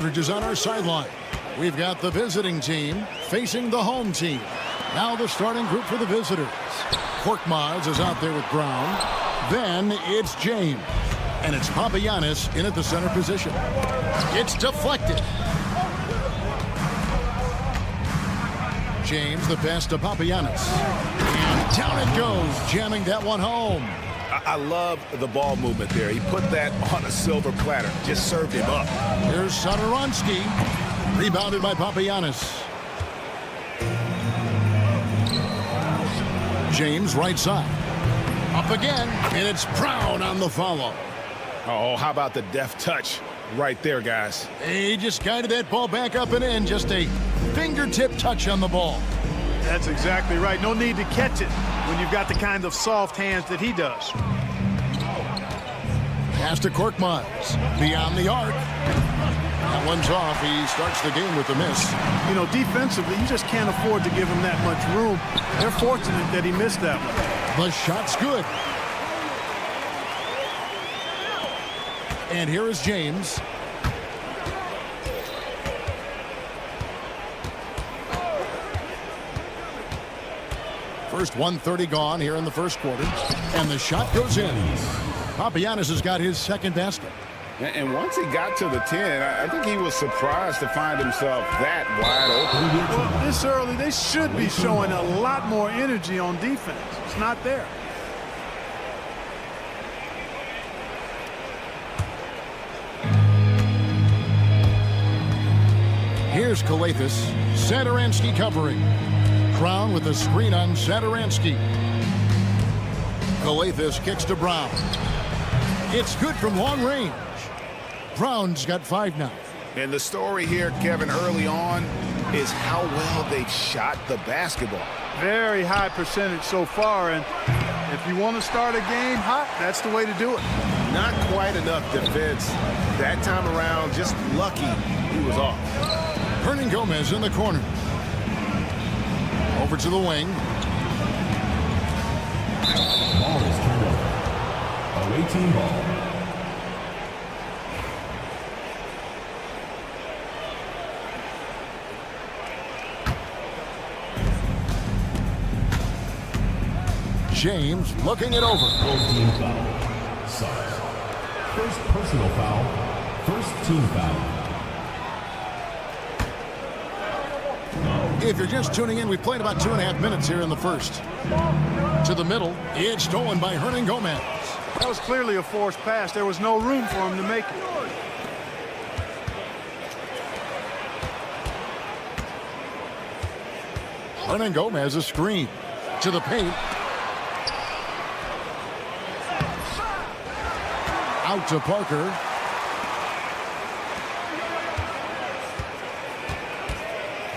Aldridge is on our sideline. We've got the visiting team facing the home team. Now the starting group for the visitors. Korkmaz is out there with Brown. Then it's James. And it's Papagiannis in at the center position. It's deflected. James, the pass to Papagiannis. And down it goes, jamming that one home. I love the ball movement there. He put that on a silver platter. Just served him up. Here's Satoransky. Rebounded by Papagiannis. James, right side. Up again, and it's Brown on the follow. Oh, how about the deft touch right there, guys? He just guided that ball back up and in. Just a fingertip touch on the ball. That's exactly right. No need to catch it when you've got the kind of soft hands that he does. Pass to Korkmaz. Beyond the arc. That one's off. He starts the game with a miss. You know, defensively, you just can't afford to give him that much room. They're fortunate that he missed that one. The shot's good. And here is James. First 1:30 gone here in the first quarter. And the shot goes in. Papagiannis has got his second basket. And once he got to the 10, I think he was surprised to find himself that wide open. Well, this early, they should be showing a lot more energy on defense. It's not there. Here's Kalathis. Satoransky covering. Brown with a screen on Satoransky. Kalathis kicks to Brown. It's good from long range. Brown's got 5 now. And the story here, Kevin, early on is how well they've shot the basketball. Very high percentage so far, and if you want to start a game hot, that's the way to do it. Not quite enough defense that time around. Just lucky he was off. Hernangomez in the corner. Over to the wing. Ball is turned over. Away team ball. James looking it over. Full team foul. Sorry. First personal foul. First team foul. If you're just tuning in, we've played about 2.5 minutes here in the first. To the middle, it's stolen by Hernangomez. That was clearly a forced pass. There was no room for him to make it. Hernangomez a screen. To the paint. Out to Parker.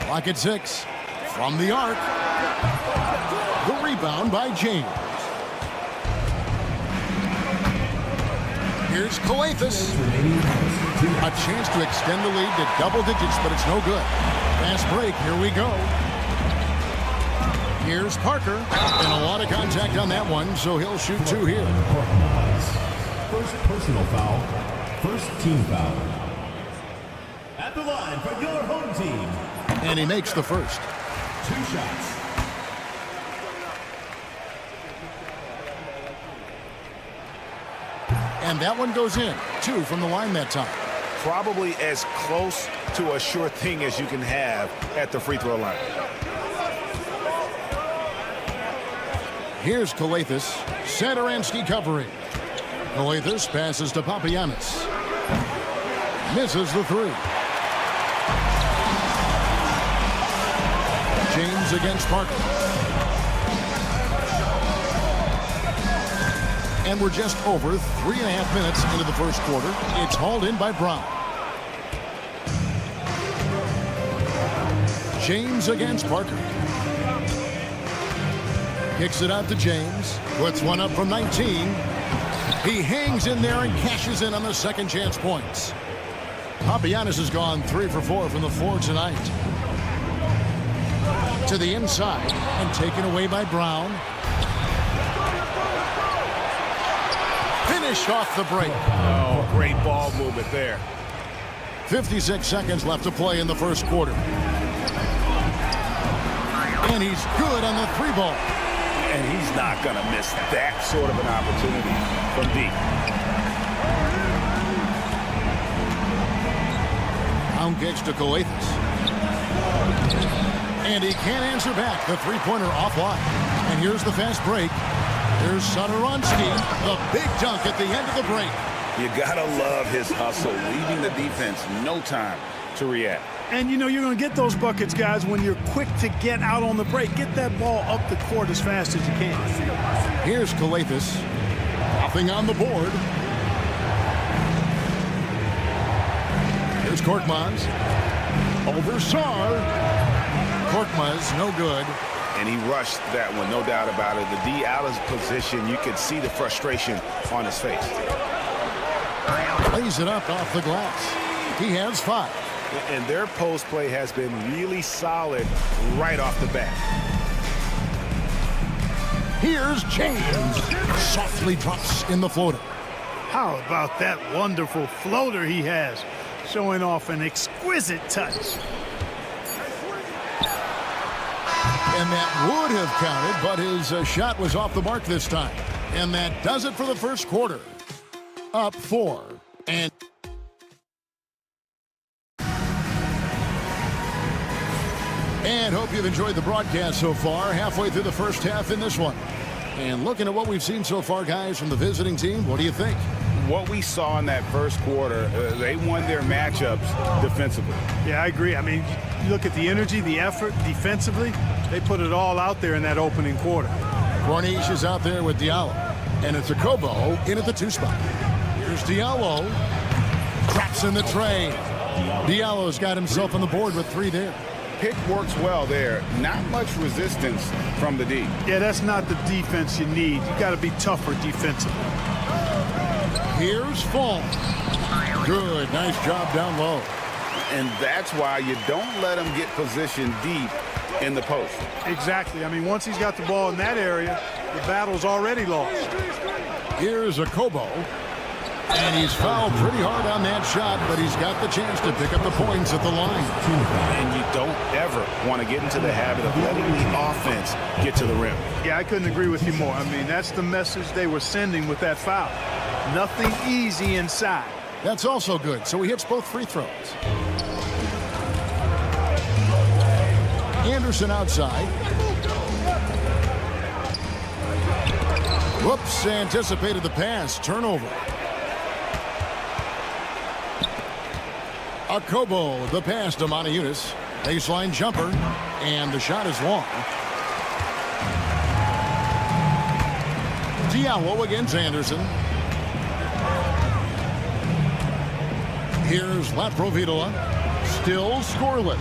Clock at 6. From the arc. The rebound by James. Here's Kalathis. A chance to extend the lead to double digits, but it's no good. Fast break. Here we go. Here's Parker. And a lot of contact on that one, so he'll shoot 2 here. First personal foul. First team foul. At the line for your home team. And he makes the first. 2 shots. And that one goes in. 2 from the line that time. Probably as close to a sure thing as you can have at the free throw line. Here's Kalathis. Satoransky covering. Kalathis passes to Papagiannis. Misses the 3. James against Parker. And we're just over 3.5 minutes into the first quarter. It's hauled in by Brown. James against Parker. Kicks it out to James. Puts one up from 19. He hangs in there and cashes in on the second chance points. Papagiannis has gone 3 for 4 from the floor tonight. To the inside and taken away by Brown. Finish off the break. Oh, great ball movement there. 56 seconds left to play in the first quarter. And he's good on the three ball. And he's not going to miss that sort of an opportunity from deep. Down kicks to Coathis. And he can't answer back. The three-pointer offline. And here's the fast break. Here's Satoransky. The big dunk at the end of the break. You got to love his hustle, leaving the defense no time to react. And, you know, you're going to get those buckets, guys, when you're quick to get out on the break. Get that ball up the court as fast as you can. Here's Coathis. Nothing on the board. Here's Korkmaz. Over Sar. Korkmaz, no good. And he rushed that one, no doubt about it. The D out of position, you could see the frustration on his face. Plays it up off the glass. He has 5. And their post play has been really solid right off the bat. Here's James. Softly drops in the floater. How about that wonderful floater he has, showing off an exquisite touch. And that would have counted, but his shot was off the mark this time. And that does it for the first quarter. Up 4. And hope you've enjoyed the broadcast so far. Halfway through the first half in this one. And looking at what we've seen so far, guys, from the visiting team, what do you think? What we saw in that first quarter, they won their matchups defensively. Yeah, I agree. I mean, you look at the energy, the effort defensively, they put it all out there in that opening quarter. Corniche is out there with Diallo. And it's a Kobo in at the 2 spot. Here's Diallo. Traps in the tray. Diallo's got himself on the board with 3 there. Pick works well there. Not much resistance from the D. Yeah, that's not the defense you need. You got to be tougher defensively. Here's Fall. Good. Nice job down low. And that's why you don't let him get positioned deep in the post. Exactly. I mean, once he's got the ball in that area, the battle's already lost. Here's a Kobo. And he's fouled pretty hard on that shot, but he's got the chance to pick up the points at the line. And you don't ever want to get into the habit of letting the offense get to the rim. Yeah, I couldn't agree with you more. I mean, that's the message they were sending with that foul. Nothing easy inside. That's also good. So he hits both free throws. Anderson outside. Whoops, anticipated the pass. Turnover. Akobo, the pass to Moniunas. Baseline jumper, and the shot is long. Diallo against Anderson. Here's Laprovitola. Still scoreless.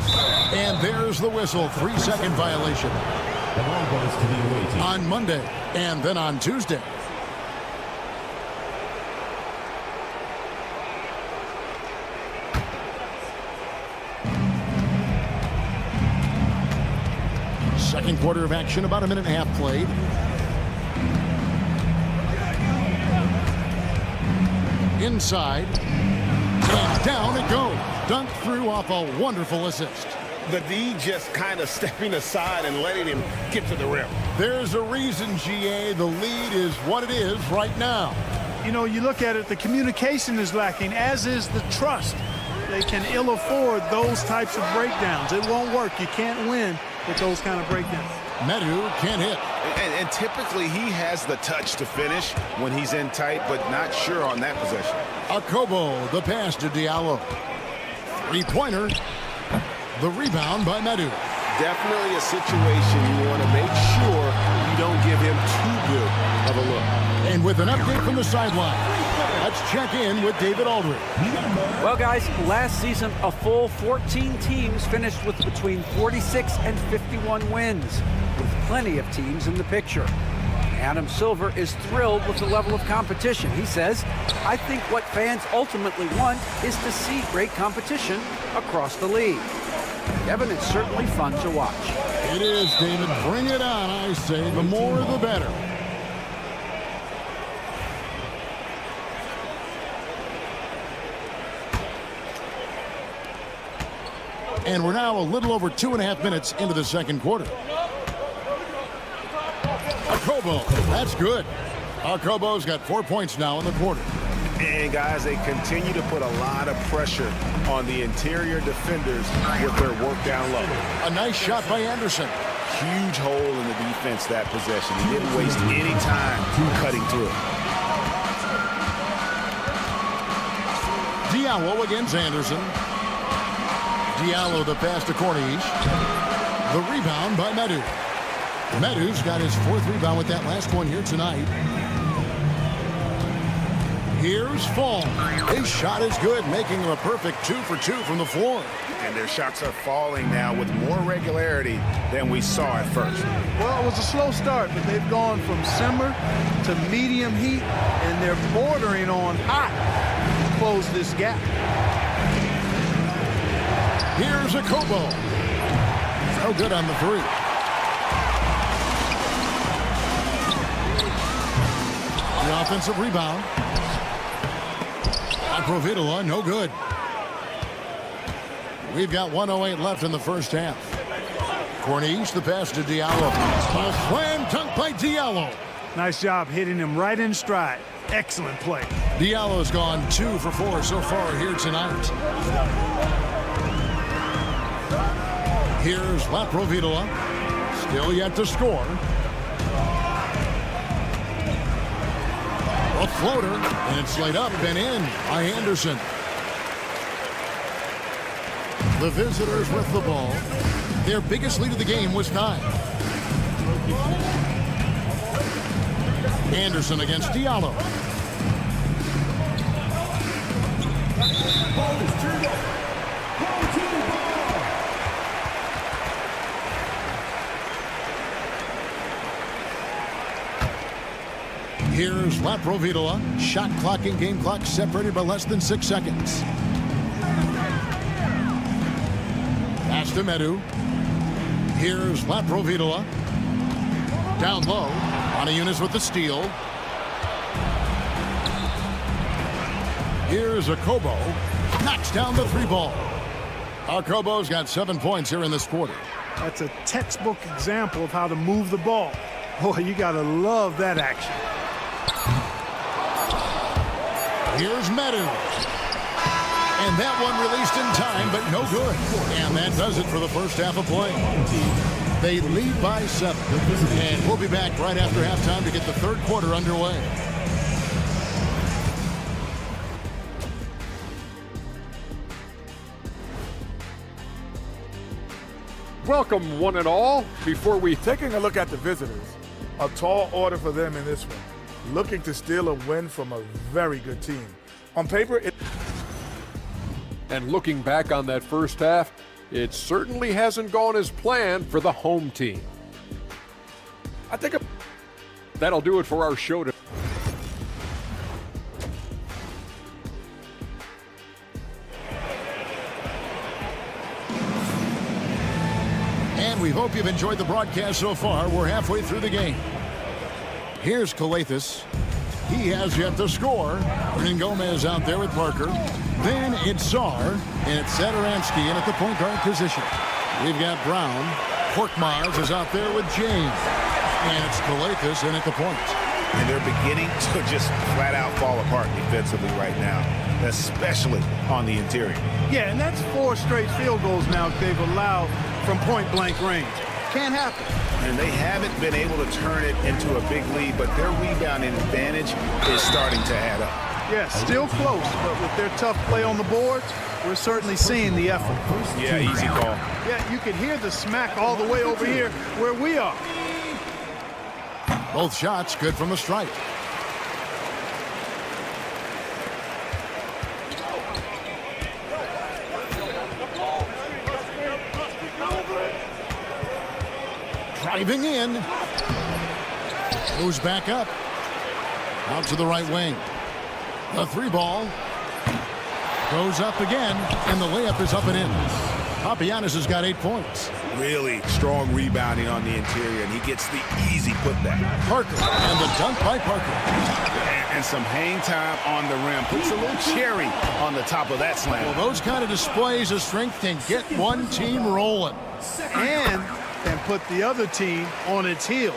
And there's the whistle. 3-second violation. The ball goes to the away team. On Monday, and then on Tuesday. Second quarter of action, about a minute and a half played. Inside. And down it goes. Dunked through off a wonderful assist. The D just kind of stepping aside and letting him get to the rim. There's a reason, GA. The lead is what it is right now. You know, you look at it, the communication is lacking, as is the trust. They can ill afford those types of breakdowns. It won't work. You can't win with those kind of breakdowns. Medu can't hit. And typically he has the touch to finish when he's in tight, but not sure on that possession. Akobo, the pass to Diallo. Three-pointer. The rebound by Medu. Definitely a situation you want to make sure you don't give him too good of a look. And with an update from the sideline, let's check in with David Aldridge. Well, guys, last season, a full 14 teams finished with between 46 and 51 wins, with plenty of teams in the picture. Adam Silver is thrilled with the level of competition. He says, I think what fans ultimately want is to see great competition across the league. Kevin, it's certainly fun to watch. It is, David. Bring it on, I say. The more, the better. And we're now a little over 2.5 minutes into the second quarter. Akobo, that's good. Akobo's got 4 points now in the quarter. And guys, they continue to put a lot of pressure on the interior defenders with their work down low. A nice shot by Anderson. Huge hole in the defense that possession. He didn't waste any time cutting through it. Diallo against Anderson. Diallo the pass to Corniche. The rebound by Medu. Medu's got his 4th rebound with that last one here tonight. Here's Fall. His shot is good, making him a perfect 2 for 2 from the floor. And their shots are falling now with more regularity than we saw at first. Well, it was a slow start, but they've gone from simmer to medium heat, and they're bordering on hot to close this gap. Here's Akobo. No good on the 3. The offensive rebound. Provitola, no good. We've got 1:08 left in the first half. Corniche, the pass to Diallo. A slam dunk by Diallo. Nice job hitting him right in stride. Excellent play. Diallo's gone 2 for 4 so far here tonight. Here's Provitola. Still yet to score. A floater, and it's laid up and in by Anderson. The visitors with the ball. Their biggest lead of the game was 9. Anderson against Diallo. Here's Provitola. Shot clock and game clock separated by less than 6 seconds. Pass to Medu. Here's Provitola. Down low. Oniunas with the steal. Here's Akobo. Knocks down the 3 ball. Akobo's got 7 points here in this quarter. That's a textbook example of how to move the ball. Boy, you got to love that action. Here's Medu. And that one released in time, but no good. And that does it for the first half of play. They lead by 7. And we'll be back right after halftime to get the third quarter underway. Welcome, one and all. Before we Taking a look at the visitors, a tall order for them in this one. Looking to steal a win from a very good team. On paper, and looking back on that first half, it certainly hasn't gone as planned for the home team. I think that'll do it for our show today. And we hope you've enjoyed the broadcast so far. We're halfway through the game. Here's Calathis. He has yet to score. Brennan Gomez out there with Parker. Then it's Czar, and it's Sadaransky in at the point guard position. We've got Brown. Korkmaz is out there with James. And it's Calathis in at the point. And they're beginning to just flat out fall apart defensively right now, especially on the interior. Yeah, and that's 4 straight field goals now they've allowed from point-blank range. Can't happen. And they haven't been able to turn it into a big lead, but their rebounding advantage is starting to add up. Yeah, still close, but with their tough play on the boards, we're certainly seeing the effort. Yeah, easy call. Yeah, you can hear the smack all the way over here where we are. Both shots good from the stripe. Driving in. Moves back up. Out to the right wing. The 3 ball. Goes up again, and the layup is up and in. Papagiannis has got 8 points. Really strong rebounding on the interior, and he gets the easy putback. Parker, and the dunk by Parker. And some hang time on the rim. Puts a little cherry on the top of that slam. Well, those kind of displays of strength can get one team rolling. And can put the other team on its heels.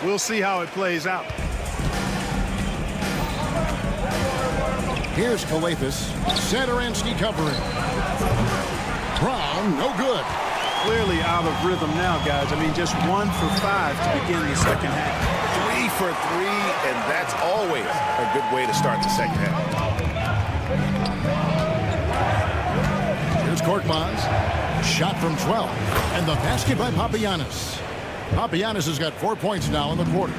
We'll see how it plays out. Here's Kalathis. Satoransky covering. Brown, no good. Clearly out of rhythm now, guys. I mean, just 1 for 5 to begin the second half. 3 for 3, and that's always a good way to start the second half. Here's Korkmaz. Shot from 12. And the basket by Papagiannis. Papagiannis has got 4 points now in the quarter.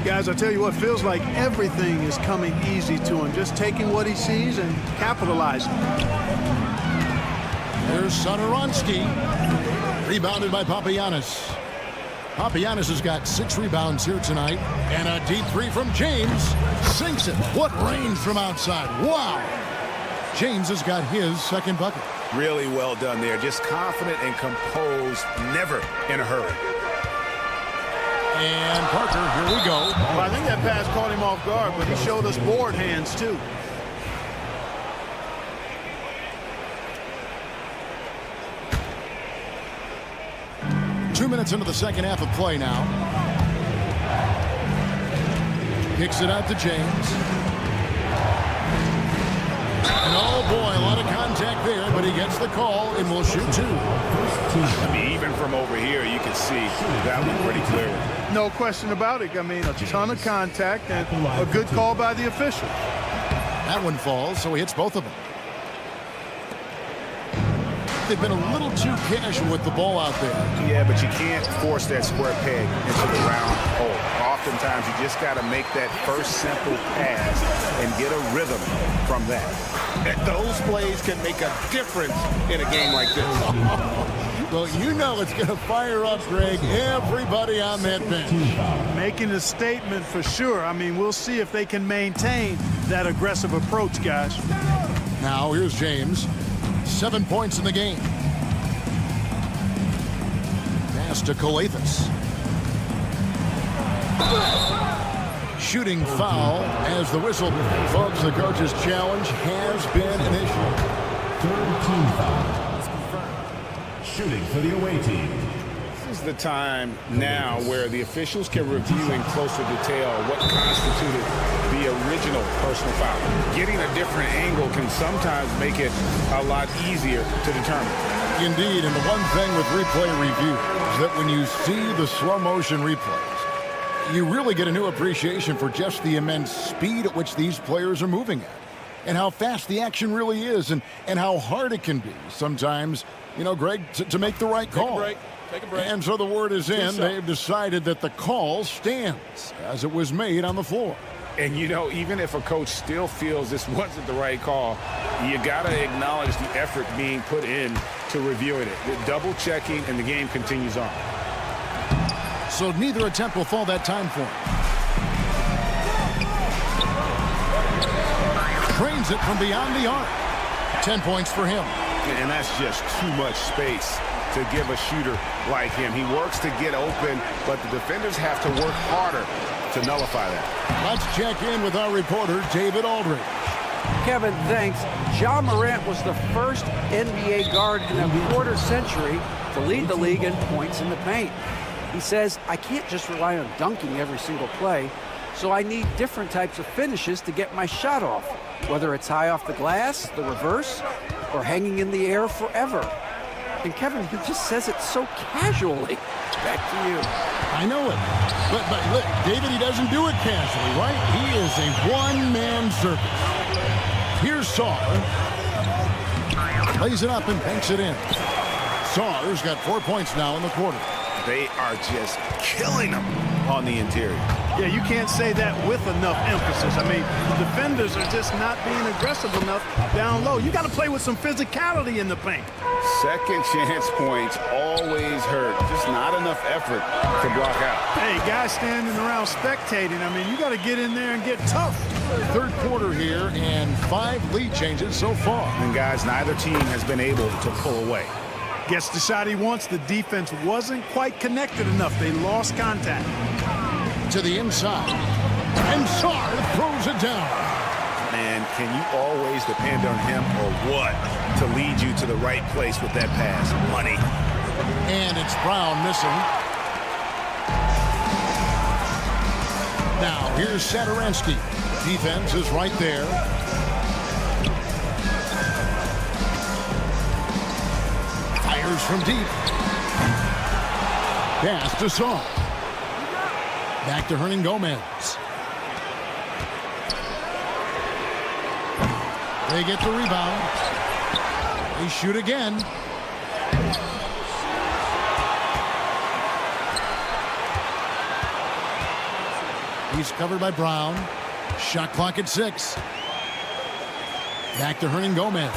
Guys, I tell you what, feels like everything is coming easy to him. Just taking what he sees and capitalizing. There's Satoransky. Rebounded by Papagiannis. Papagiannis has got 6 rebounds here tonight. And a deep 3 from James. Sinks it. What range from outside. Wow. James has got his second bucket. Really well done there. Just confident and composed. Never in a hurry. And Parker, here we go. Well, I think that pass caught him off guard, but he showed us board hands, too. Two minutes into the second half of play now. Kicks it out to James. And oh boy, a lot of contact there, but he gets the call and will shoot 2. I mean, even from over here, you can see that one pretty clearly. No question about it. I mean, a ton of contact and a good call by the official. That one falls, so he hits both of them. They've been a little too casual with the ball out there. Yeah, but you can't force that square peg into the round hole. Oftentimes, you just got to make that first simple pass and get a rhythm from that. Those plays can make a difference in a game like this. Well, you know it's going to fire up, Greg, everybody on that bench. Making a statement for sure. I mean, we'll see if they can maintain that aggressive approach, guys. Now, here's James. 7 points in the game. Pass to Kalathis. Shooting foul as the whistle. Folks, the coach's challenge has been initiated. Third team foul. Shooting for the away team. This is the time now where the officials can review in closer detail what constituted the original personal foul. Getting a different angle can sometimes make it a lot easier to determine. Indeed, and the one thing with replay review is that when you see the slow motion replays, you really get a new appreciation for just the immense speed at which these players are moving at and how fast the action really is and how hard it can be sometimes, you know, Greg, to make the right call. Take a break. And so the word is in. They've decided that the call stands as it was made on the floor. And, you know, even if a coach still feels this wasn't the right call, you got to acknowledge the effort being put in to reviewing it. The double checking, and the game continues on. So neither attempt will fall that time for him. Trains it from beyond the arc. 10 points for him. And that's just too much space to give a shooter like him. He works to get open, but the defenders have to work harder to nullify that. Let's check in with our reporter, David Aldridge. Kevin, thanks. Ja Morant was the first NBA guard in a quarter century to lead the league in points in the paint. He says, I can't just rely on dunking every single play, so I need different types of finishes to get my shot off, whether it's high off the glass, the reverse, or hanging in the air forever. And Kevin, he just says it so casually. Back to you. I know it. But look, David, he doesn't do it casually, right? He is a one-man circus. Here's Saar. Plays it up and banks it in. Saar's got 4 points now in the quarter. They are just killing them on the interior. Yeah, you can't say that with enough emphasis. I mean, defenders are just not being aggressive enough down low. You got to play with some physicality in the paint. Second chance points always hurt. Just not enough effort to block out. Hey, guys standing around spectating, I mean, you got to get in there and get tough. Third quarter here and 5 lead changes so far. And guys, neither team has been able to pull away. Gets the shot he wants. The defense wasn't quite connected enough. They lost contact. To the inside. And Sarr throws it down. Man, can you always depend on him or what to lead you to the right place with that pass? Money. And it's Brown missing. Now here's Satoransky. Defense is right there. Fires from deep. Pass to Sarr. Back to Hernan Gomez. They get the rebound. They shoot again. He's covered by Brown. Shot clock at 6. Back to Hernan Gomez.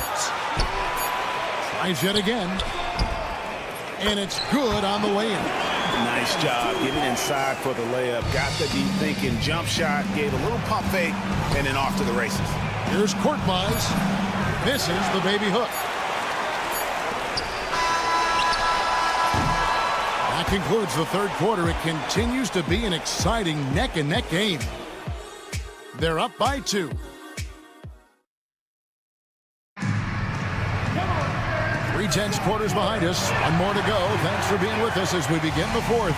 Tries yet again. And it's good on the way-in. Nice job getting inside for the layup. Got the deep thinking jump shot. Gave a little pump fake. And then off to the races. Here's Korkmaz. Misses the baby hook. That concludes the third quarter. It continues to be an exciting neck-and-neck game. They're up by 2. Three tenths quarters behind us. One more to go. Thanks for being with us as we begin the fourth.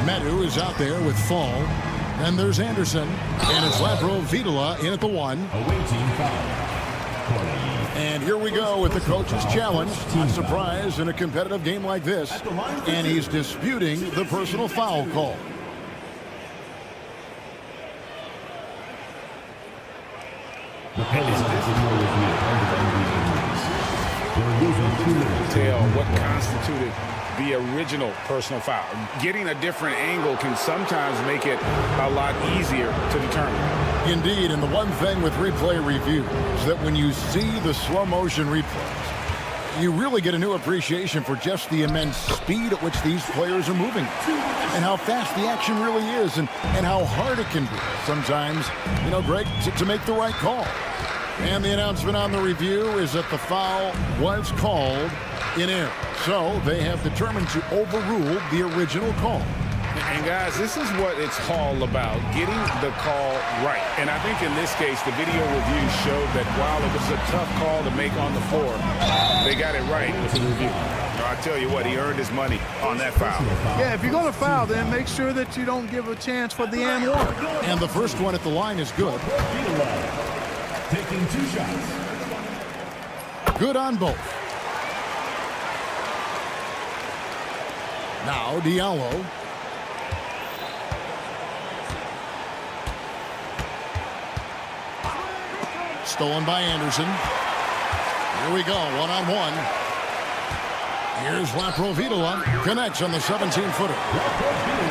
Medu is out there with Fall. Then there's Anderson. And it's Lapro Vitola in at the 1. Awaiting foul. And here we go with the coach's challenge. Not surprised in a competitive game like this. And he's disputing the personal foul call. Tell what constituted the original personal foul. Getting a different angle can sometimes make it a lot easier to determine. Indeed, and the one thing with replay review is that when you see the slow motion replays, you really get a new appreciation for just the immense speed at which these players are moving and how fast the action really is and how hard it can be sometimes, you know, Greg, to make the right call. And the announcement on the review is that the foul was called in error. So they have determined to overrule the original call. And guys, this is what it's all about, getting the call right. And I think in this case, the video review showed that while it was a tough call to make on the floor, they got it right with the review. I tell you what, he earned his money on that foul. Yeah, if you're going to foul, then make sure that you don't give a chance for the and one. And the first one at the line is good. Taking 2 shots. Good on both. Now Diallo. Stolen by Anderson. Here we go, one-on-one. Here's Laprovitola. Connects on the 17-footer.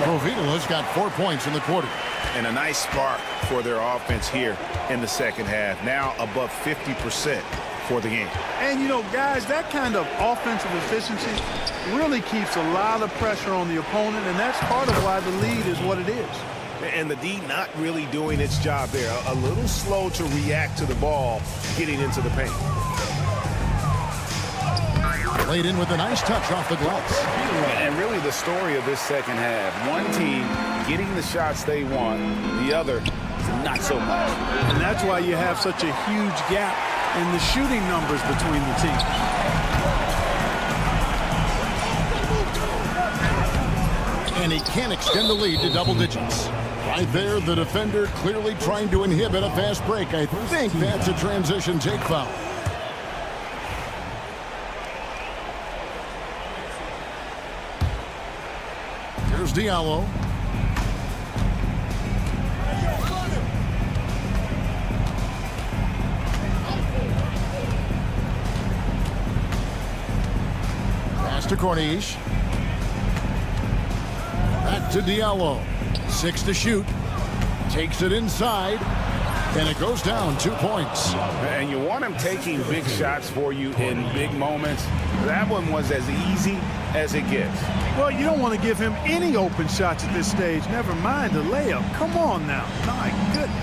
Provitola's got 4 points in the quarter. And a nice spark for their offense here in the second half. Now above 50% for the game. And, you know, guys, that kind of offensive efficiency really keeps a lot of pressure on the opponent, and that's part of why the lead is what it is. And the D not really doing its job there. A little slow to react to the ball getting into the paint. Laid in with a nice touch off the glass. And really the story of this second half. One team getting the shots they want, the other not so much. And that's why you have such a huge gap in the shooting numbers between the teams. And he can't extend the lead to double digits. Right there, the defender clearly trying to inhibit a fast break. I think that's a transition take foul. Here's Diallo. Pass to Corniche. Back to Diallo. 6 to shoot. Takes it inside. And it goes down 2 points. And you want him taking big shots for you in big moments. That one was as easy as it gets. Well, you don't want to give him any open shots at this stage. Never mind a layup. Come on now. My goodness.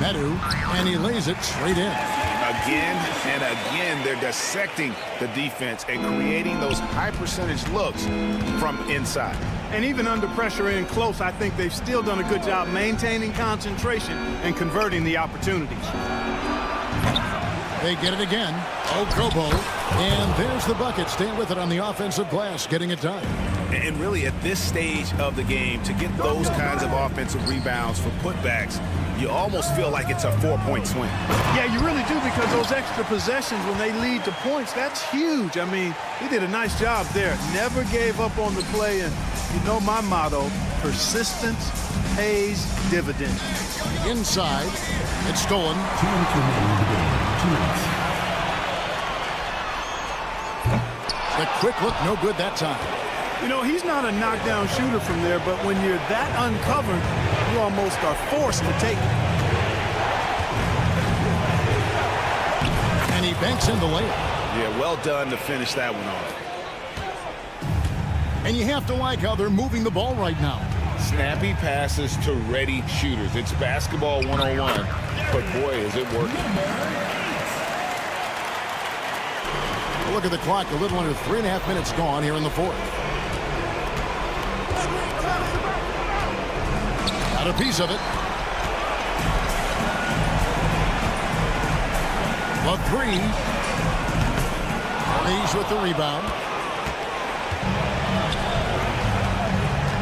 Medu, and he lays it straight in. Again and again, they're dissecting the defense and creating those high percentage looks from inside. And even under pressure in close, I think they've still done a good job maintaining concentration and converting the opportunities. They get it again. Okobo. And there's the bucket. Staying with it on the offensive glass, getting it done. And really, at this stage of the game, to get those kinds of offensive rebounds for putbacks, you almost feel like it's a 4-point swing. Yeah, you really do, because those extra possessions, when they lead to points, that's huge. I mean, he did a nice job there. Never gave up on the play, and you know my motto, persistence pays dividends. Inside, it's stolen. 2 minutes remaining in the game. 2 minutes. The quick look, no good that time. You know, he's not a knockdown shooter from there, but when you're that uncovered, you almost are forced to take it. And he banks in the layup. Yeah, well done to finish that one off. And you have to like how they're moving the ball right now. Snappy passes to ready shooters. It's basketball 101, but boy, is it working. Look at the clock, a little under 3.5 minutes gone here in the fourth. Got a piece of it. The three. He's with the rebound.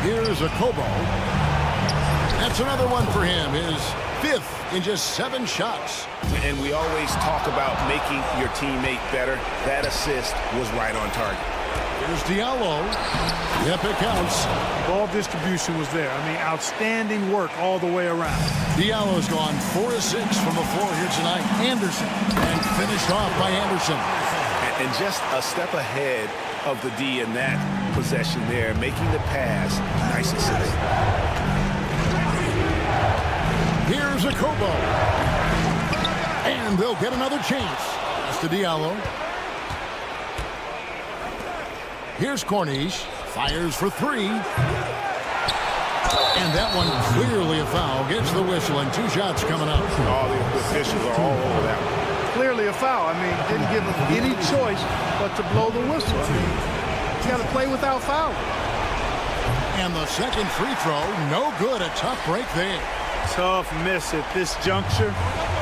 Here's a Kobo. That's another one for him. His 5th in just 7 shots. And we always talk about making your teammate better. That assist was right on target. Here's Diallo. Yep, it counts. Ball distribution was there. I mean, outstanding work all the way around. Diallo's gone 4 of 6 from the floor here tonight. Anderson. And finished off by Anderson. And just a step ahead of the D in that possession there, making the pass. Nice assist. Here's a Kobo. And they'll get another chance. That's to Diallo. Here's Cornish. Fires for 3. And that one clearly a foul. Gets the whistle, and 2 shots coming up. All the officials are all over that one. Clearly a foul. I mean, didn't give him any choice but to blow the whistle. I mean, he's got to play without fouling. And the second free throw, no good. A tough break there. Tough miss at this juncture.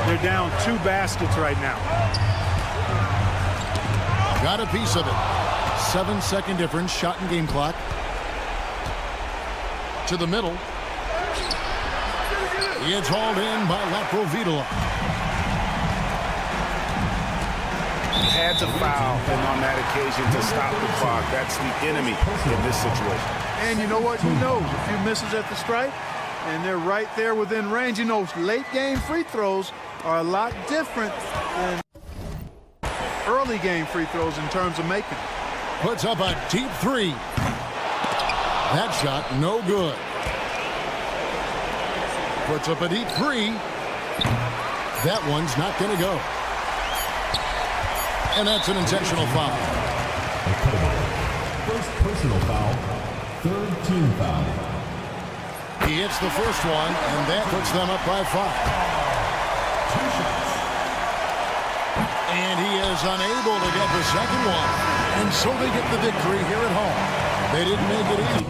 They're down 2 baskets right now. Got a piece of it. 7-second difference, shot and game clock. To the middle. It's hauled in by Laprovitola. Had to foul, and on that occasion to stop the clock. That's the enemy in this situation. And you know what? Who knows? A few misses at the stripe, and they're right there within range. You know, late game free throws are a lot different than early game free throws in terms of making. Puts up a deep 3. That shot, no good. Puts up a deep 3. That one's not going to go. And that's an intentional foul. First personal foul. 3rd team foul. He hits the first one, and that puts them up by 5. 2 shots. And he is unable to get the second one. And so they get the victory here at home. They didn't make it easy.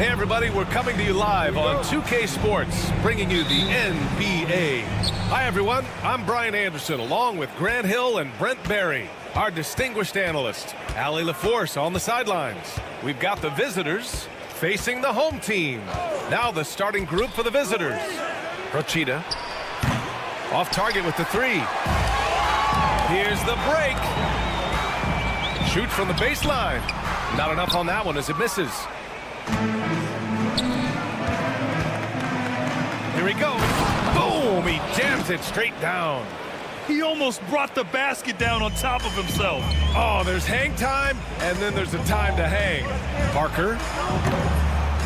Hey everybody, we're coming to you live on 2K Sports, bringing you the NBA. Hi everyone, I'm Brian Anderson, along with Grant Hill and Brent Berry, our distinguished analyst, Allie LaForce on the sidelines. We've got the visitors facing the home team. Now the starting group for the visitors. Rochita, off target with the three. Here's the break. Shoot from the baseline. Not enough on that one as it misses. Here he goes. Boom! He jams it straight down. He almost brought the basket down on top of himself. Oh, there's hang time, and then there's a time to hang. Parker.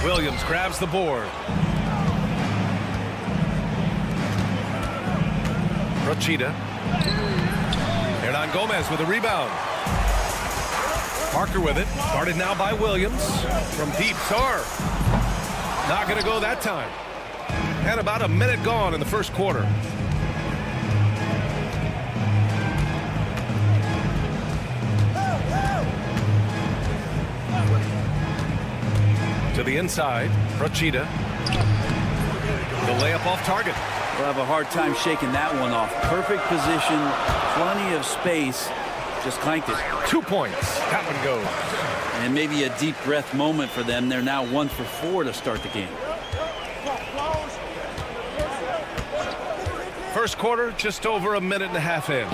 Williams grabs the board. Rochita. Hernan Gomez with a rebound. Parker with it. Guarded now by Williams. From deep, Sar. Not going to go that time. And about a minute gone in the first quarter. To the inside, Procida. The layup off target. We'll have a hard time shaking that one off. Perfect position, plenty of space. Just clanked it. 2 points. That one goes. And maybe a deep breath moment for them. They're now 1 for 4 to start the game. First quarter, just over a minute and a half in.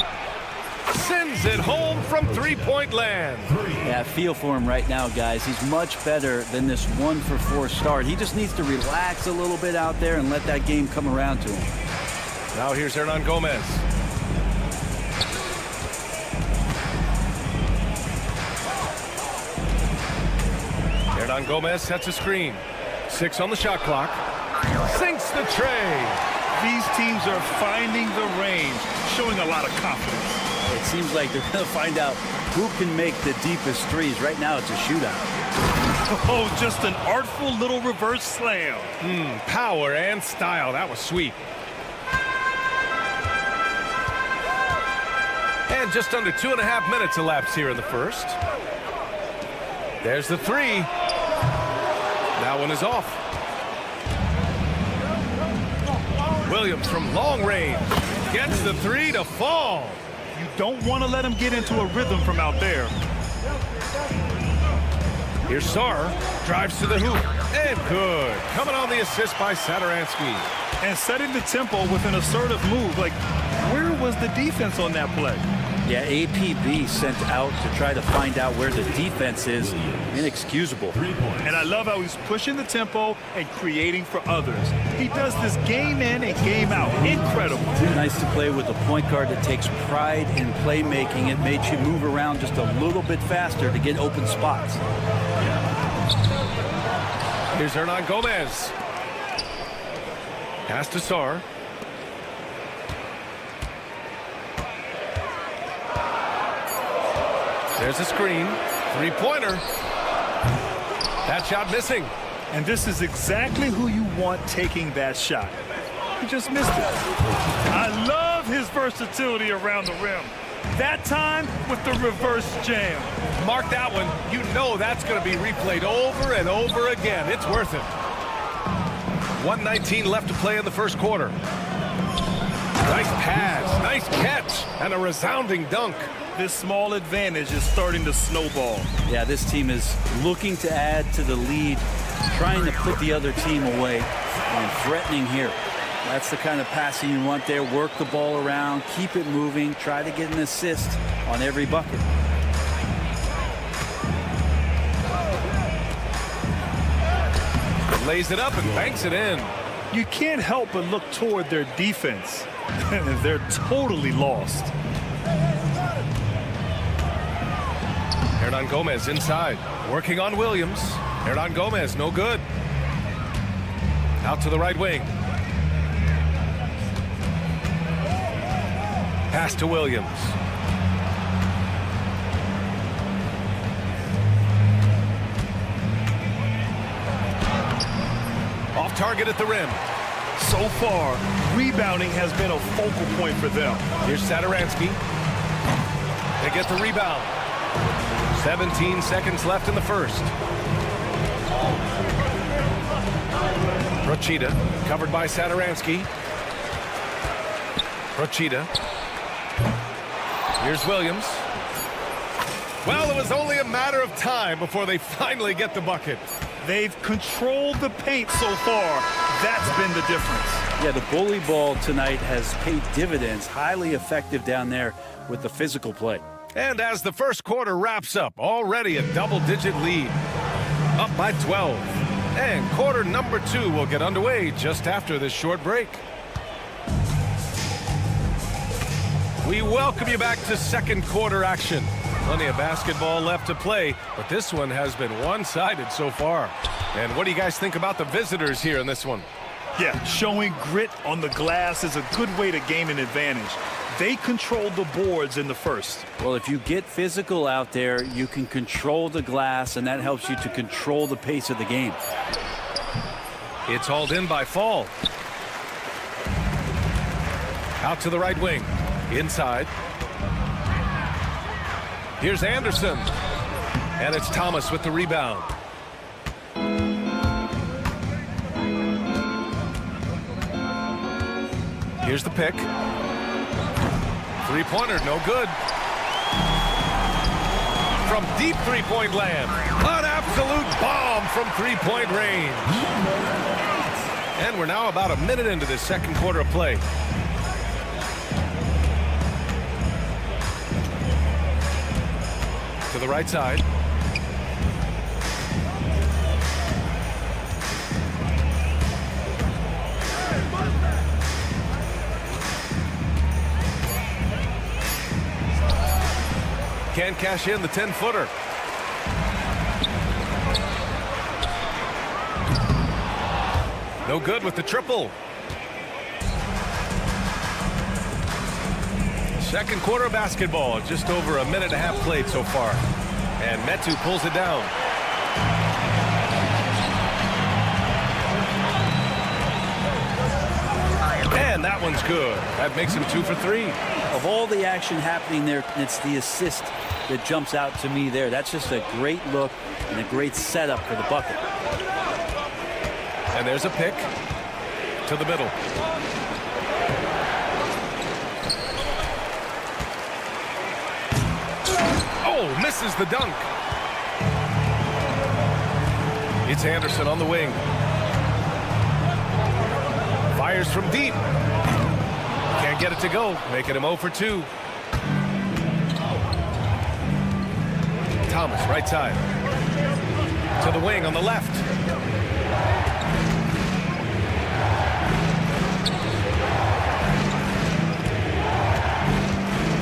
Sends it home from three-point land. Yeah, I feel for him right now, guys. He's much better than this 1 for 4 start. He just needs to relax a little bit out there and let that game come around to him. Now here's Hernan Gomez. Hernan Gomez sets a screen. 6 on the shot clock. Sinks the tray. These teams are finding the range, showing a lot of confidence. It seems like they're going to find out who can make the deepest threes. Right now, it's a shootout. Oh, just an artful little reverse slam. Power and style. That was sweet. And just under 2.5 minutes elapsed here in the first. There's the three. That one is off. Williams from long range gets the three to fall. You don't want to let him get into a rhythm from out there. Here's Sarr, drives to the hoop, and good. Coming on the assist by Satoransky. And setting the tempo with an assertive move. Like, where was the defense on that play? Yeah, APB sent out to try to find out where the defense is. Inexcusable. And I love how he's pushing the tempo and creating for others. He does this game in and game out. Incredible. Nice to play with a point guard that takes pride in playmaking. It made you move around just a little bit faster to get open spots. Here's Hernan Gomez. Pass to Sarr. There's a screen. Three-pointer. That shot missing. And this is exactly who you want taking that shot. He just missed it. I love his versatility around the rim. That time with the reverse jam. Mark that one. You know that's going to be replayed over and over again. It's worth it. 1:19 left to play in the first quarter. Nice pass, nice catch, and a resounding dunk. This small advantage is starting to snowball. Yeah, this team is looking to add to the lead, trying to put the other team away, and threatening here. That's the kind of passing you want there. Work the ball around, keep it moving, try to get an assist on every bucket. Lays it up and banks it in. You can't help but look toward their defense. They're totally lost. Hernan Gomez inside, working on Williams. Hernan Gomez, no good. Out to the right wing. Pass to Williams. Off target at the rim. So far, rebounding has been a focal point for them. Here's Satoransky. They get the rebound. 17 seconds left in the first. Procida, covered by Satoransky. Procida. Here's Williams. Well, it was only a matter of time before they finally get the bucket. They've controlled the paint so far. That's been the difference. Yeah, the bully ball tonight has paid dividends. Highly effective down there with the physical play. And as the first quarter wraps up, already a double-digit lead. Up by 12. And quarter number 2 will get underway just after this short break. We welcome you back to second quarter action. Plenty of basketball left to play, but this one has been one-sided so far. And what do you guys think about the visitors here in this one? Yeah, showing grit on the glass is a good way to gain an advantage. They controlled the boards in the first. Well, if you get physical out there, you can control the glass, and that helps you to control the pace of the game. It's hauled in by Fall. Out to the right wing. Inside. Here's Anderson. And it's Thomas with the rebound. Here's the pick. Three-pointer, no good. From deep three-point land. An absolute bomb from three-point range. And we're now about a minute into this second quarter of play. To the right side. Can't cash in the 10-footer. No good with the triple. Second quarter of basketball, just over a minute and a half played so far. And Metu pulls it down. And that one's good. That makes him 2 for 3. Of all the action happening there, it's the assist that jumps out to me there. That's just a great look and a great setup for the bucket. And there's a pick to the middle. Oh, misses the dunk. It's Anderson on the wing. Fires from deep. Can't get it to go, making him 0 for 2. Thomas, right side. To the wing on the left.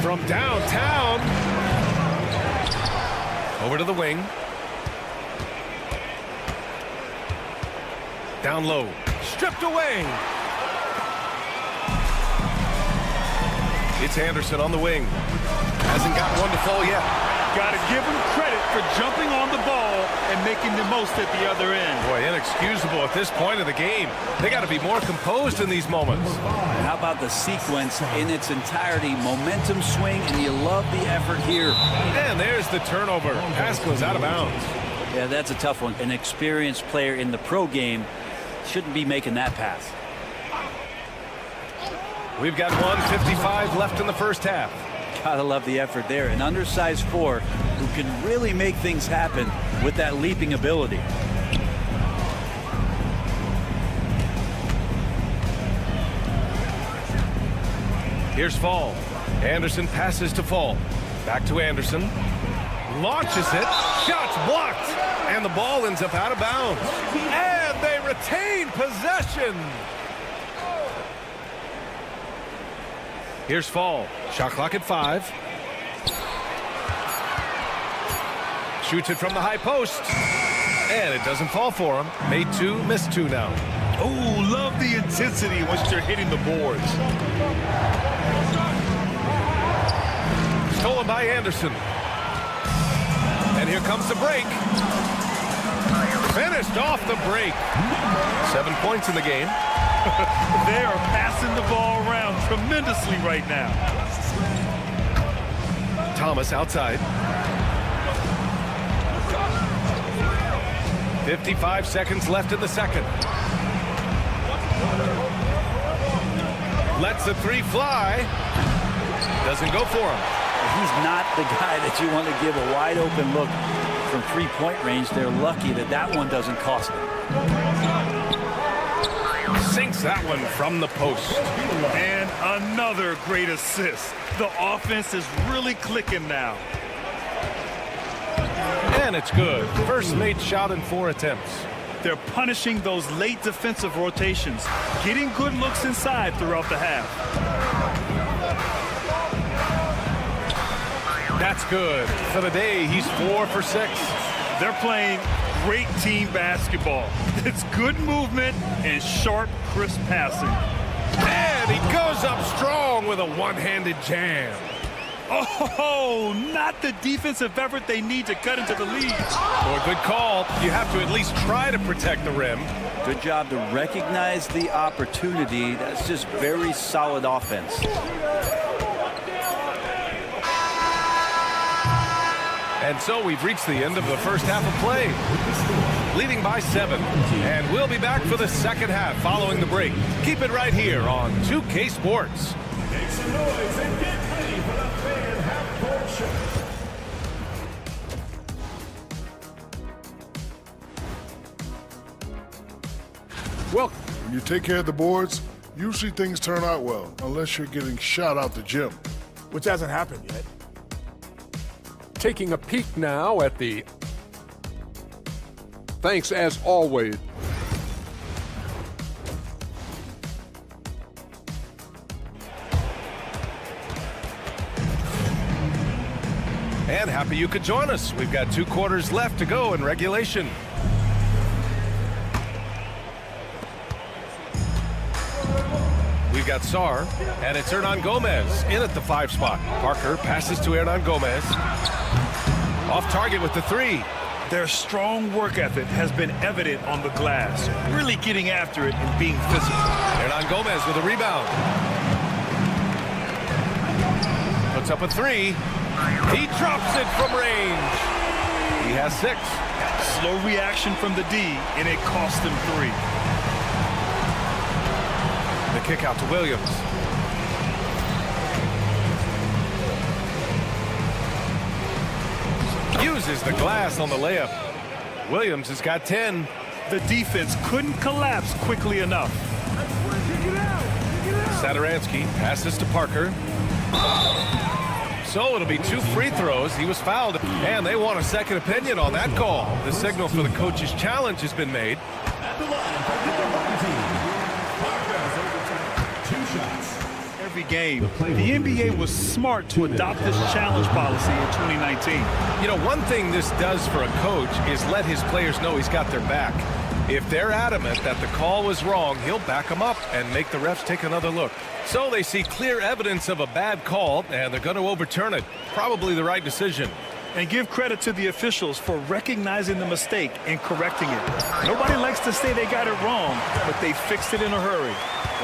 From downtown. Over to the wing. Down low. Stripped away. It's Anderson on the wing. Hasn't got one to fall yet. Got to give him credit for jumping on the ball and making the most at the other end. Boy, inexcusable at this point of the game. They got to be more composed in these moments. How about the sequence in its entirety? Momentum swing, and you love the effort here. And there's the turnover. Pass goes out of bounds. Yeah, that's a tough one. An experienced player in the pro game shouldn't be making that pass. We've got 1:55 left in the first half. Gotta love the effort there. An undersized 4 who can really make things happen with that leaping ability. Here's Fall. Anderson passes to Fall. Back to Anderson. Launches it. Shots blocked. And the ball ends up out of bounds. And they retain possession. Here's Fall. Shot clock at 5. Shoots it from the high post. And it doesn't fall for him. Made 2, missed 2 now. Oh, love the intensity once you're hitting the boards. Stolen by Anderson. And here comes the break. Finished off the break. 7 points in the game. They are passing the ball around tremendously right now. Thomas outside. 55 seconds left in the second. Lets the 3 fly. Doesn't go for him. He's not the guy that you want to give a wide open look from three-point range. They're lucky that that one doesn't cost them. Sinks that one from the post. And another great assist. The offense is really clicking now. And it's good. First made shot in 4 attempts. They're punishing those late defensive rotations, getting good looks inside throughout the half. That's good. For the day, he's 4 for 6. They're playing great team basketball. It's good movement and sharp, crisp passing. And he goes up strong with a one-handed jam. Oh, not the defensive effort they need to cut into the lead. Boy, good call. You have to at least try to protect the rim. Good job to recognize the opportunity. That's just very solid offense. And so we've reached the end of the first half of play, leading by 7. And we'll be back for the second half following the break. Keep it right here on 2K Sports. Make some noise and get ready for the fan half court show. Well, When you take care of the boards, usually things turn out well, unless you're getting shot out the gym. Which hasn't happened yet. taking a peek now at the... Thanks as always. And happy you could join us. We've got 2 quarters left to go in regulation. We've got Sarr, and it's Hernan Gomez in at the 5 spot. Parker passes to Hernan Gomez. Off target with the 3. Their strong work ethic has been evident on the glass, really getting after it and being physical. Hernan Gomez with a rebound. Puts up a 3. He drops it from range. He has 6. Slow reaction from the D, and it cost him 3. The kick out to Williams. Uses the glass on the layup. Williams has got 10. The defense couldn't collapse quickly enough. Satoransky passes to Parker. So it'll be 2 free throws. He was fouled, and they want a second opinion on that call. The signal for the coach's challenge has been made. At the line for your home team, Parker. 2 shots. Every game, the NBA was smart to adopt this challenge policy in 2019. You know, one thing this does for a coach is let his players know he's got their back. If they're adamant that the call was wrong, he'll back them up and make the refs take another look. So they see clear evidence of a bad call, and they're going to overturn it. Probably the right decision. And give credit to the officials for recognizing the mistake and correcting it. Nobody likes to say they got it wrong, but they fixed it in a hurry.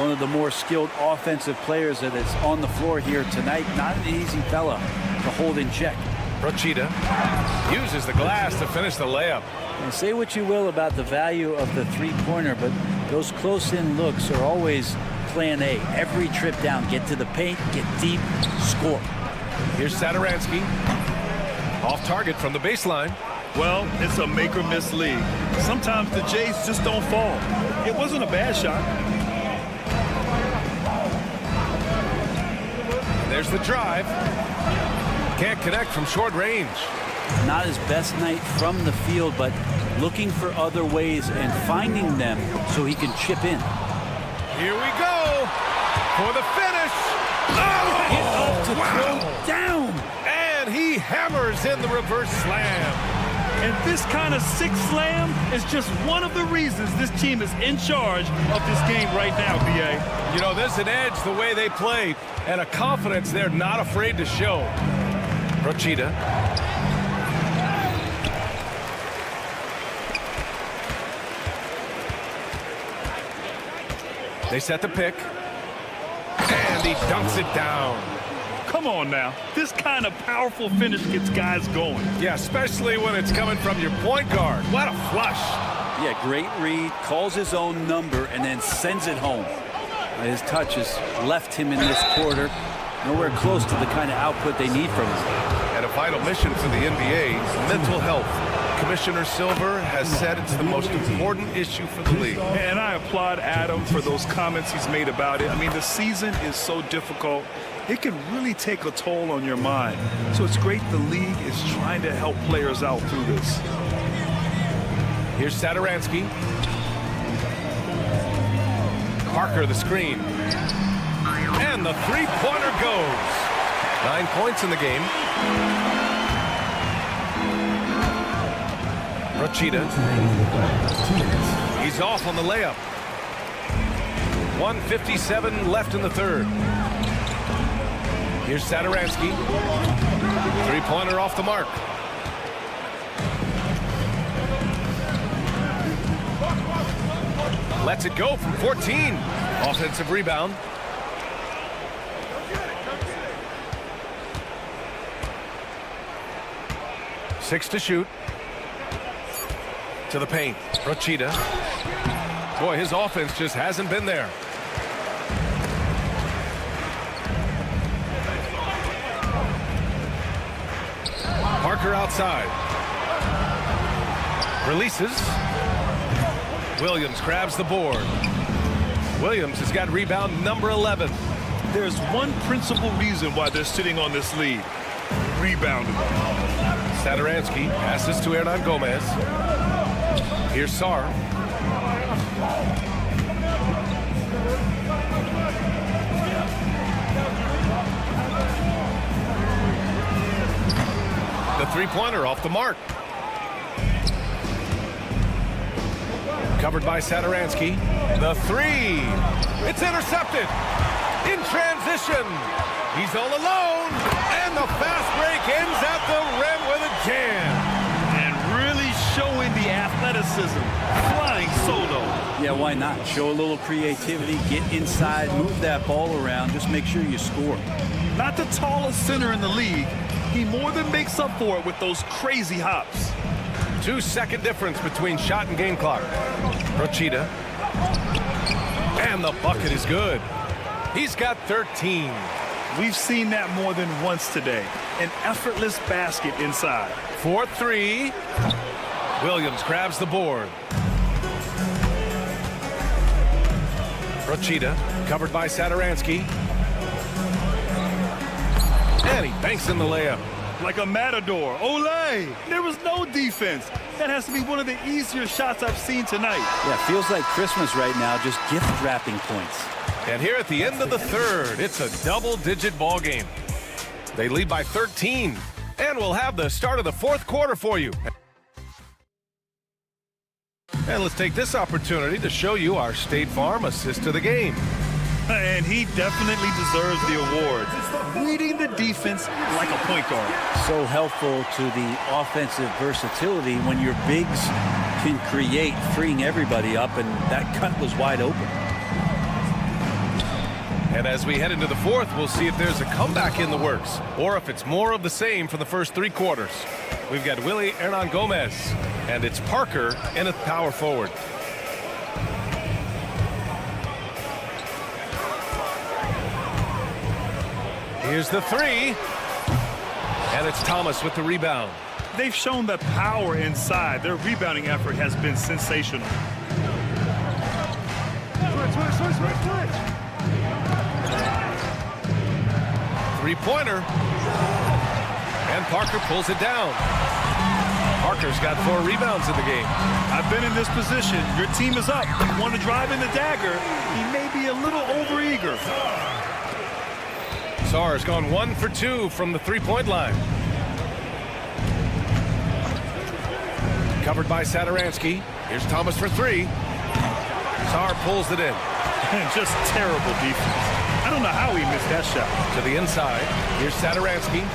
One of the more skilled offensive players that is on the floor here tonight. Not an easy fella to hold in check. Procida uses the glass to finish the layup. And say what you will about the value of the three-pointer, but those close-in looks are always plan A. Every trip down, get to the paint, get deep, score. Here's Satoransky. Off target from the baseline. Well, it's a make-or-miss league. Sometimes the Jays just don't fall. It wasn't a bad shot. There's the drive. Can't connect from short range. Not his best night from the field, but looking for other ways and finding them so he can chip in. Here we go for the finish. Oh, Get up to throw down. And he hammers in the reverse slam. And this kind of sick slam is just one of the reasons this team is in charge of this game right now, B.A. You know, there's an edge the way they play and a confidence they're not afraid to show. Procida. They set the pick. And he dunks it down. Come on now. This kind of powerful finish gets guys going. Yeah, especially when it's coming from your point guard. What a flush. Yeah, great read, calls his own number, and then sends it home. His touch has left him in this quarter. Nowhere close to the kind of output they need from him. And a vital mission for the NBA, mental health. Commissioner Silver has said it's the most important issue for the league. And I applaud Adam for those comments he's made about it. I mean, the season is so difficult. It can really take a toll on your mind. So it's great the league is trying to help players out through this. Here's Satoransky. Parker the screen. And the three-pointer goes. 9 points in the game. Procida. He's off on the layup. 1:57 left in the third. Here's Satoransky. Three-pointer off the mark. Lets it go from 14. Offensive rebound. 6 to shoot. To the paint. Rochita. Boy, his offense just hasn't been there. Parker outside. Releases. Williams grabs the board. Williams has got rebound number 11. There's one principal reason why they're sitting on this lead. Rebounding. Satoransky passes to Hernan Gomez. Here's Sarr. The three-pointer off the mark. Covered by Satoransky. The three. It's intercepted. In transition. He's all alone. And the fast break ends at the rim with a jam. And really showing the athleticism. Flying solo. Yeah, why not? Show a little creativity, get inside, move that ball around, just make sure you score. Not the tallest center in the league. He more than makes up for it with those crazy hops. 2-second difference between shot and game clock. Rochita. And the bucket is good. He's got 13. We've seen that more than once today. An effortless basket inside. 4-3. Williams grabs the board. Rochita covered by Satoransky. And he banks in the layup. Like a matador. Olay! There was no defense. That has to be one of the easier shots I've seen tonight. Yeah, feels like Christmas right now, just gift wrapping points. And here at the end of the third, it's a double-digit ball game. They lead by 13. And we'll have the start of the fourth quarter for you. And let's take this opportunity to show you our State Farm assist to the game. And he definitely deserves the award. Reading the defense like a point guard. So helpful to the offensive versatility when your bigs can create, freeing everybody up, and that cut was wide open. And as we head into the fourth, we'll see if there's a comeback in the works, or if it's more of the same for the first three quarters. We've got Willie Hernan Gomez, and it's Parker in at power forward. Here's the three. And it's Thomas with the rebound. They've shown the power inside. Their rebounding effort has been sensational. Three-pointer. And Parker pulls it down. Parker's got 4 rebounds in the game. I've been in this position. Your team is up. You want to drive in the dagger. He may be a little overeager. Sarr has gone 1 for 2 from the three-point line. Covered by Satoransky. Here's Thomas for 3. Sarr pulls it in. Just terrible defense. I don't know how he missed that shot. To the inside. Here's Satoransky.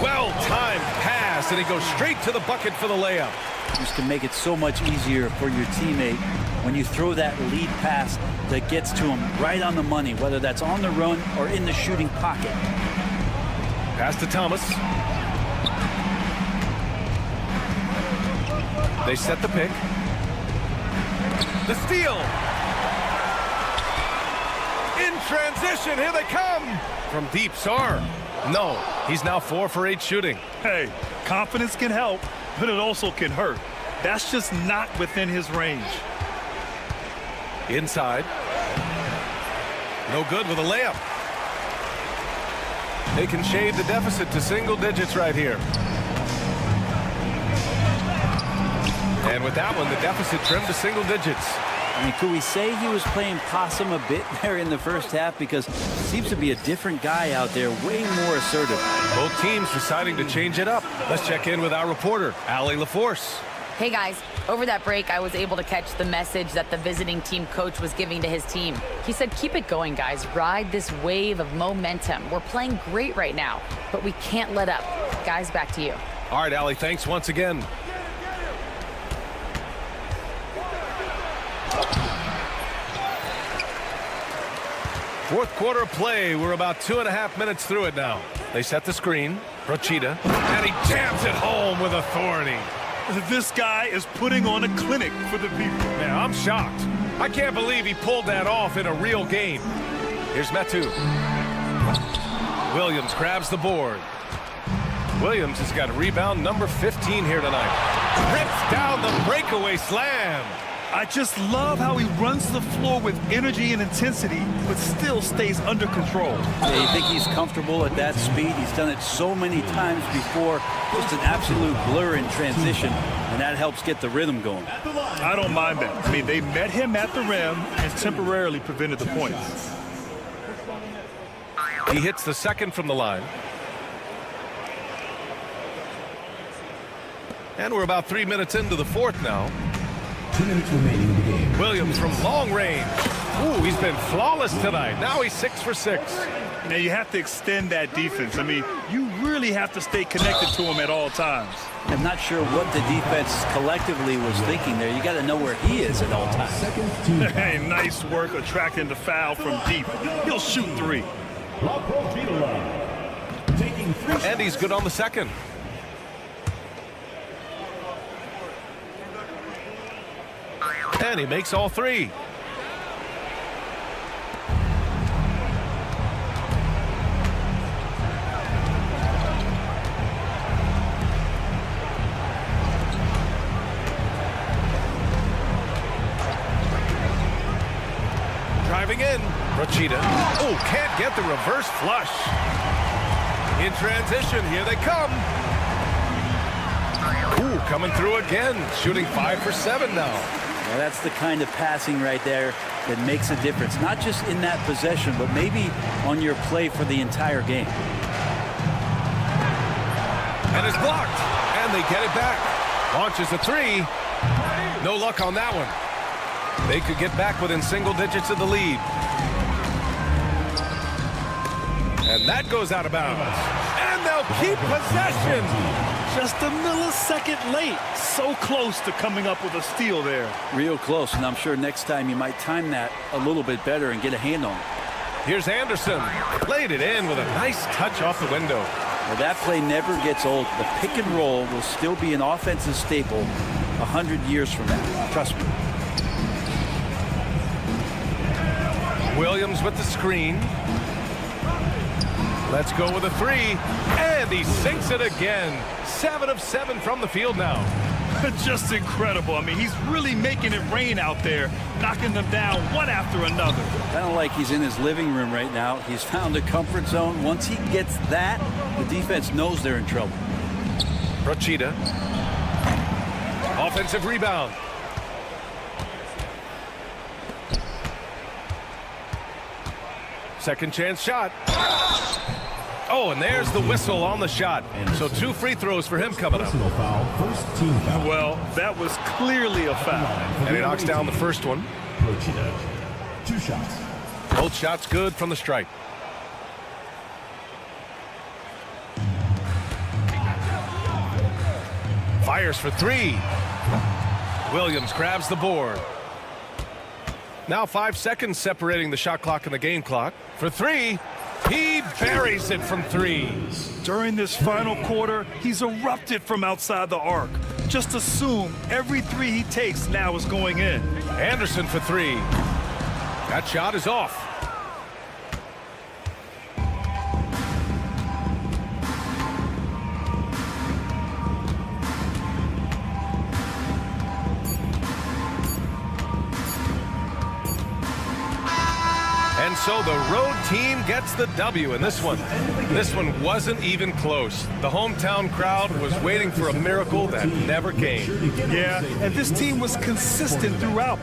Well-timed pass, and he goes straight to the bucket for the layup. Used to make it so much easier for your teammate when you throw that lead pass that gets to him right on the money, whether that's on the run or in the shooting pocket. Pass to Thomas. They set the pick. The steal. In transition, here they come. From deep, Sarr. No, he's now 4 for 8 shooting. Hey, confidence can help, but it also can hurt. That's just not within his range. Inside. No good with a layup. They can shade the deficit to single digits right here. And with that one, the deficit trimmed to single digits. I mean, could we say he was playing possum a bit there in the first half? Because he seems to be a different guy out there, way more assertive. Both teams deciding to change it up. Let's check in with our reporter, Allie LaForce. Hey guys, over that break, I was able to catch the message that the visiting team coach was giving to his team. He said, keep it going, guys. Ride this wave of momentum. We're playing great right now, but we can't let up. Guys, back to you. All right, Allie, thanks once again. Fourth quarter of play. We're about 2.5 minutes through it now. They set the screen. Procida, and he jams it home with authority. This guy is putting on a clinic for the people. Yeah, I'm shocked. I can't believe he pulled that off in a real game. Here's Metu. Williams grabs the board. Williams has got rebound number 15 here tonight. Rips down the breakaway slam. I just love how he runs the floor with energy and intensity, but still stays under control. Yeah, you think he's comfortable at that speed? He's done it so many times before. Just an absolute blur in transition, and that helps get the rhythm going. I don't mind that. I mean, they met him at the rim and temporarily prevented the points. He hits the second from the line. And we're about 3 minutes into the fourth now. 2 minutes remaining in the game. Williams from long range. Ooh, he's been flawless tonight. Now he's 6 for 6. Now you have to extend that defense. I mean, you really have to stay connected to him at all times. I'm not sure what the defense collectively was thinking there. You got to know where he is at all times. Hey, nice work attracting the foul from deep. He'll shoot 3. And he's good on the second. And he makes all 3. Driving in. Procida. Oh, can't get the reverse flush. In transition, here they come. Ooh, coming through again. Shooting 5 for 7 now. Well, that's the kind of passing right there that makes a difference. Not just in that possession, but maybe on your play for the entire game. And it's blocked. And they get it back. Launches a 3. No luck on that one. They could get back within single digits of the lead. And that goes out of bounds. And they'll keep possession. Just a millisecond late. So close to coming up with a steal there. Real close, and I'm sure next time you might time that a little bit better and get a hand on it. Here's Anderson. Laid it in with a nice touch off the window. Well, that play never gets old. The pick and roll will still be an offensive staple 100 years from now. Trust me. Williams with the screen. Let's go with a 3. And he sinks it again. 7 of 7 from the field now. Just incredible. I mean, he's really making it rain out there, knocking them down one after another. Kind of like he's in his living room right now. He's found a comfort zone. Once he gets that, the defense knows they're in trouble. Procida. Offensive rebound. Second chance shot. Oh, and there's the whistle on the shot. So 2 free throws for him coming up. Foul, first team foul. Well, that was clearly a foul. And he knocks down the first one. 2 shots. Both shots good from the stripe. Fires for 3. Williams grabs the board. Now 5 seconds separating the shot clock and the game clock. For 3. He buries it from 3. During this final quarter, he's erupted from outside the arc. Just assume every 3 he takes now is going in. Anderson for 3. That shot is off. And so the road team gets the W in this one. This one wasn't even close. The hometown crowd was waiting for a miracle that never came. Yeah, and this team was consistent throughout.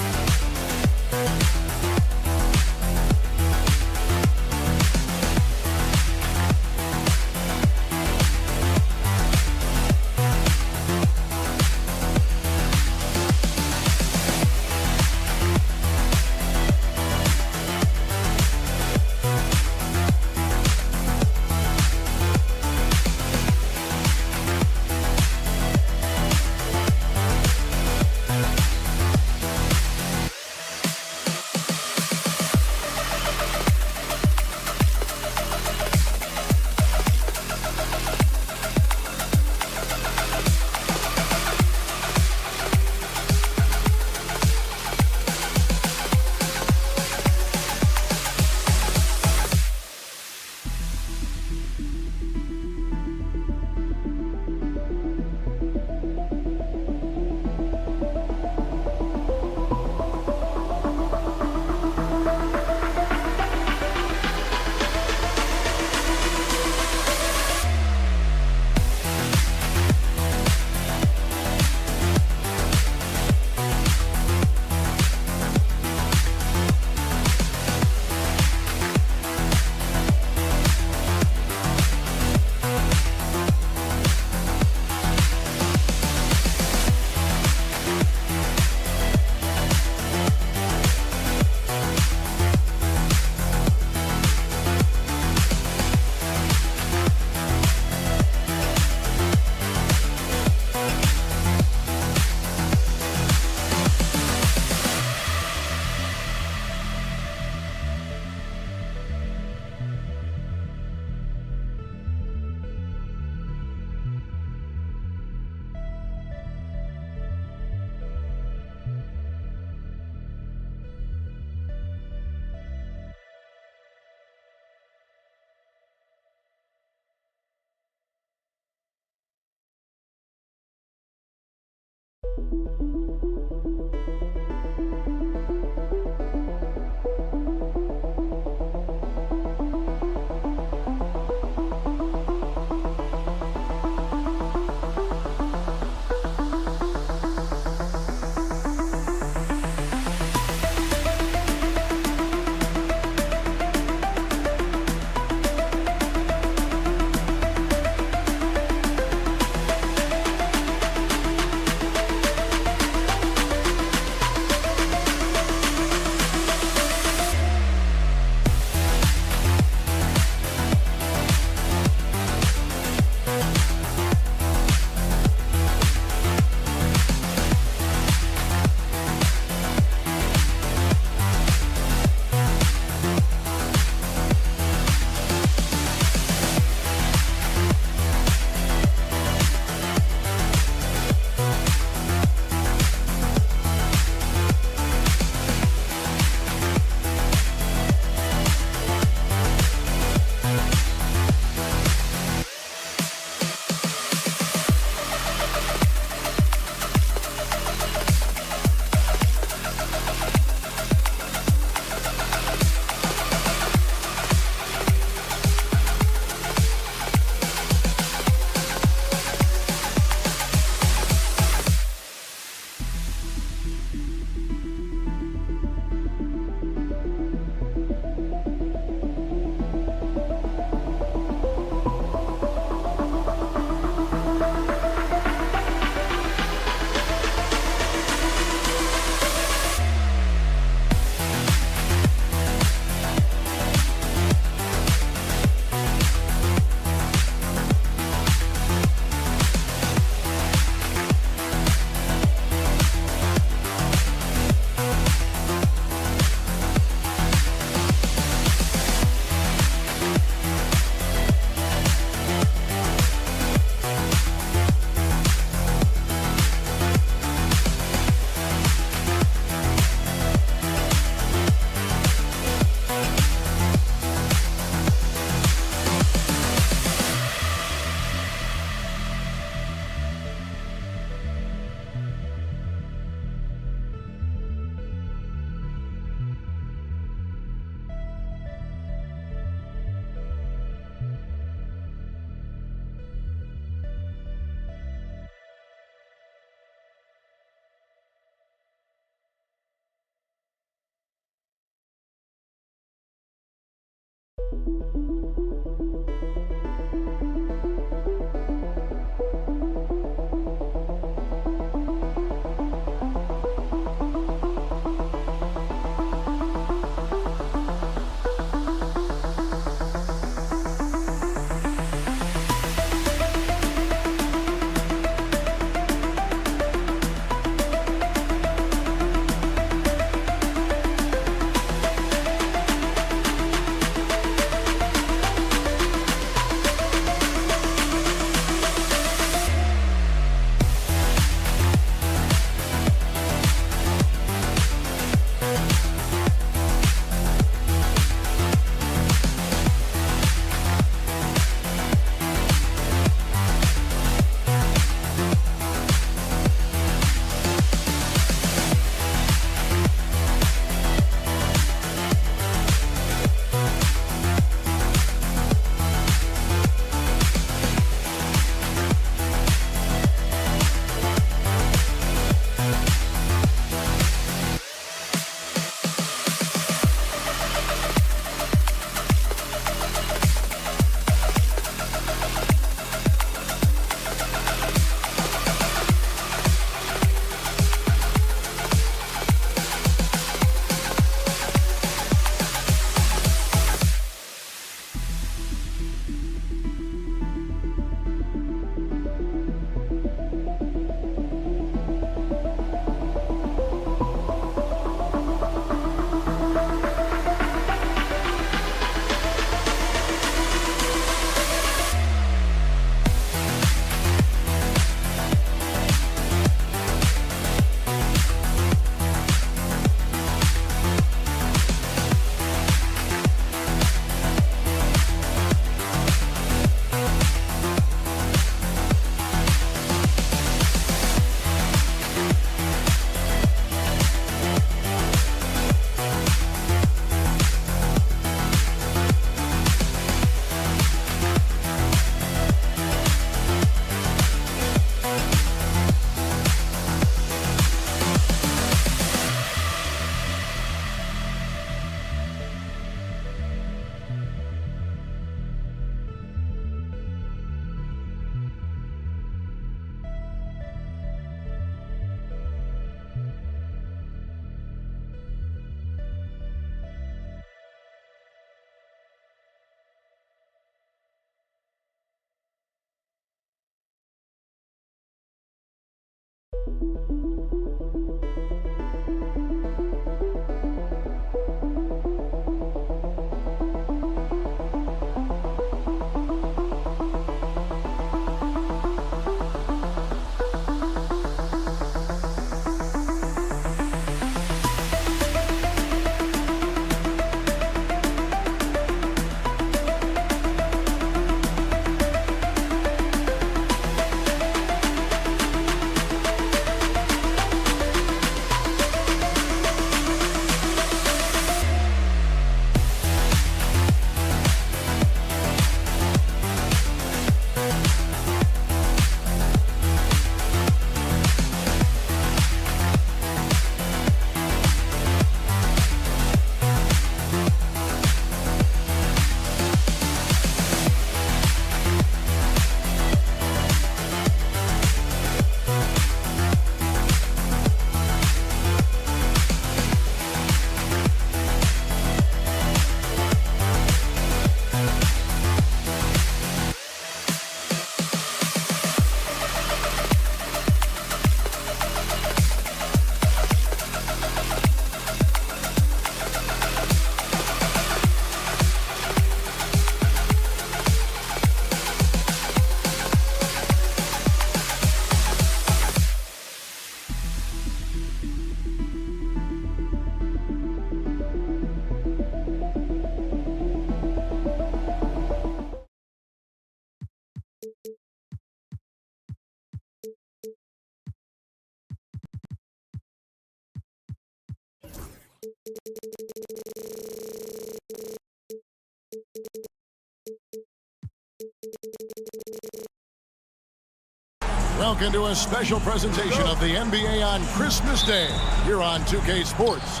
Welcome to a special presentation of the NBA on Christmas Day here on 2K Sports.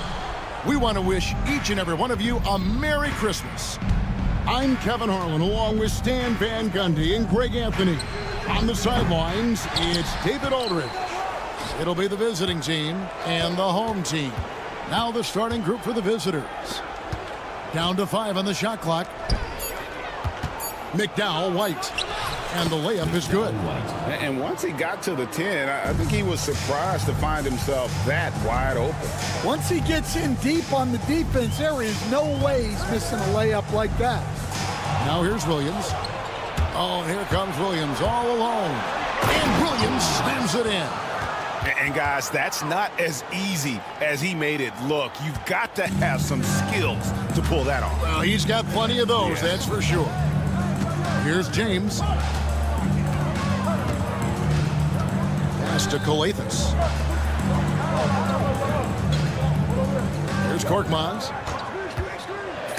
We want to wish each and every one of you a Merry Christmas. I'm Kevin Harlan along with Stan Van Gundy and Greg Anthony. On the sidelines, it's David Aldridge. It'll be the visiting team and the home team. Now the starting group for the visitors. Down to 5 on the shot clock. McDowell, White. And the layup is good. And once he got to the 10, I think he was surprised to find himself that wide open. Once he gets in deep on the defense, there is no way he's missing a layup like that. Now here's Williams. Oh, and here comes Williams all alone. And Williams slams it in. And guys, that's not as easy as he made it look. You've got to have some skills to pull that off. Well, he's got plenty of those, that's for sure. Here's James. Pass to Calathis. Here's Korkmaz.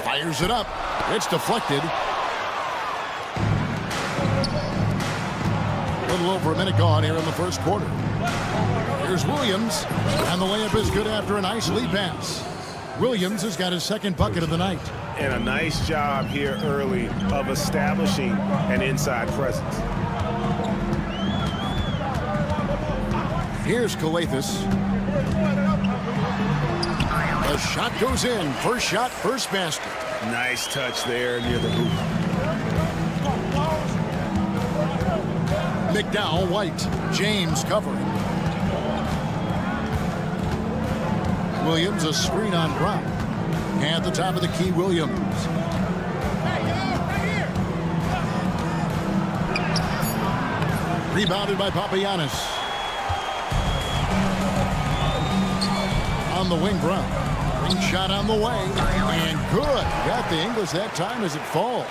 Fires it up. It's deflected. A little over a minute gone here in the first quarter. Here's Williams. And the layup is good after a nice lead pass. Williams has got his second bucket of the night. And a nice job here early of establishing an inside presence. Here's Calathis. The shot goes in. First shot, first basket. Nice touch there near the hoop. McDowell, White. James covering. Williams, a screen on Brown. At the top of the key, Williams. Rebounded by Papagiannis. On the wing, Brown. Ring shot on the way. And good. Got the English that time as it falls.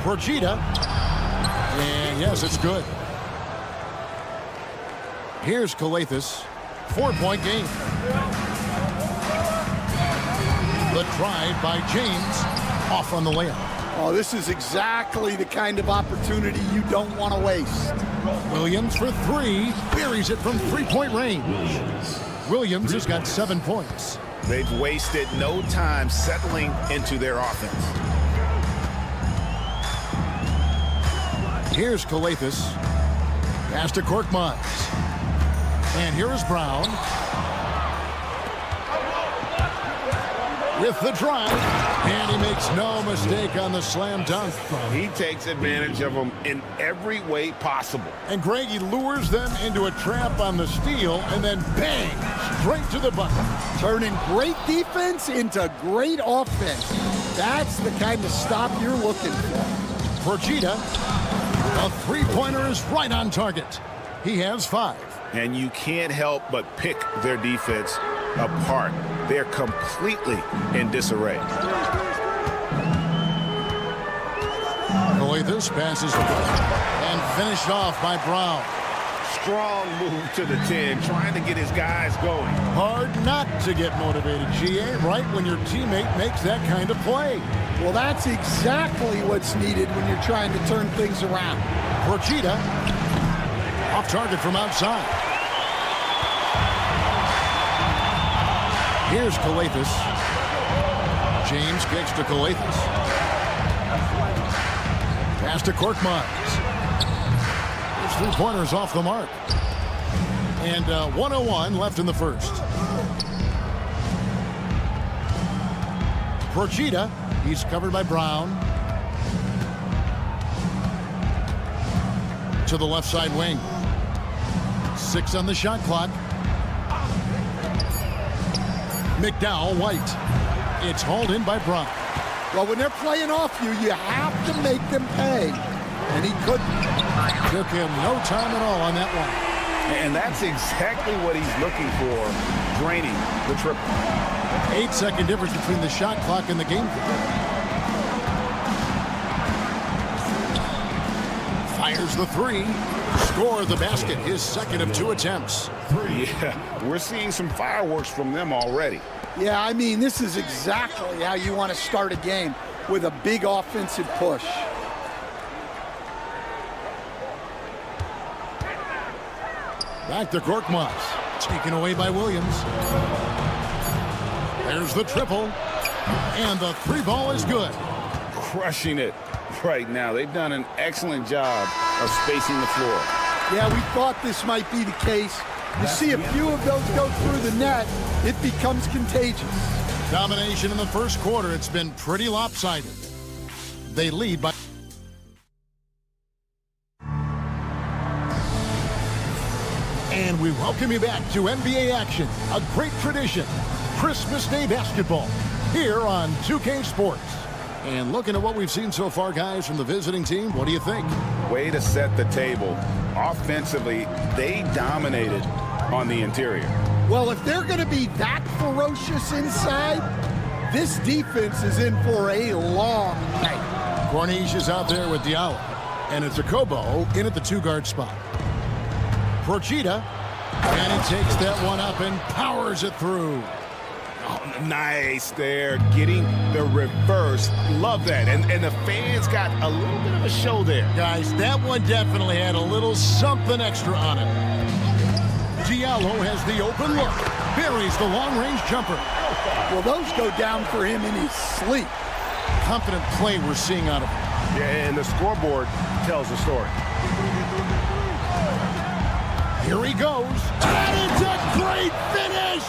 Procida. And yes, it's good. Here's Calathis. 4-point game. The drive by James. Off on the layup. Oh, this is exactly the kind of opportunity you don't want to waste. Williams for 3. Buries it from 3-point range. Williams has got 7 points. They've wasted no time settling into their offense. Here's Calathis. Pass to Korkmaz. And here is Brown. With the drive. And he makes no mistake on the slam dunk. He takes advantage of them in every way possible. And Greg, he lures them into a trap on the steal, and then bang, straight to the bucket. Turning great defense into great offense. That's the kind of stop you're looking for. Procida, a three-pointer is right on target. He has 5. And you can't help but pick their defense apart. They're completely in disarray. Coletus passes and finished off by Brown. Strong move to the 10, trying to get his guys going. Hard not to get motivated, GA, right when your teammate makes that kind of play. Well, that's exactly what's needed when you're trying to turn things around. Procida, off target from outside. Here's Coletus. James kicks to Coletus. Pass to Korkmaz. His three-pointers off the mark. And 1:01 left in the first. Procida, he's covered by Brown. To the left side wing. 6 on the shot clock. McDowell White. It's hauled in by Brown. Well, when they're playing off you, you have to make them pay. And he couldn't. Took him no time at all on that one. And that's exactly what he's looking for, draining the triple. 8-second difference between the shot clock and the game clock. Fires the 3. Score the basket, his second of 2 attempts. Yeah, we're seeing some fireworks from them already. Yeah, I mean, this is exactly how you want to start a game, with a big offensive push. Back to Korkmaz. Taken away by Williams. There's the triple. And the 3-ball is good. Crushing it right now. They've done an excellent job of spacing the floor. Yeah, we thought this might be the case. You see a few of those go through the net, it becomes contagious. Domination in the first quarter. It's been pretty lopsided. They lead by... And we welcome you back to NBA action, a great tradition. Christmas Day basketball here on 2K Sports. And looking at what we've seen so far, guys, from the visiting team, what do you think? Way to set the table. Offensively, they dominated on the interior. Well, if they're going to be that ferocious inside, this defense is in for a long night. Corniche is out there with Diallo. And it's Kobo in at the 2-guard spot. Procida, and he takes that one up and powers it through. Oh, nice there, getting the reverse. Love that. And the fans got a little bit of a show there. Guys, that one definitely had a little something extra on it. Diallo has the open look. Buries the long-range jumper. Well, those go down for him in his sleep. Confident play we're seeing out of him. Yeah, and the scoreboard tells the story. Here he goes. And it's a great finish!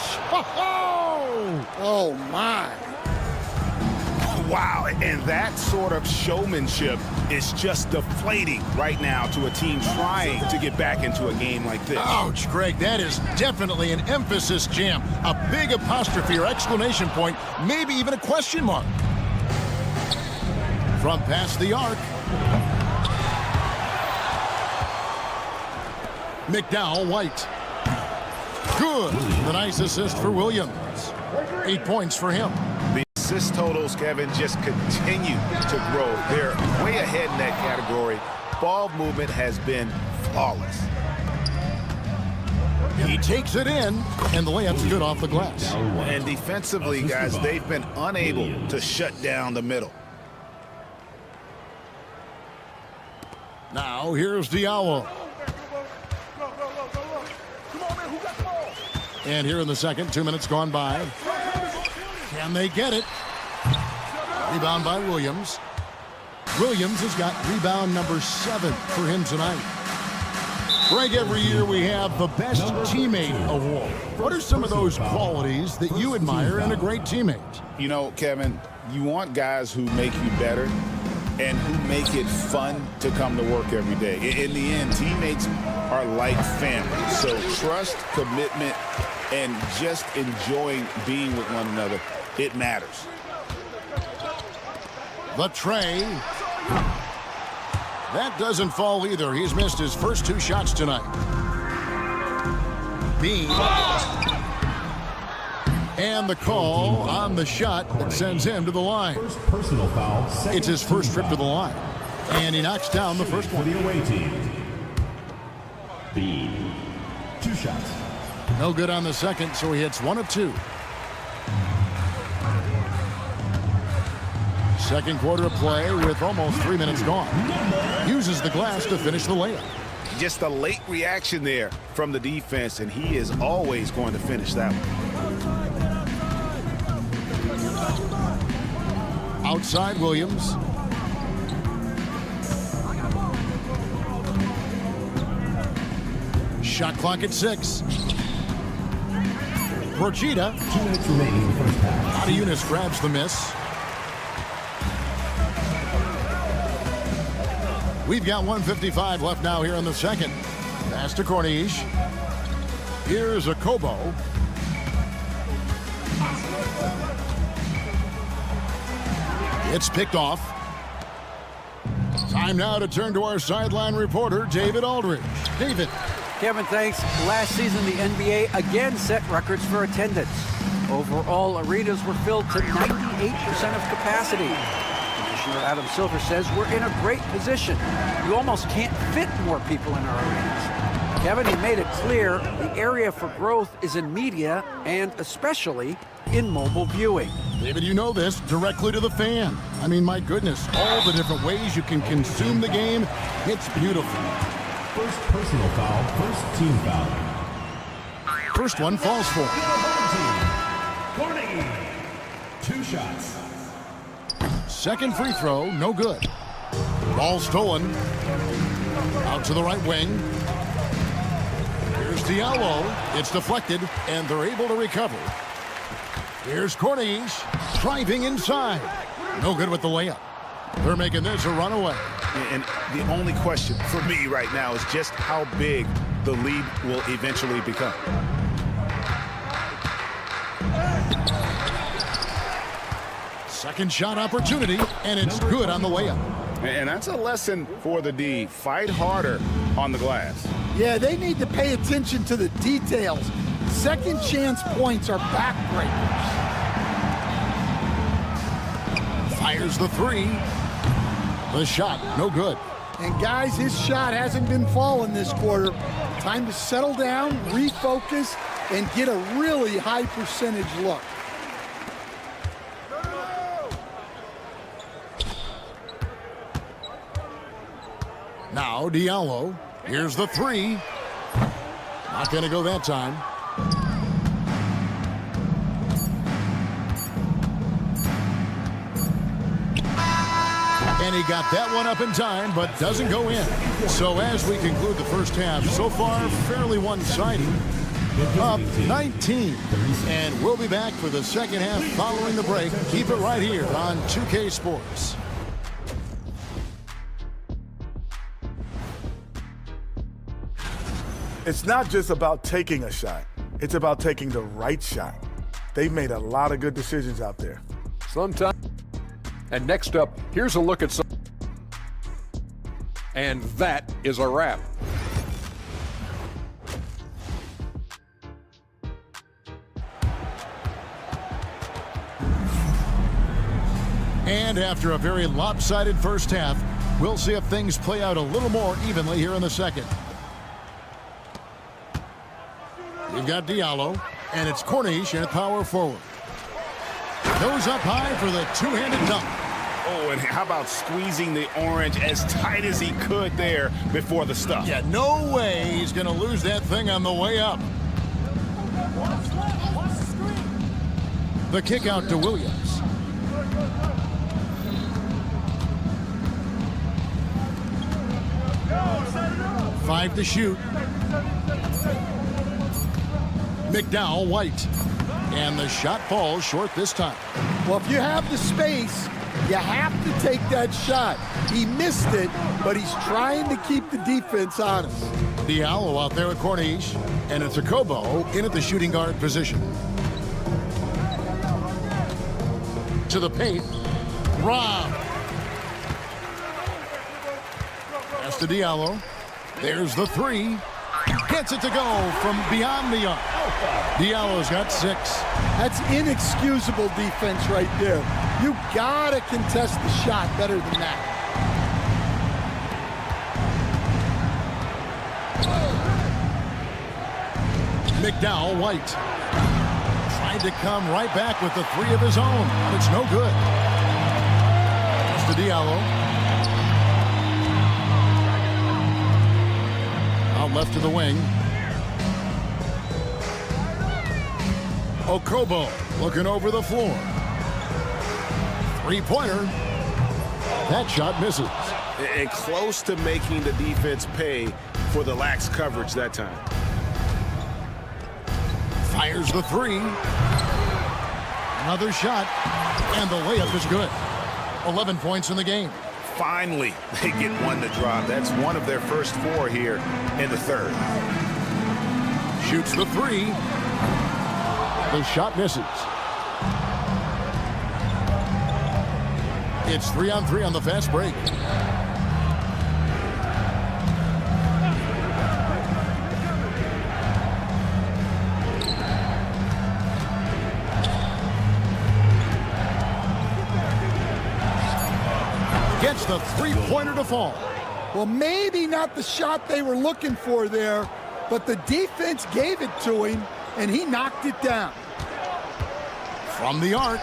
Oh, my. Wow, and that sort of showmanship is just deflating right now to a team trying to get back into a game like this. Ouch, Greg, that is definitely an emphasis jam. A big apostrophe or exclamation point, maybe even a question mark. From past the arc. McDowell White. Good. The nice assist for Williams. 8 points for him. The assist totals, Kevin, just continue to grow. They're way ahead in that category. Ball movement has been flawless. He takes it in, and the layup's good off the glass. And defensively, guys, they've been unable to shut down the middle. Now here's Diallo. And here in the second, 2 minutes gone by. Can they get it? Rebound by Williams. Williams has got rebound number 7 for him tonight. Greg, every year we have the Best Teammate Award. What are some of those qualities that you admire in a great teammate? You know, Kevin, You want guys who make you better and who make it fun to come to work every day. In the end, teammates are like family. So trust, commitment, and just enjoying being with one another, it matters. The tray. That doesn't fall either. He's missed his first 2 shots tonight. Bean. And the call on the shot that sends him to the line. First personal foul. It's his first trip to the line. And he knocks down the first one. For the away team. Bean. 2 shots. No good on the second, so he hits 1 of 2. Second quarter of play with almost 3 minutes gone. Uses the glass to finish the layup. Just a late reaction there from the defense, and he is always going to finish that one. Outside Williams. Shot clock at 6. Procida. 2 minutes remaining in the first half. Adiunas grabs the miss. We've got 1:55 left now here in the second. Pass to Corniche. Here's a Kobo. It's picked off. Time now to turn to our sideline reporter, David Aldridge. David. Kevin, thanks. Last season, the NBA again set records for attendance. Overall, arenas were filled to 98% of capacity. Commissioner Adam Silver says we're in a great position. You almost can't fit more people in our arenas. Kevin, he made it clear the area for growth is in media and especially in mobile viewing. David, you know this, directly to the fan. I mean, my goodness, all the different ways you can consume the game. It's beautiful. First personal foul, first team foul. First one falls for. Corning. 2 shots. Second free throw, no good. Ball stolen. Out to the right wing. Here's Diallo. It's deflected, and they're able to recover. Here's Corniche, driving inside. No good with the layup. They're making this a runaway. And the only question for me right now is just how big the lead will eventually become. Second shot opportunity, and it's good on the layup. And that's a lesson for the D. Fight harder on the glass. Yeah, they need to pay attention to the details. Second chance points are backbreakers. Fires the 3. The shot, no good. And guys, his shot hasn't been falling this quarter. Time to settle down, refocus, and get a really high percentage look. Now Diallo. Here's the 3. Not going to go that time. And he got that one up in time, but doesn't go in. So as we conclude the first half, so far fairly one-sided. Up 19. And we'll be back for the second half following the break. Keep it right here on 2K Sports. It's not just about taking a shot. It's about taking the right shot. They've made a lot of good decisions out there. Sometimes. And next up, here's a look at some. And that is a wrap. And after a very lopsided first half, we'll see if things play out a little more evenly here in the second. We've got Diallo, and it's Corniche in power forward. Goes up high for the two-handed dunk. Oh, and how about squeezing the orange as tight as he could there before the stuff? Yeah, no way he's going to lose that thing on the way up. The kick out to Williams. Five to shoot. McDowell White. And the shot falls short this time. Well, if you have the space, you have to take that shot. He missed it, but he's trying to keep the defense honest. Diallo out there with Corniche, and it's a Kobo in at the shooting guard position. To the paint. Rob. Pass to Diallo. There's the three. Gets it to go from beyond the arc. Diallo's got 6. That's inexcusable defense right there. You gotta contest the shot better than that. McDowell White. Tried to come right back with the 3 of his own, but it's no good. Pass to Diallo. Out left to the wing. Okobo looking over the floor. 3-pointer. That shot misses. And close to making the defense pay for the lax coverage that time. Fires the 3. Another shot. And the layup is good. 11 points in the game. Finally, they get one to drop. That's one of their first 4 here in the third. Shoots the 3. The shot misses. It's 3-on-3 on the fast break. Gets the 3-pointer to fall. Well, maybe not the shot they were looking for there, but the defense gave it to him, and he knocked it down. From the arc.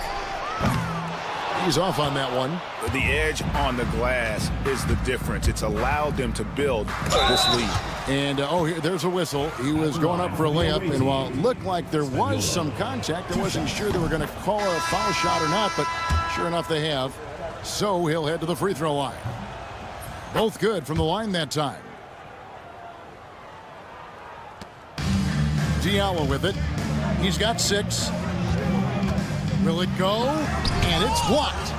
He's off on that one. The edge on the glass is the difference. It's allowed them to build this lead. And, there's a whistle. He was going up for a layup, and while it looked like there was some contact, I wasn't sure they were going to call a foul shot or not, but sure enough they have. So he'll head to the free throw line. Both good from the line that time. Diallo with it. He's got 6. Will it go? And it's blocked.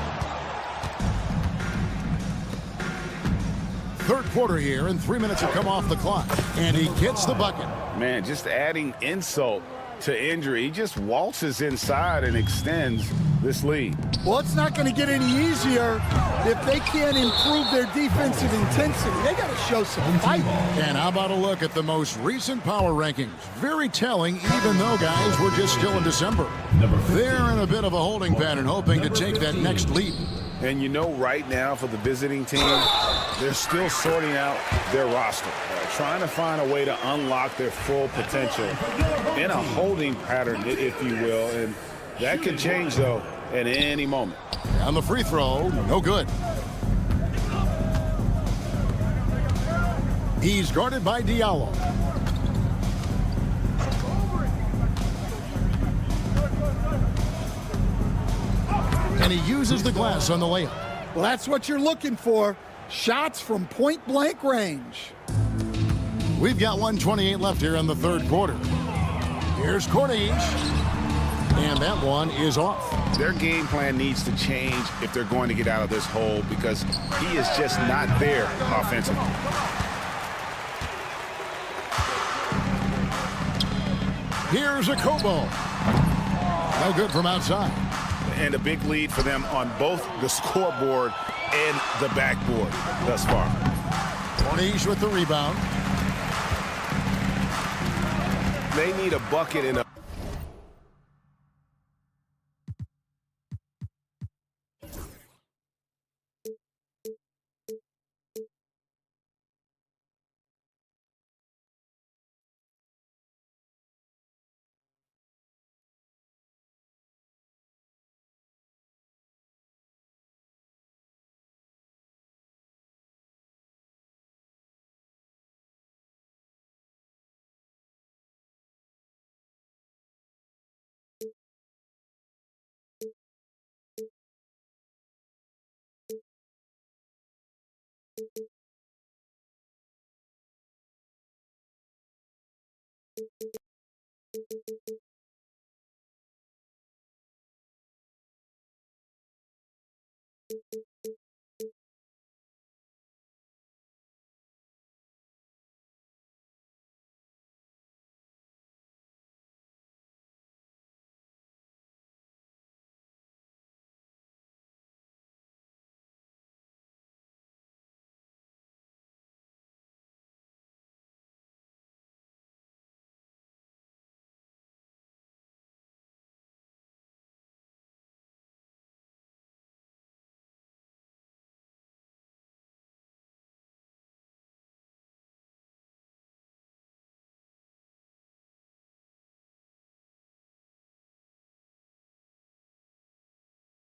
Third quarter here, and 3 minutes have come off the clock. And he gets the bucket. Man, just adding insult to injury. He just waltzes inside and extends this lead. Well, it's not going to get any easier if they can't improve their defensive intensity. They got to show some fight. And how about a look at the most recent power rankings? Very telling, even though, guys, we're just still in December. They're in a bit of a holding pattern, hoping to take that next lead. And you know, right now for the visiting team, they're still sorting out their roster, trying to find a way to unlock their full potential in a holding pattern, if you will. And that could change, though, at any moment. On the free throw, no good. He's guarded by Diallo. And he uses the glass on the layup. Well, that's what you're looking for. Shots from point-blank range. We've got 1:28 left here in the third quarter. Here's Corniche. And that one is off. Their game plan needs to change if they're going to get out of this hole, because he is just not there offensively. Here's a Kobo. No good from outside. And a big lead for them on both the scoreboard and the backboard thus far. Corniche with the rebound. They need a bucket in a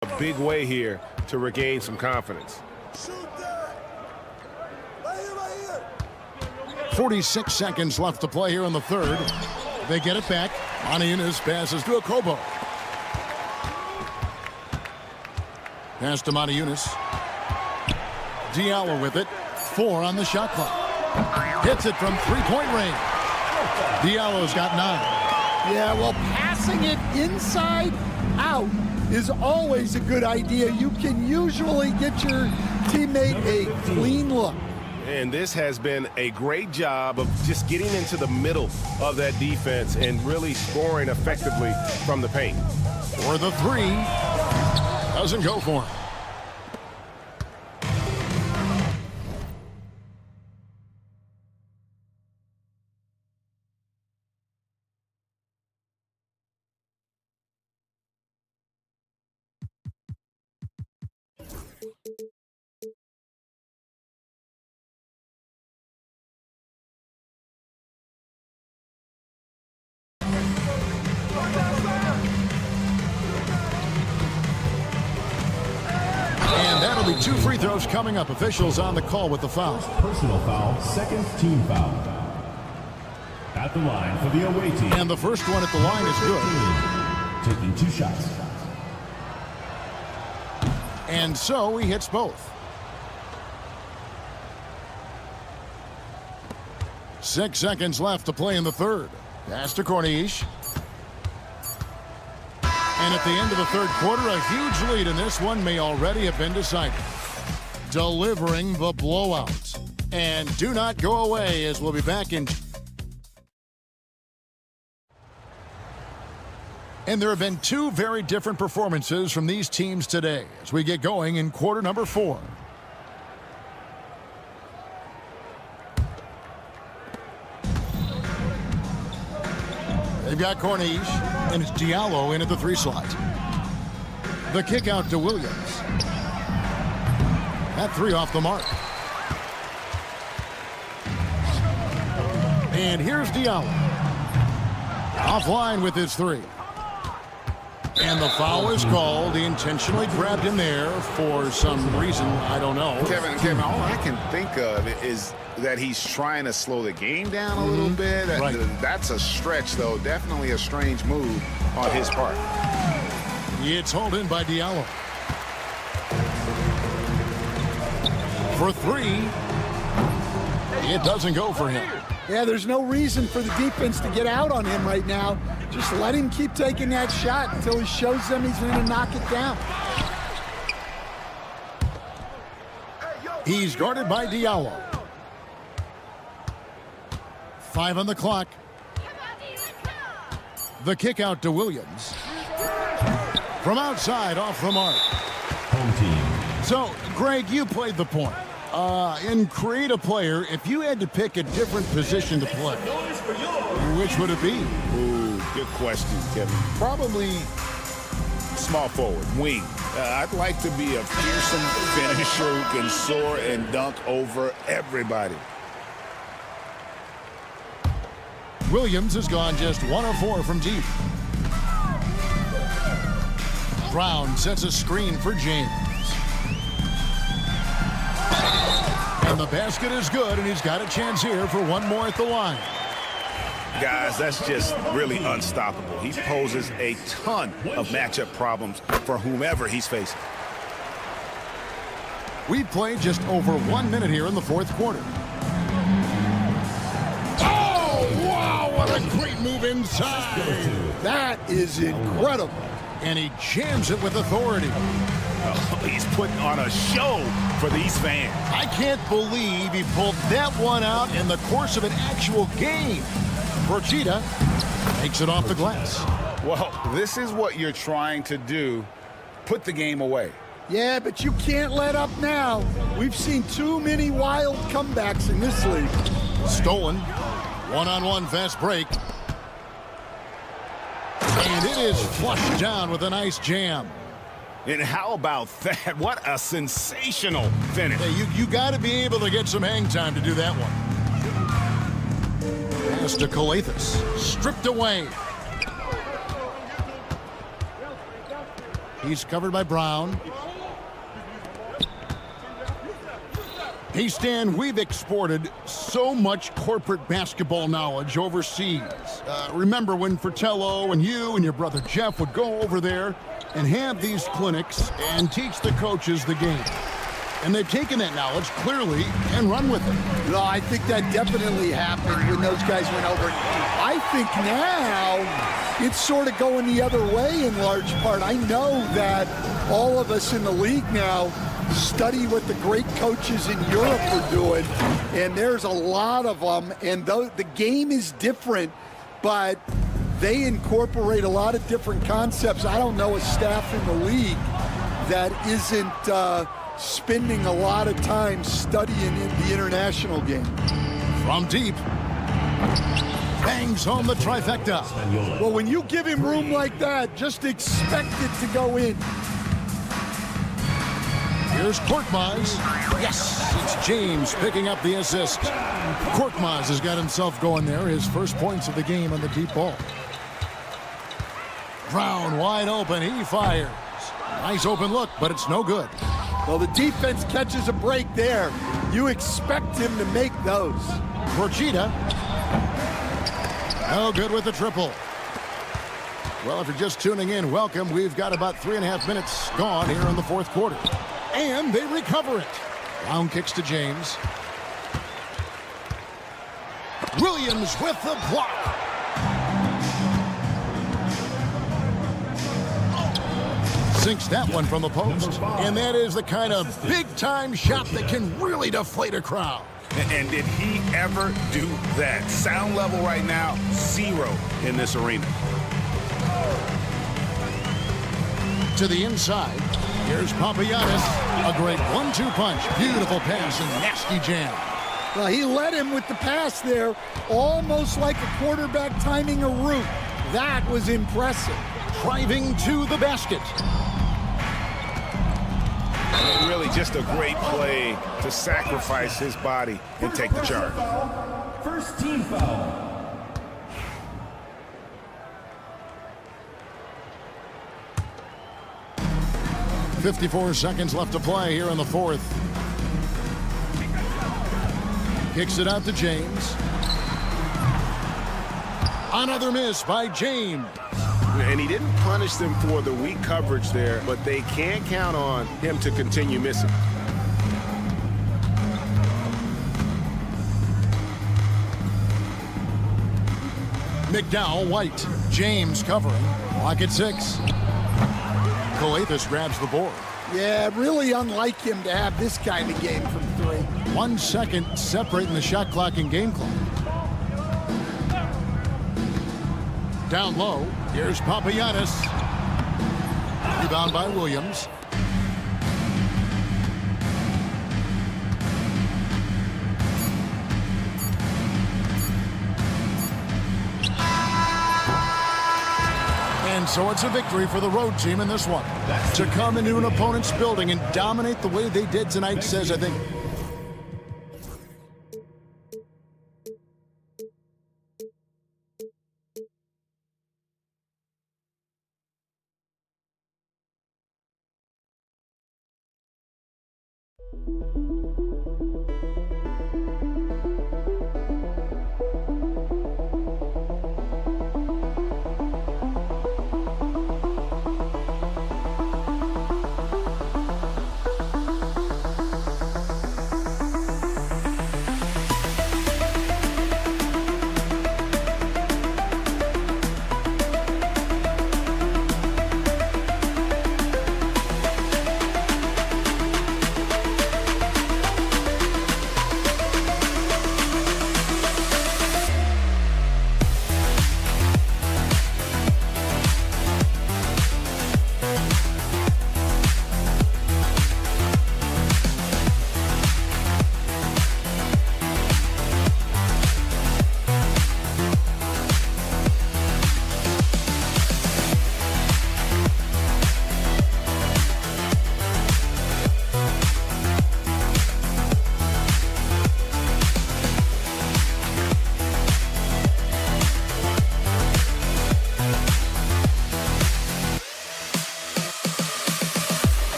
A big way here to regain some confidence. 46 seconds left to play here in the third. They get it back. Maniunas passes to Akobo. Pass to Maniunas. Diallo with it. 4 on the shot clock. Hits it from three-point range. Diallo's got 9. Yeah, well, passing it inside out is always a good idea. You can usually get your teammate a clean look. And this has been a great job of just getting into the middle of that defense and really scoring effectively from the paint. For the 3. Doesn't go for him. And that'll be 2 free throws coming up. Officials on the call with the foul. Personal foul, second team foul. At the line for the away team. And the first one at the line is good. Taking 2 shots. And so he hits both. 6 seconds left to play in the third. Pass to Corniche. And at the end of the third quarter, a huge lead in this one may already have been decided. Delivering the blowout. And do not go away, as we'll be back in. And there have been 2 very different performances from these teams today as we get going in quarter number 4. They've got Corniche, and it's Diallo in at the 3 slot. The kick out to Williams. That 3 off the mark. And here's Diallo. Offline with his 3. And the foul is called. He intentionally grabbed him there for some reason. I don't know. Kevin, all I can think of is that he's trying to slow the game down a little bit. Right. That's a stretch, though. Definitely a strange move on his part. It's hauled in by Diallo. For 3. It doesn't go for him. Yeah, there's no reason for the defense to get out on him right now. Just let him keep taking that shot until he shows them he's going to knock it down. He's guarded by Diallo. 5 on the clock. The kick out to Williams. From outside, off the mark. Home team. So, Greg, you played the point. In create a player, if you had to pick a different position to play, which would it be? Ooh, good question, Kevin. Probably small forward, wing. I'd like to be a fearsome finisher who can soar and dunk over everybody. Williams has gone just 1 of 4 from deep. Brown sets a screen for James. And the basket is good, and he's got a chance here for 1 more at the line. Guys, that's just really unstoppable. He poses a ton of matchup problems for whomever he's facing. We've played just over 1 minute here in the 4th quarter. Oh, wow, what a great move inside. That is incredible. And he jams it with authority. Oh, he's putting on a show for these fans. I can't believe he pulled that one out in the course of an actual game. Brochita takes it off the glass. Well, this is what you're trying to do. Put the game away. Yeah, but you can't let up now. We've seen too many wild comebacks in this league. Stolen. One-on-one fast break. And it is flushed down with a nice jam. And how about that? What a sensational finish. Hey, you got to be able to get some hang time to do that one. Pass to Calathis. Stripped away. He's covered by Brown. Hey, Stan, we've exported so much corporate basketball knowledge overseas. Remember when Fratello and you and your brother Jeff would go over there and have these clinics and teach the coaches the game? And they've taken that knowledge clearly and run with it. No, I think that definitely happened when those guys went over. I think now it's sort of going the other way in large part. I know that all of us in the league now study what the great coaches in Europe are doing, and there's a lot of them, and the game is different, but they incorporate a lot of different concepts. I don't know a staff in the league that isn't spending a lot of time studying in the international game. From deep, bangs home the trifecta. Well, when you give him room like that, just expect it to go in. Here's Korkmaz. Yes, it's James picking up the assist. Korkmaz has got himself going there. His first points of the game on the deep ball. Brown wide open. He fires. Nice open look, but it's no good. Well, the defense catches a break there. You expect him to make those. Brochita. No good with the triple. Well, if you're just tuning in, welcome. We've got about 3.5 minutes gone here in the fourth quarter. And they recover it. Brown kicks to James. Williams with the block. Sinks that one from the post. And that is the kind of big-time shot that can really deflate a crowd. And did he ever do that? Sound level right now, 0 in this arena. To the inside. Here's Papagiannis. A great 1-2 punch. Beautiful pass and nasty jam. Well, he led him with the pass there, almost like a quarterback timing a route. That was impressive. Driving to the basket. And really just a great play to sacrifice his body and take the charge. First team foul. 54 seconds left to play here in the fourth. Kicks it out to James. Another miss by James. And he didn't punish them for the weak coverage there, but they can't count on him to continue missing. McDowell, White, James covering. Lock at 6. Calathis grabs the board. Yeah, really unlike him to have this kind of game from 3. 1 second separating the shot clock and game clock. Down low, here's Papagiannis. Rebound by Williams. And so it's a victory for the road team in this one. To come into an opponent's building and dominate the way they did tonight says, I think,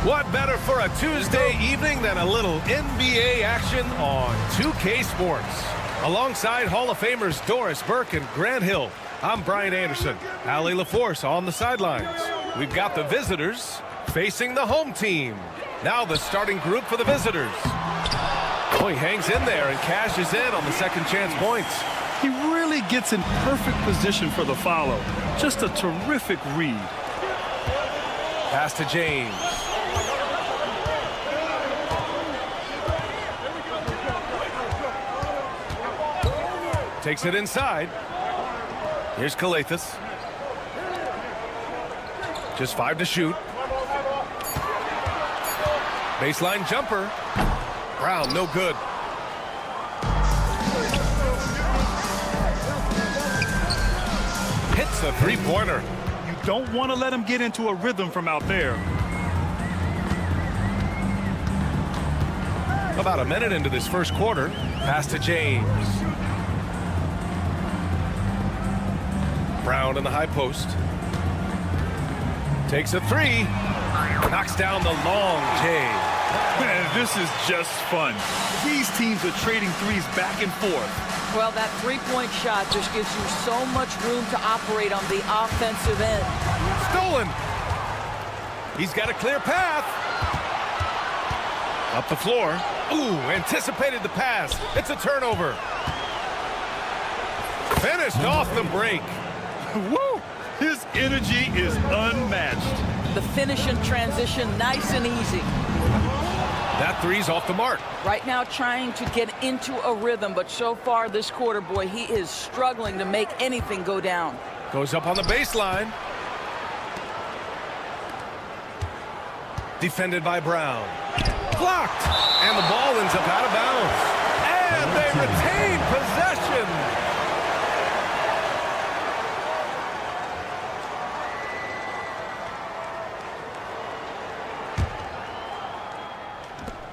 What better for a Tuesday evening than a little NBA action on 2K Sports? Alongside Hall of Famers Doris Burke and Grant Hill, I'm Brian Anderson. Allie LaForce on the sidelines. We've got the visitors facing the home team. Now the starting group for the visitors. Oh, he hangs in there and cashes in on the second chance points. He really gets in perfect position for the follow. Just a terrific read. Pass to James. Takes it inside. Here's Calathis. Just 5 to shoot. Baseline jumper. Brown, no good. Hits the three-pointer. You don't want to let him get into a rhythm from out there. About a minute into this first quarter. Pass to James. Brown in the high post. Takes a three. Knocks down the long J. Man, this is just fun. These teams are trading threes back and forth. Well, that three-point shot just gives you so much room to operate on the offensive end. Stolen. He's got a clear path. Up the floor. Ooh, anticipated the pass. It's a turnover. Finished off the break. Woo! His energy is unmatched. The finish in transition, nice and easy. That three's off the mark. Right now trying to get into a rhythm, but so far this quarter, boy, he is struggling to make anything go down. Goes up on the baseline. Defended by Brown. Blocked. And the ball ends up out of bounds. And they retain possession.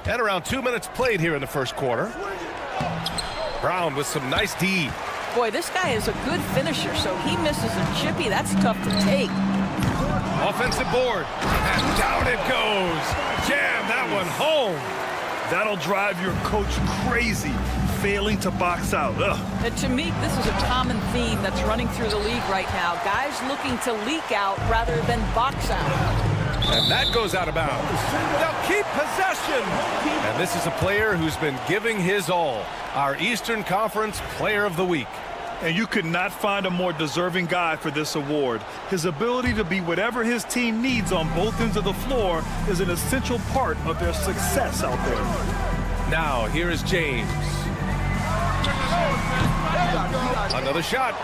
And around 2 minutes played here in the first quarter. Brown with some nice D. Boy, this guy is a good finisher, so he misses a chippy. That's tough to take. Offensive board. And down it goes. Jam that one home. That'll drive your coach crazy, failing to box out. Ugh. And to me, this is a common theme that's running through the league right now. Guys looking to leak out rather than box out. And that goes out of bounds. They'll keep possession. And this is a player who's been giving his all. Our Eastern Conference Player of the Week. And you could not find a more deserving guy for this award. His ability to be whatever his team needs on both ends of the floor is an essential part of their success out there. Now, here is James. Another shot.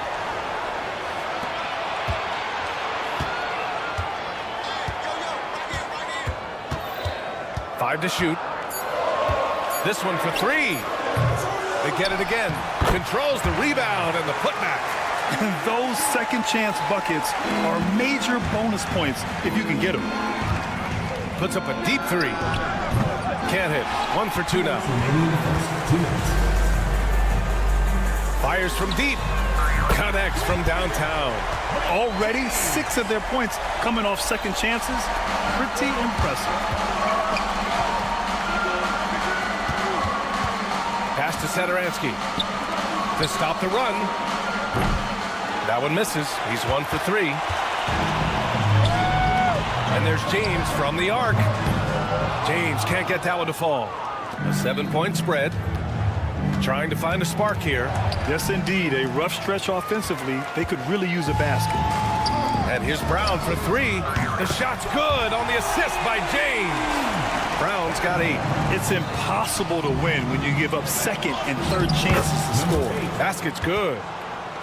Five to shoot. This one for three. They get it again. Controls the rebound and the putback. Those second chance buckets are major bonus points if you can get them. Puts up a deep three. Can't hit. 1 for 2 now. Fires from deep. Connects from downtown. Already 6 of their points coming off second chances. Pretty impressive. Pass to Satoransky to stop the run. That one misses. He's 1 for 3. And there's James from the arc. James can't get that one to fall. A 7-point spread. Trying to find a spark here. Yes, indeed. A rough stretch offensively. They could really use a basket. And here's Brown for 3. The shot's good on the assist by James. Brown's got 8. It's impossible to win when you give up second and third chances to score. Basket's good.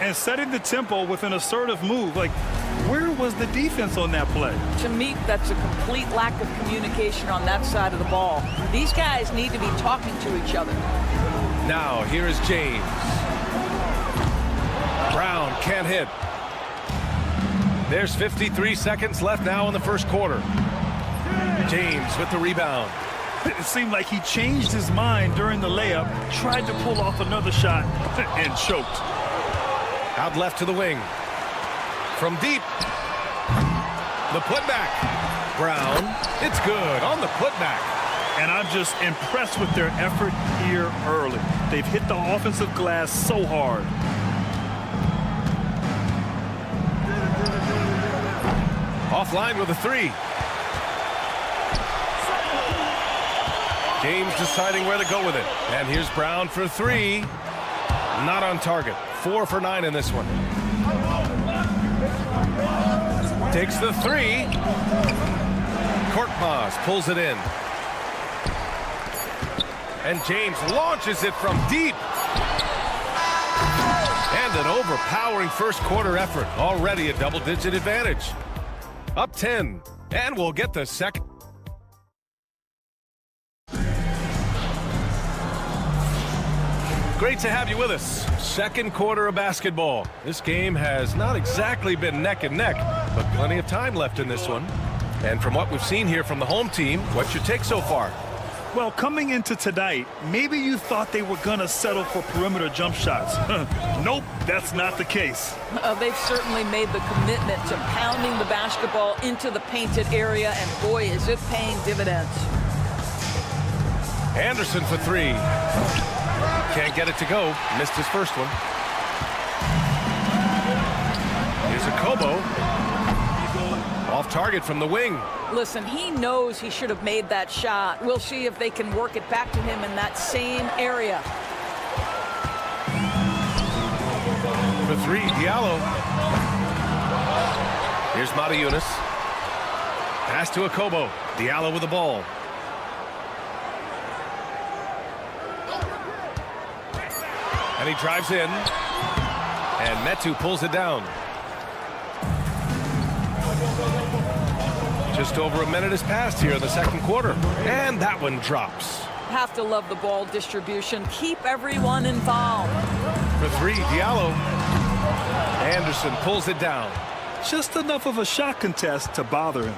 And setting the tempo with an assertive move. Like, where was the defense on that play? To me, that's a complete lack of communication on that side of the ball. These guys need to be talking to each other. Now, here is James. Brown can't hit. There's 53 seconds left now in the first quarter. James with the rebound. It seemed like he changed his mind during the layup, tried to pull off another shot, and choked. Out left to the wing. From deep. The putback. Brown. It's good on the putback. And I'm just impressed with their effort here early. They've hit the offensive glass so hard. Offline with a 3. James deciding where to go with it. And here's Brown for 3. Not on target. 4 for 9 in this one. Takes the 3. Korkmaz pulls it in. And James launches it from deep. And an overpowering first quarter effort. Already a double-digit advantage. Up 10. And we'll get the second. Great to have you with us. Second quarter of basketball. This game has not exactly been neck and neck, but plenty of time left in this one. And from what we've seen here from the home team, what's your take so far? Well, coming into tonight, maybe you thought they were going to settle for perimeter jump shots. Nope, that's not the case. They've certainly made the commitment to pounding the basketball into the painted area, and boy, is it paying dividends. Anderson for 3. Can't get it to go. Missed his first one. Here's a Kobo. Off target from the wing. Listen, he knows he should have made that shot. We'll see if they can work it back to him in that same area. For 3, Diallo. Here's Matajunas. Pass to Akobo. Diallo with the ball. And he drives in. And Metu pulls it down. Just over a minute has passed here in the second quarter. And that one drops. Have to love the ball distribution. Keep everyone involved. For 3, Diallo. Anderson pulls it down. Just enough of a shot contest to bother him.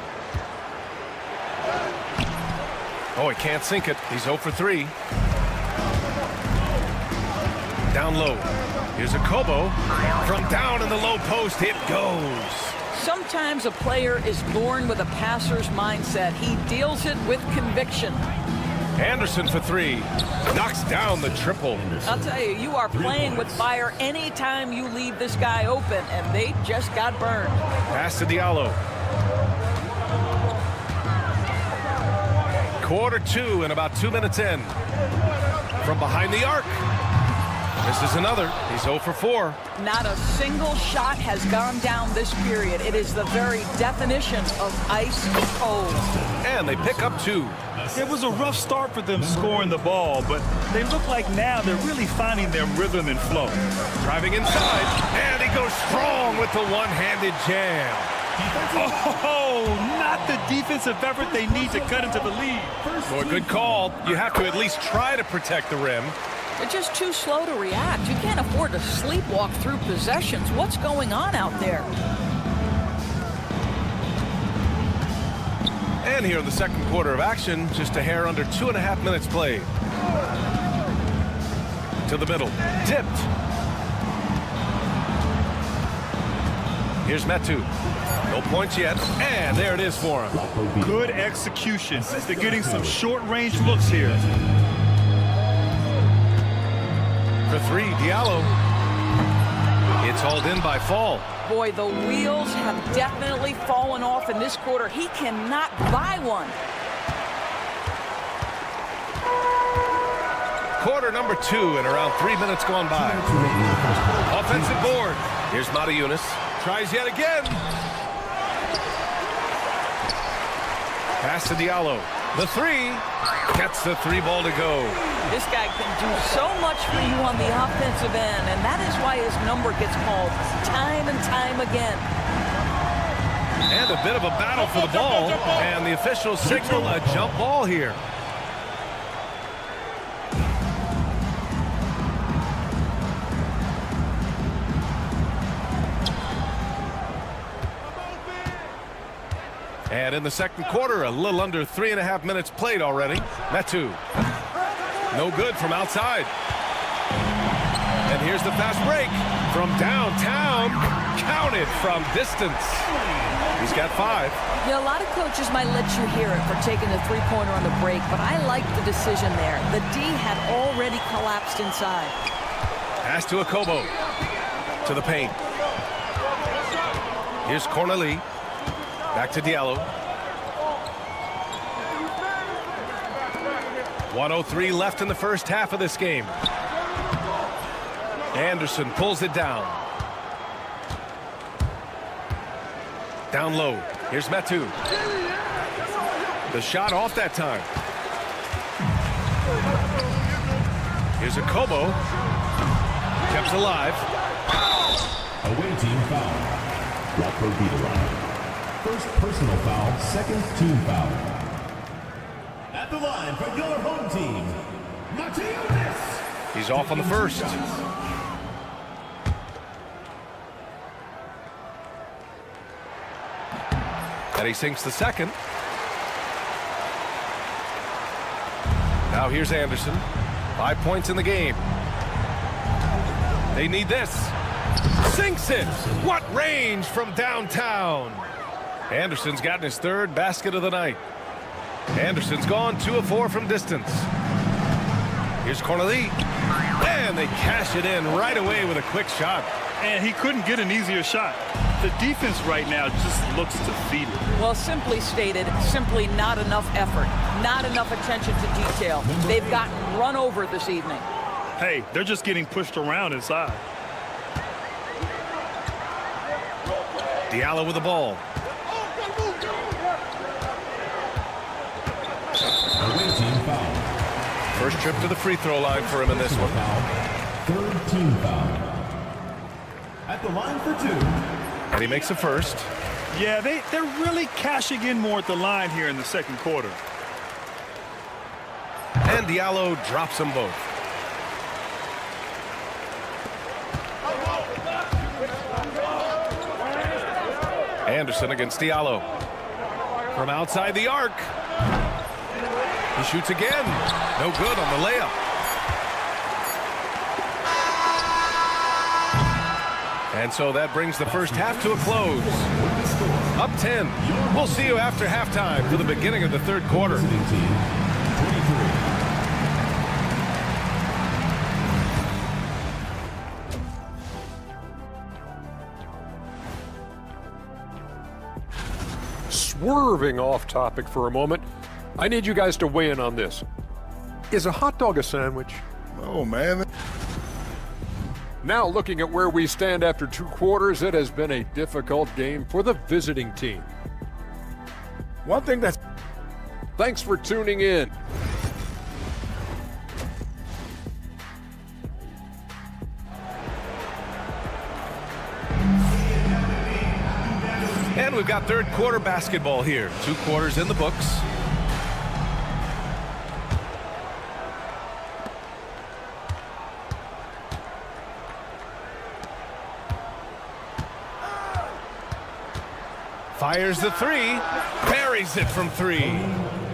Oh, he can't sink it. He's 0 for 3. Down low. Here's a Kobo. From down in the low post, it goes. Sometimes a player is born with a passer's mindset. He deals it with conviction. Anderson for 3. Knocks down the triple. I'll tell you, you are playing with fire anytime you leave this guy open, and they just got burned. Pass to Diallo. Quarter 2 and about 2 minutes in. From behind the arc. This is another. He's 0 for 4. Not a single shot has gone down this period. It is the very definition of ice cold. And they pick up 2. It was a rough start for them scoring the ball, but they look like now they're really finding their rhythm and flow. Driving inside, and he goes strong with the one-handed jam. Oh, not the defensive effort they need to cut into the lead. Boy, good call. You have to at least try to protect the rim. They're just too slow to react. You can't afford to sleepwalk through possessions. What's going on out there? And here in the second quarter of action, just a hair under 2.5 minutes played. To the middle. Tipped. Here's Metu. No points yet. And there it is for him. Good execution. They're getting some short-range looks here. For 3, Diallo. It's hauled in by Fall. Boy, the wheels have definitely fallen off in this quarter. He cannot buy one. Quarter number 2 and around 3 minutes gone by. Offensive board. Here's Matajunas. Tries yet again. Pass to Diallo. The 3. Gets the 3 ball to go. This guy can do so much for you on the offensive end, and that is why his number gets called time and time again. And a bit of a battle for the ball, and the officials signal a jump ball here. And in the second quarter, a little under 3.5 minutes played already. Metu. No good from outside. And here's the fast break from downtown. Counted from distance. He's got 5. Yeah, a lot of coaches might let you hear it for taking the three-pointer on the break, but I like the decision there. The D had already collapsed inside. Pass to Akobo. To the paint. Here's Cornelie. Back to Diallo. 1:03 left in the first half of this game. Anderson pulls it down. Down low. Here's Metu. The shot off that time. Here's Akobo. Kept alive. Away team foul. Watford beat the line. First personal foul, second team foul. At the line for your home team, Matthias. He's off on the first. And he sinks the second. Now here's Anderson. 5 points in the game. They need this. Sinks it. What range from downtown. Anderson's gotten his 3rd basket of the night. Anderson's gone 2 of 4 from distance. Here's Cornelie. And they cash it in right away with a quick shot. And he couldn't get an easier shot. The defense right now just looks defeated. Well, simply stated, simply not enough effort, not enough attention to detail. They've gotten run over this evening. Hey, they're just getting pushed around inside. Diallo with the ball. Away team foul. First trip to the free throw line for him in this one. Third team foul. At the line for 2. And he makes the first. Yeah, they're really cashing in more at the line here in the second quarter. And Diallo drops them both. Anderson against Diallo. From outside the arc. He shoots again. No good on the layup. And so that brings the first half to a close. Up 10. We'll see you after halftime for the beginning of the third quarter. Swerving off topic for a moment, I need you guys to weigh in on this. Is a hot dog a sandwich? Oh, man. Now looking at where we stand after 2 quarters, it has been a difficult game for the visiting team. One thing that's... Thanks for tuning in. And we've got third quarter basketball here. 2 quarters in the books. Fires the 3, buries it from 3.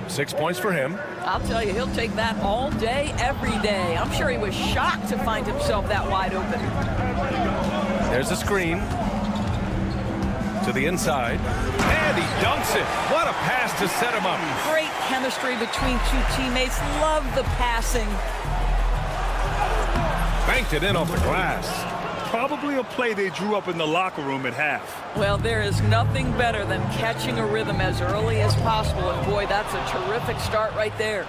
6 points for him. I'll tell you, he'll take that all day, every day. I'm sure he was shocked to find himself that wide open. There's a screen. To the inside. And he dunks it. What a pass to set him up. Great chemistry between 2 teammates. Love the passing. Banked it in off the glass. Probably a play they drew up in the locker room at half. Well, there is nothing better than catching a rhythm as early as possible, and boy, that's a terrific start right there.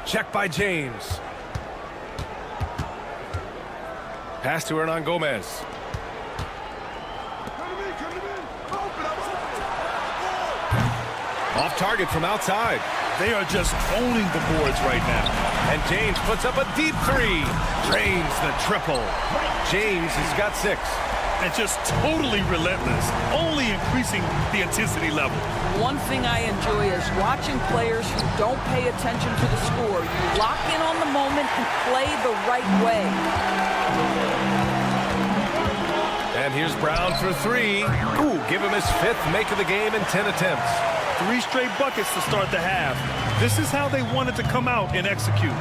Check by James. Pass to Hernan Gomez. Off target from outside. They are just owning the boards right now. And James puts up a deep 3. Drains the triple. James has got 6. And just totally relentless, only increasing the intensity level. One thing I enjoy is watching players who don't pay attention to the score. You lock in on the moment and play the right way. And here's Brown for 3. Ooh, give him his 5th make of the game in 10 attempts. 3 straight buckets to start the half. This is how they wanted to come out and execute.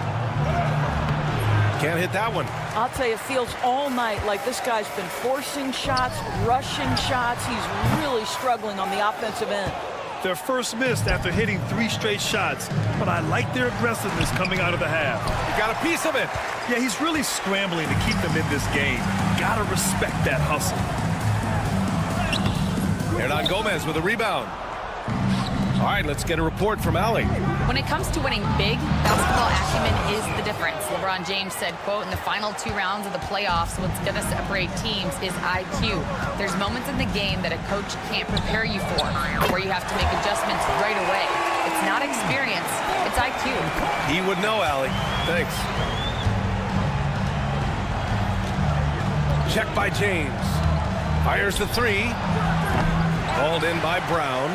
Can't hit that one. I'll tell you, it feels all night like this guy's been forcing shots, rushing shots. He's really struggling on the offensive end. Their first missed after hitting 3 straight shots, but I like their aggressiveness coming out of the half. You got a piece of it. Yeah, he's really scrambling to keep them in this game. Gotta respect that hustle. Hernan Gomez with a rebound. All right, let's get a report from Allie. When it comes to winning big, basketball acumen is the difference. LeBron James said, quote, in the final 2 rounds of the playoffs, what's going to separate teams is IQ. There's moments in the game that a coach can't prepare you for, where you have to make adjustments right away. It's not experience, it's IQ. He would know, Allie. Thanks. Check by James. Fires the 3. Called in by Brown.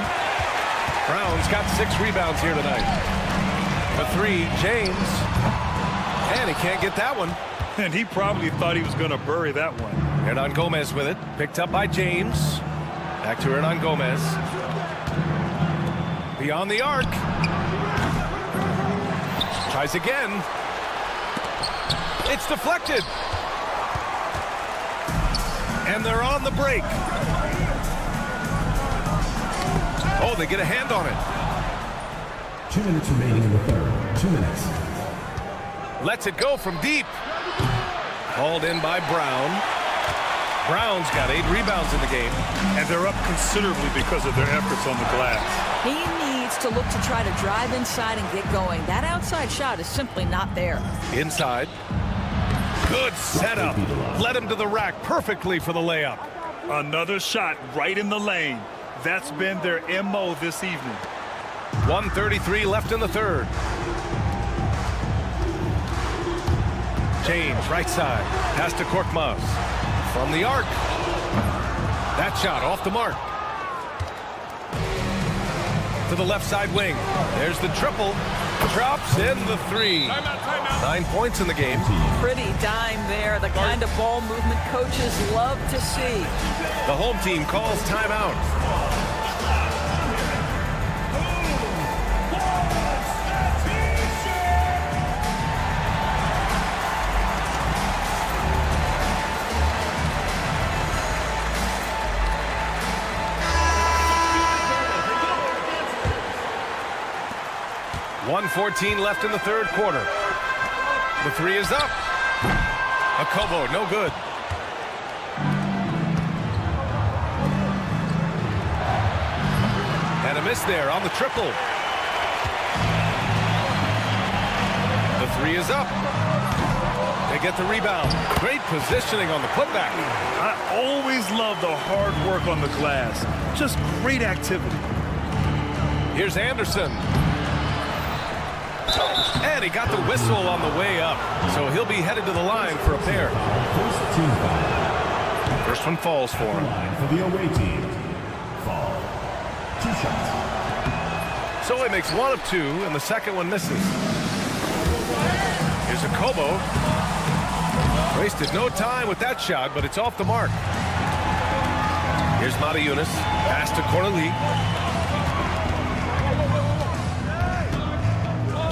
Brown's got 6 rebounds here tonight. The 3, James. And he can't get that one. And he probably thought he was going to bury that one. Hernan Gomez with it. Picked up by James. Back to Hernan Gomez. Beyond the arc. Tries again. It's deflected. And they're on the break. Oh, they get a hand on it. 2 minutes remaining in the third. 2 minutes. Lets it go from deep. Called in by Brown. Brown's got 8 rebounds in the game. And they're up considerably because of their efforts on the glass. He needs to look to try to drive inside and get going. That outside shot is simply not there. Inside. Good setup. Led him to the rack perfectly for the layup. Another shot right in the lane. That's been their MO this evening. 1:33 left in the third. James, right side. Pass to Korkmaz. From the arc. That shot off the mark. To the left side wing. There's the triple. Drops in the 3. 9 points in the game. Pretty dime there. The kind of ball movement coaches love to see. The home team calls timeout. .114 left in the third quarter. The 3 is up. A Kobo, no good. And a miss there on the triple. The 3 is up. They get the rebound. Great positioning on the putback. I always love the hard work on the glass. Just great activity. Here's Anderson. And he got the whistle on the way up. So he'll be headed to the line for a pair. First team foul. First one falls for him. For the away team. Foul. 2 shots. So he makes 1 of 2, and the second one misses. Here's a Kobo. Wasted no time with that shot, but it's off the mark. Here's Mata Yunus. Pass to Corneli.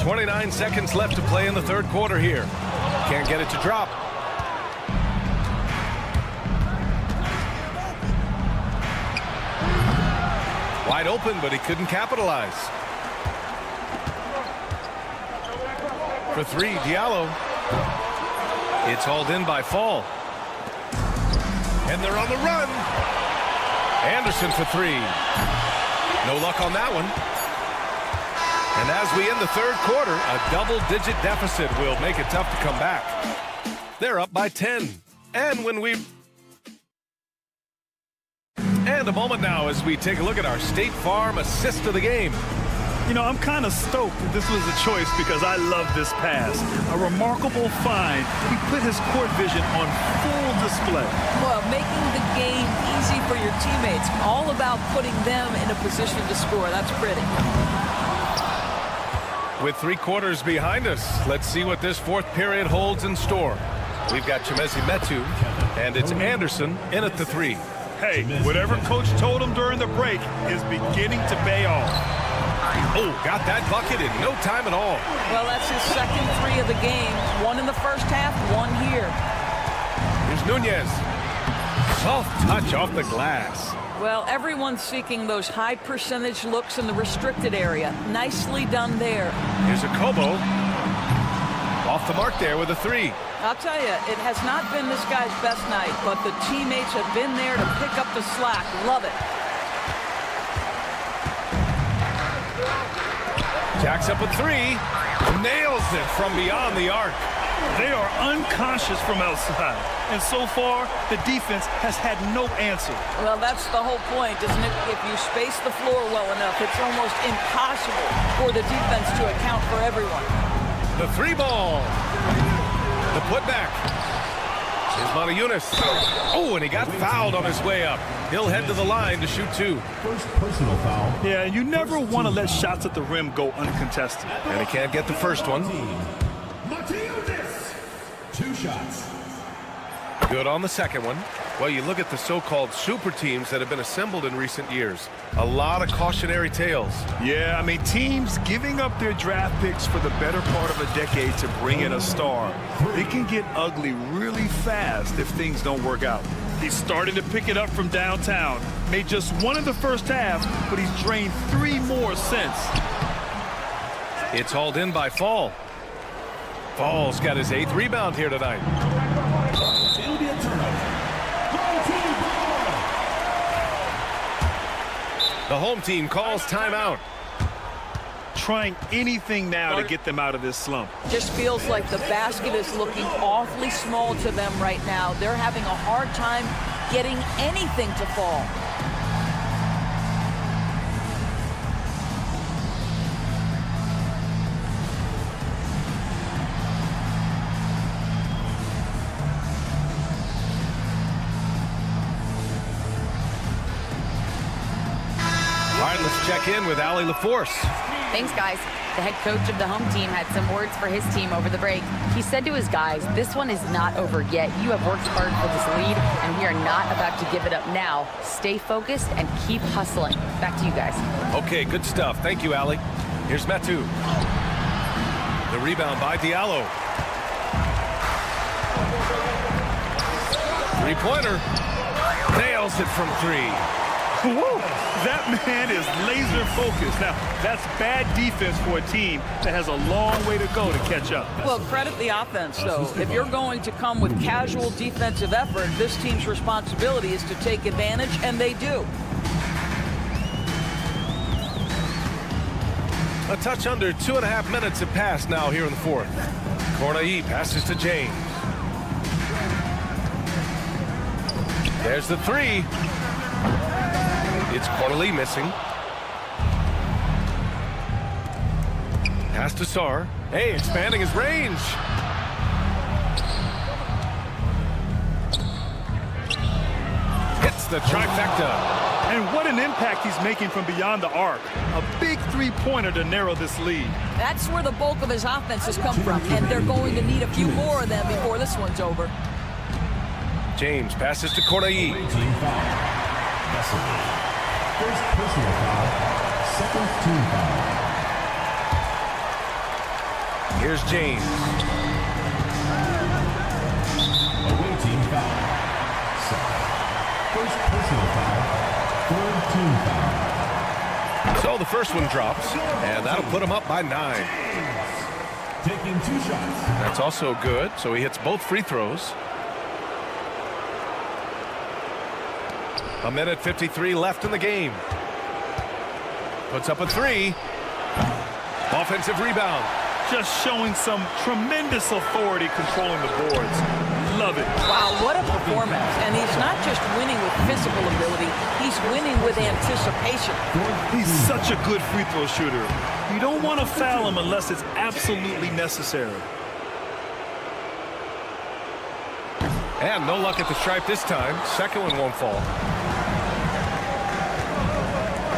29 seconds left to play in the third quarter here. Can't get it to drop. Wide open, but he couldn't capitalize. For 3, Diallo. It's hauled in by Fall. And they're on the run. Anderson for 3. No luck on that one. And as we end the third quarter, a double-digit deficit will make it tough to come back. They're up by 10. And a moment now as we take a look at our State Farm assist of the game. You know, I'm kind of stoked that this was a choice because I love this pass. A remarkable find. He put his court vision on full display. Well, making the game easy for your teammates. All about putting them in a position to score. That's pretty. With 3 quarters behind us, let's see what this fourth period holds in store. We've got Chimezie Metu, and it's Anderson in at the 3. Hey, whatever coach told him during the break is beginning to pay off. Oh, got that bucket in no time at all. Well, that's his second three of the game. One in the first half, one here. Here's Nunez. Soft touch off the glass. Well, everyone's seeking those high percentage looks in the restricted area. Nicely done there. Here's a Kobo. Off the mark there with a three. I'll tell you, it has not been this guy's best night, but the teammates have been there to pick up the slack. Love it. Jacks up a three. Nails it from beyond the arc. They are unconscious from outside. And so far, the defense has had no answer. Well, that's the whole point, isn't it? If you space the floor well enough, it's almost impossible for the defense to account for everyone. The three ball. The putback. Here's Montejunas. Oh, and he got fouled on his way up. He'll head to the line to shoot two. First personal foul. Yeah, you never want to let shots at the rim go uncontested. And he can't get the first one. Montejunas. 2 shots. Good on the second one. Well, you look at the so-called super teams that have been assembled in recent years. A lot of cautionary tales. Yeah, I mean, teams giving up their draft picks for the better part of a decade to bring in a star. It can get ugly really fast if things don't work out. He's starting to pick it up from downtown. Made just one in the first half, but he's drained 3 more since. It's hauled in by Fall. Fall's got his 8th rebound here tonight. It'll be a turnover. The home team calls timeout. Trying anything now to get them out of this slump. Just feels like the basket is looking awfully small to them right now. They're having a hard time getting anything to fall. All right, let's check in with Allie LaForce. Thanks, guys. The head coach of the home team had some words for his team over the break. He said to his guys, this one is not over yet. You have worked hard for this lead, and we are not about to give it up now. Stay focused and keep hustling. Back to you guys. Okay, good stuff. Thank you, Allie. Here's Metu. The rebound by Diallo. Three-pointer. Nails it from 3. Woo! That man is laser focused. Now, that's bad defense for a team that has a long way to go to catch up. Well, credit the offense, though. If you're going to come with casual defensive effort, this team's responsibility is to take advantage, and they do. A touch under 2.5 minutes have passed now here in the fourth. Corneille passes to James. There's the 3. It's Corneille missing. Pass to Sarr. Hey, expanding his range. Hits the trifecta. And what an impact he's making from beyond the arc. A big three-pointer to narrow this lead. That's where the bulk of his offense has come from, and they're going to need a few more of them before this one's over. James passes to Corneille. First personal foul, second team foul. Here's James. Away team foul. Second. First personal foul, third team foul. So the first one drops, and that'll put him up by 9. Taking 2 shots. That's also good, so he hits both free throws. A minute 53 left in the game. Puts up a 3. Offensive rebound. Just showing some tremendous authority controlling the boards. Love it. Wow, what a performance. And he's not just winning with physical ability, he's winning with anticipation. He's such a good free throw shooter. You don't want to foul him unless it's absolutely necessary. And no luck at the stripe this time. Second one won't fall.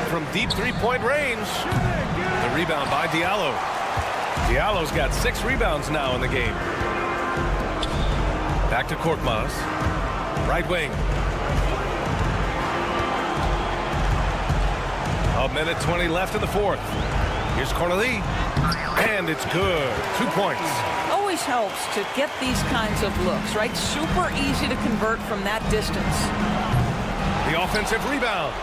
From deep three-point range. The rebound by Diallo. Diallo's got 6 rebounds now in the game. Back to Korkmaz. Right wing. A minute 20 left in the fourth. Here's Cornelie, and it's good. 2 points. Always helps to get these kinds of looks, right? Super easy to convert from that distance. The offensive rebound.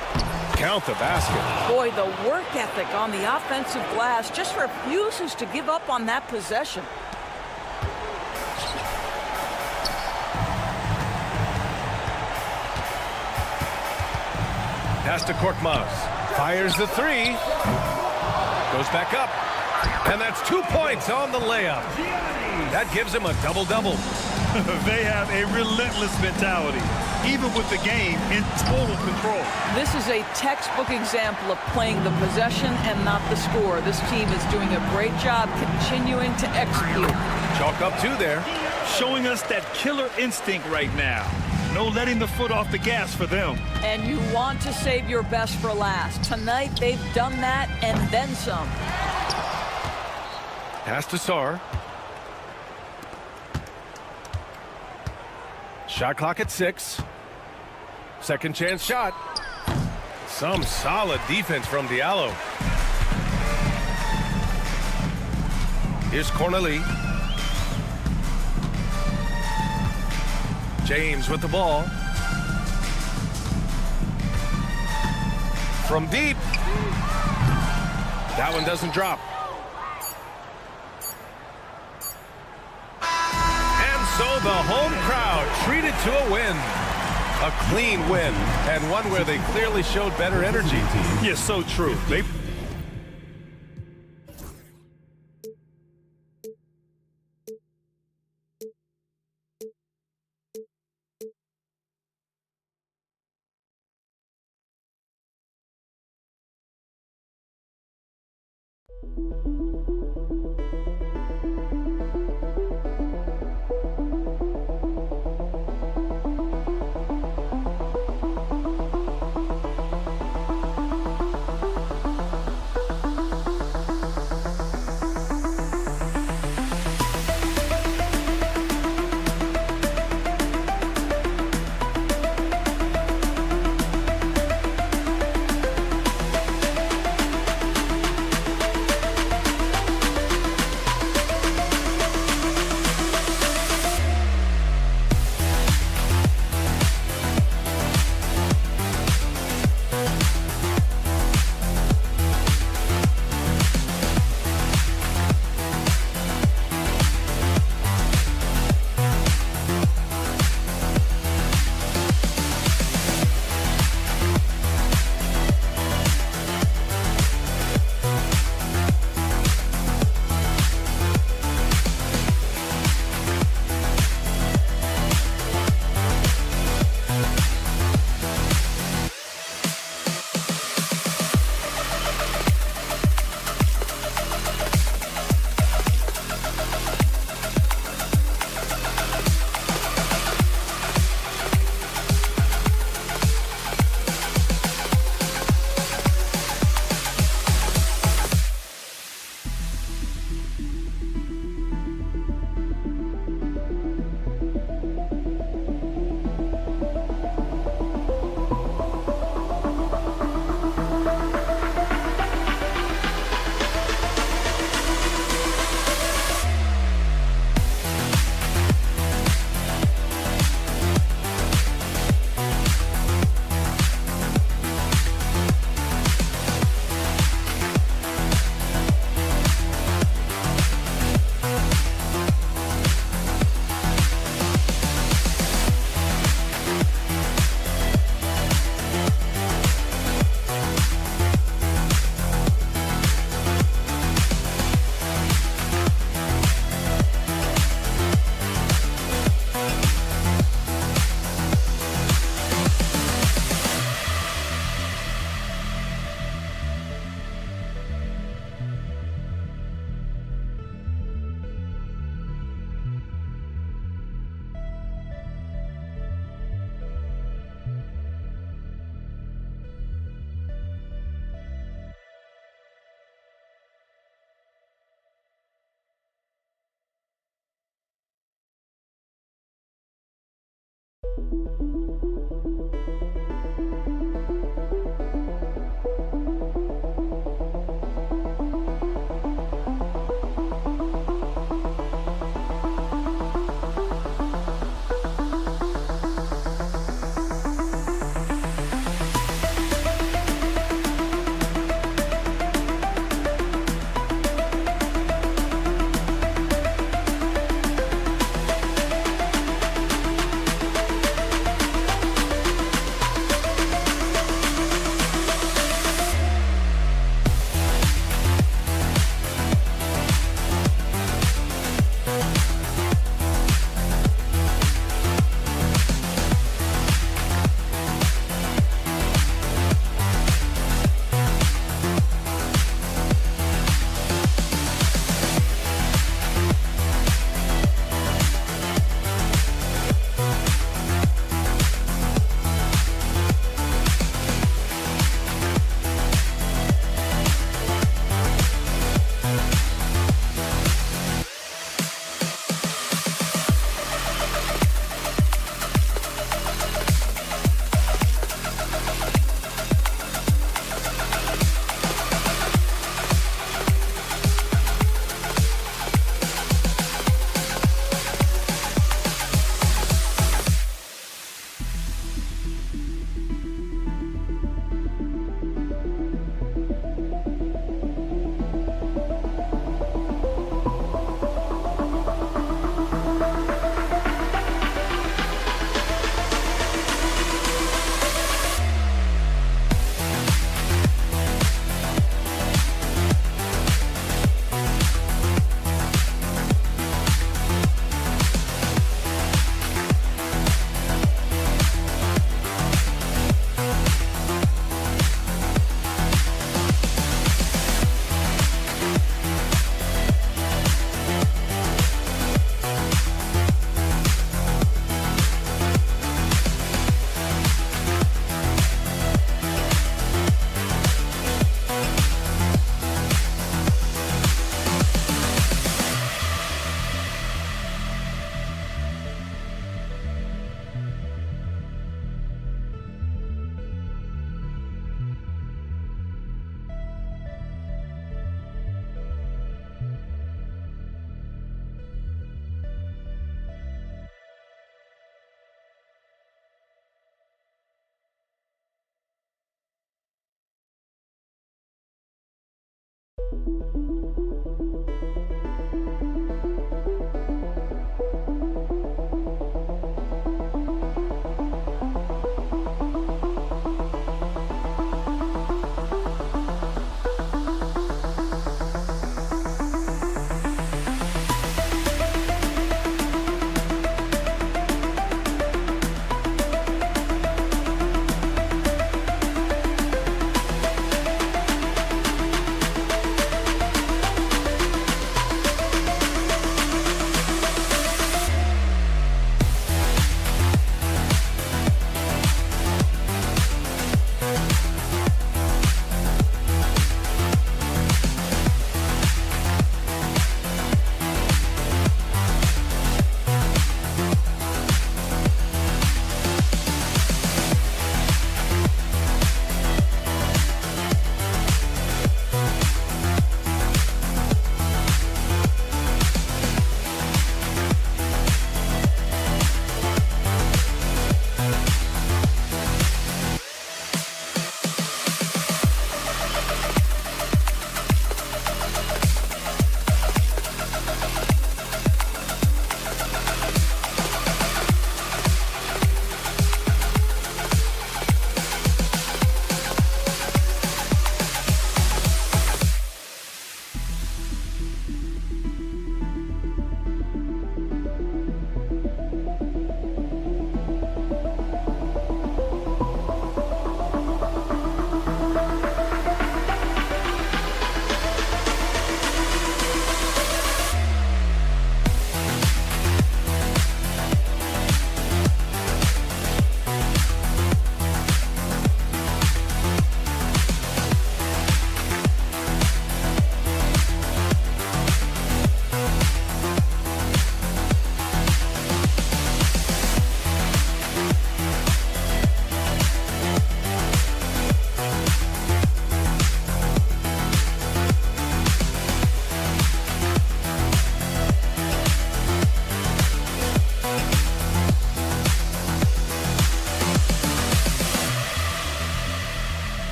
Count the basket. Boy, the work ethic on the offensive glass just refuses to give up on that possession. Pass to Korkmaz. Fires the three. Goes back up. And that's 2 points on the layup. That gives him a double-double. They have a relentless mentality, even with the game in total control. This is a textbook example of playing the possession and not the score. This team is doing a great job continuing to execute. Chalk up 2 there. Showing us that killer instinct right now. No letting the foot off the gas for them. And you want to save your best for last. Tonight, they've done that and then some. Pass to Sar. Shot clock at 6. Second chance shot. Some solid defense from Diallo. Here's Cornelie. James with the ball. From deep. That one doesn't drop. And so the home crowd treated to a win. A clean win, and one where they clearly showed better energy. Yes, so true. They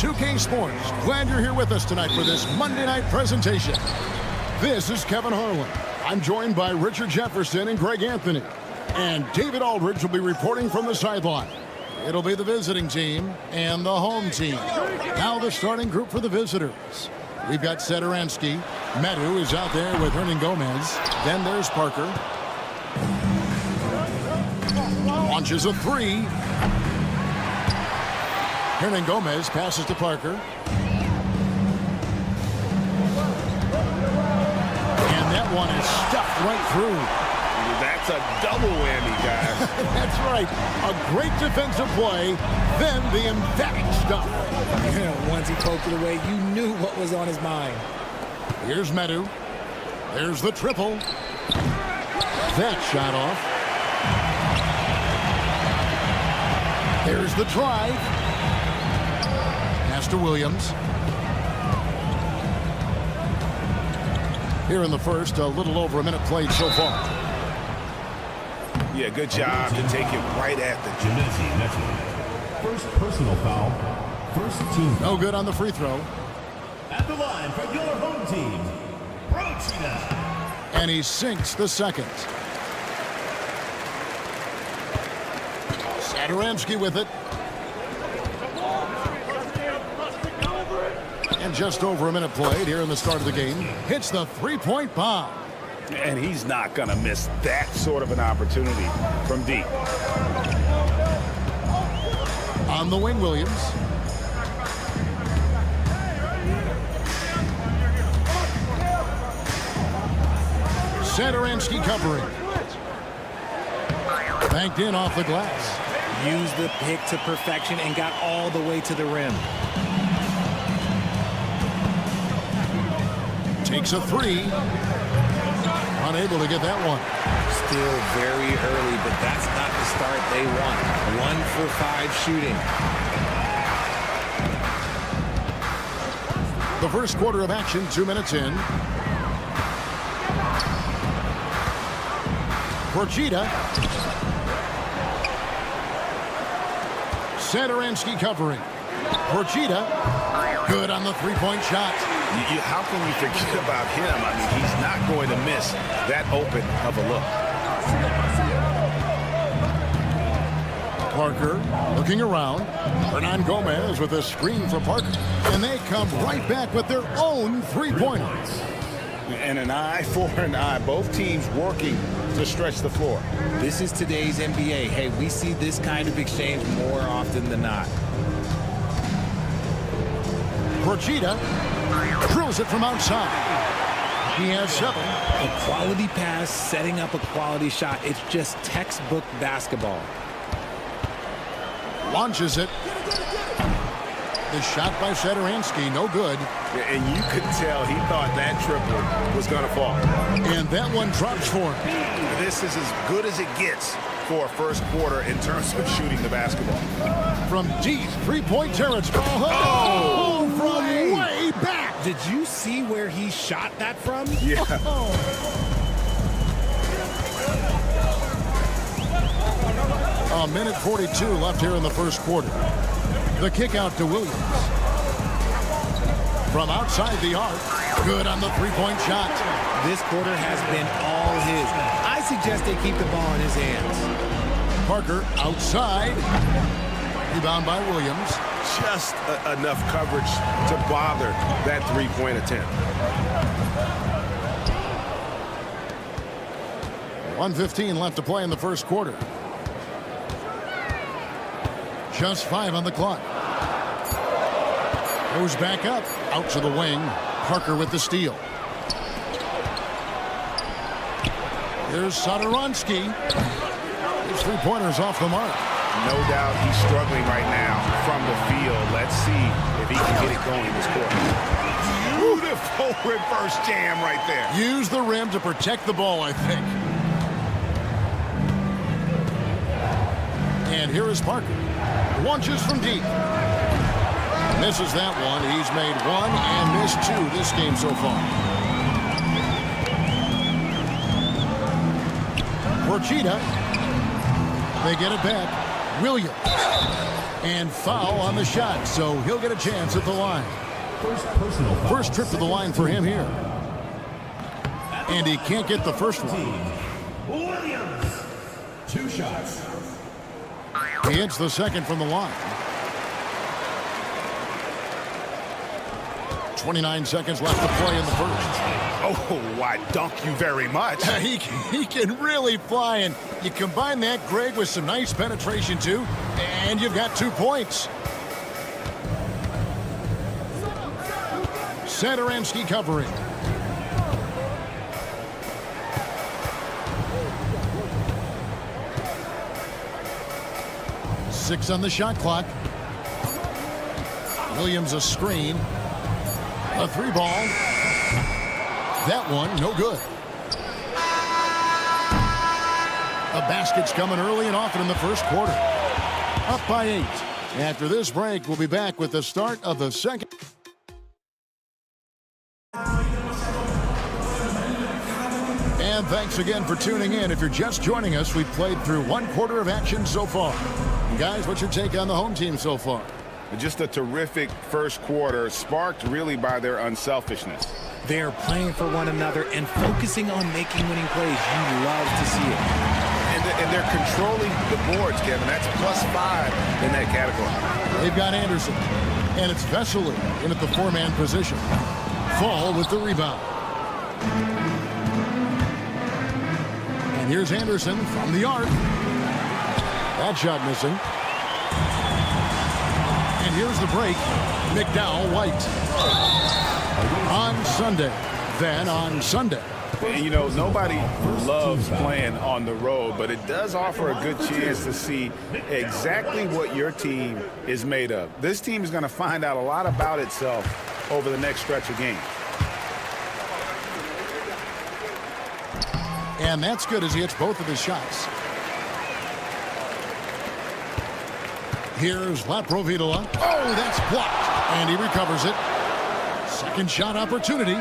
2K Sports. Glad you're here with us tonight for this Monday night presentation. This is Kevin Harlan. I'm joined by Richard Jefferson and Greg Anthony. And David Aldridge will be reporting from the sideline. It'll be the visiting team and the home team. Now the starting group for the visitors. We've got Sederansky. Medu is out there with Hernan Gomez. Then there's Parker. Launches a three. Hernan Gomez passes to Parker. And that one is stuffed right through. That's a double whammy, guys. That's right. A great defensive play, then the emphatic stuff. Once he poked it away, you knew what was on his mind. Here's Medu. There's the triple. That shot off. There's the drive. Pass to Williams. Here in the first, a little over a minute played so far. Yeah, good job to take it right at the First personal foul. First team. No good on the free throw. At the line for your home team, Brochita. And he sinks the second. Sederansky with it. And And just over a minute played here in the start of the game. Hits the three-point bomb. And he's not going to miss that sort of an opportunity from deep. On the wing, Williams. Satoransky covering. Banked in off the glass. Used the pick to perfection and got all the way to the rim. Takes a three. Unable to get that one. Still very early, but that's not the start they want. 1 for 5 shooting. The first quarter of action, 2 minutes in. Procida. Satoransky covering. Procida. Good on the three-point shot. How can you forget about him? I mean, he's not going to miss that open of a look. Parker looking around. Hernan Gomez with a screen for Parker. And they come right back with their own three-pointer. And an eye for an eye. Both teams working to stretch the floor. This is today's NBA. Hey, we see this kind of exchange more often than not. Procida drills it from outside. He has 7. A quality pass, setting up a quality shot. It's just textbook basketball. Launches it. The shot by Satoransky, no good. And you could tell he thought that triple was going to fall. And that one drops for him. This is as good as it gets for a first quarter in terms of shooting the basketball. From deep three-point territory. Oh, from way back. Did you see where he shot that from? Yeah. A minute 42 left here in the first quarter. The kick out to Williams. From outside the arc. Good on the three-point shot. This quarter has been all his. I suggest they keep the ball in his hands. Parker outside. Rebound by Williams. Just enough coverage to bother that three-point attempt. 1:15 left to play in the first quarter. Just 5 on the clock. Goes back up. Out to the wing. Parker with the steal. Here's Satoransky. His three-pointer's off the mark. No doubt he's struggling right now from the field. Let's see if he can get it going this quarter. Beautiful reverse jam right there. Use the rim to protect the ball, I think. And here is Parker. Launches from deep. Misses that one. He's made 1 and missed 2 this game so far. Procida. They get it back. Williams. And foul on the shot, so he'll get a chance at the line. First trip to the line for him here. And he can't get the first one. Williams. 2 shots. He hits the second from the line. 29 seconds left to play in the first. Oh, I dunk you very much. He can really fly, and you combine that, Greg, with some nice penetration, too, and you've got 2 points. Satoransky covering. Six on the shot clock. Williams a screen. A 3-ball. That one, no good. The basket's coming early and often in the first quarter. Up by 8. After this break, we'll be back with the start of the second. And thanks again for tuning in. If you're just joining us, we've played through 1 quarter of action so far. Guys, what's your take on the home team so far? Just a terrific first quarter, sparked really by their unselfishness. They're playing for one another and focusing on making winning plays. You love to see it. And they're controlling the boards, Kevin. That's +5 in that category. They've got Anderson. And it's Vesely in at the four-man position. Fall with the rebound. And here's Anderson from the arc. That shot missing. And here's the break. McDowell-White. On Sunday. Then on Sunday. You know, nobody loves playing on the road, but it does offer a good chance to see exactly what your team is made of. This team is going to find out a lot about itself over the next stretch of games. And that's good as he hits both of his shots. Here's Laprovitola. Oh, that's blocked. And he recovers it. Second shot opportunity.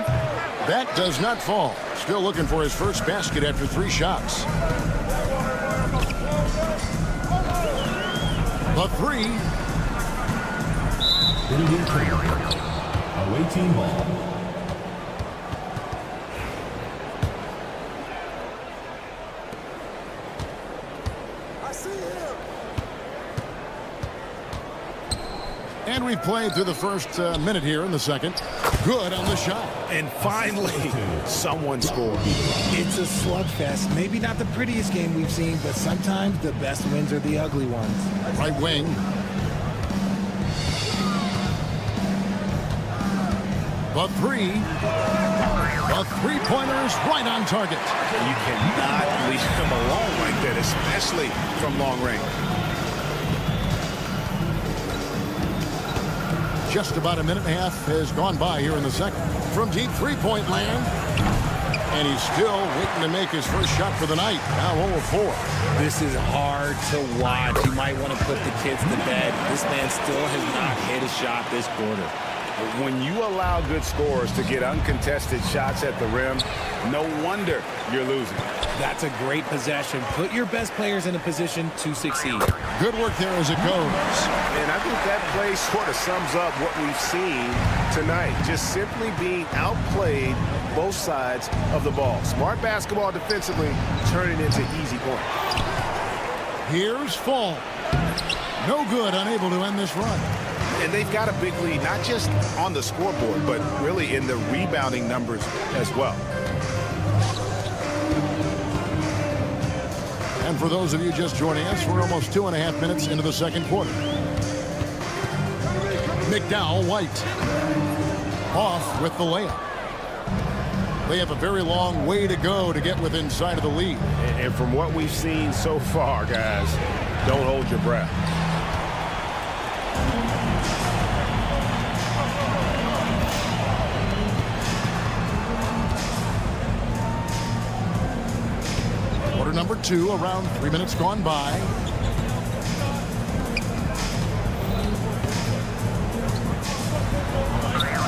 That does not fall. Still looking for his first basket after 3 shots. The 3. Away team ball. And we've played through the first minute here in the second. Good on the shot. And finally, someone scored. It's a slugfest. Maybe not the prettiest game we've seen, but sometimes the best wins are the ugly ones. Right wing. The 3. The three-pointers right on target. You cannot leave him alone like that, especially from long range. Just about a minute and a half has gone by here in the second. From deep three-point land. And he's still waiting to make his first shot for the night. Now 0-4. This is hard to watch. You might want to put the kids to bed. This man still has not hit a shot this quarter. When you allow good scorers to get uncontested shots at the rim, no wonder you're losing. That's a great possession. Put your best players in a position to succeed. Good work there as it goes. And I think that play sort of sums up what we've seen tonight. Just simply being outplayed both sides of the ball. Smart basketball defensively, turning into easy points. Here's Fall. No good, unable to end this run. And they've got a big lead, not just on the scoreboard, but really in the rebounding numbers as well. And for those of you just joining us, we're almost 2.5 minutes into the second quarter. McDowell-White off with the layup. They have a very long way to go to get within sight of the lead. And from what we've seen so far, guys, don't hold your breath. Quarter number 2, around 3 minutes gone by.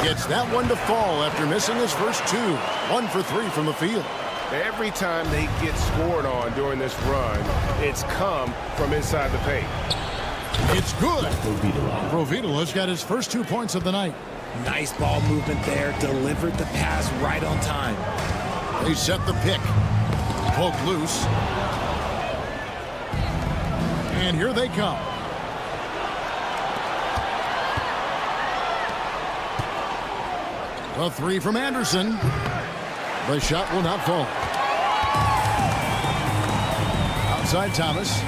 Gets that one to fall after missing his first 2. 1 for 3 from the field. Every time they get scored on during this run, it's come from inside the paint. It's good. Provitola's got his first 2 points of the night. Nice ball movement there. Delivered the pass right on time. They set the pick. Poke loose. And here they come. A 3 from Anderson. The shot will not fall. Outside Thomas.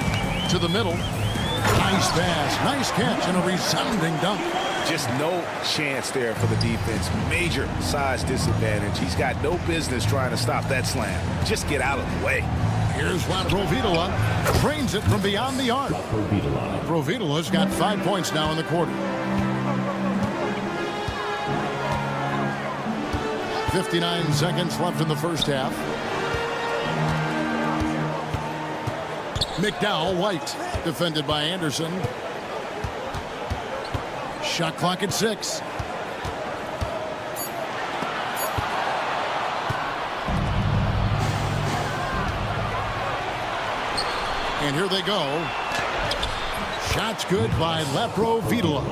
To the middle. Nice pass. Nice catch and a resounding dunk. Just no chance there for the defense. Major size disadvantage. He's got no business trying to stop that slam. Just get out of the way. Here's Laprovitola. Trains it from beyond the arc. Provitola's got 5 points now in the quarter. 59 seconds left in the first half. McDowell-White defended by Anderson. Shot clock at 6. And here they go. Shots good by Laprovitola.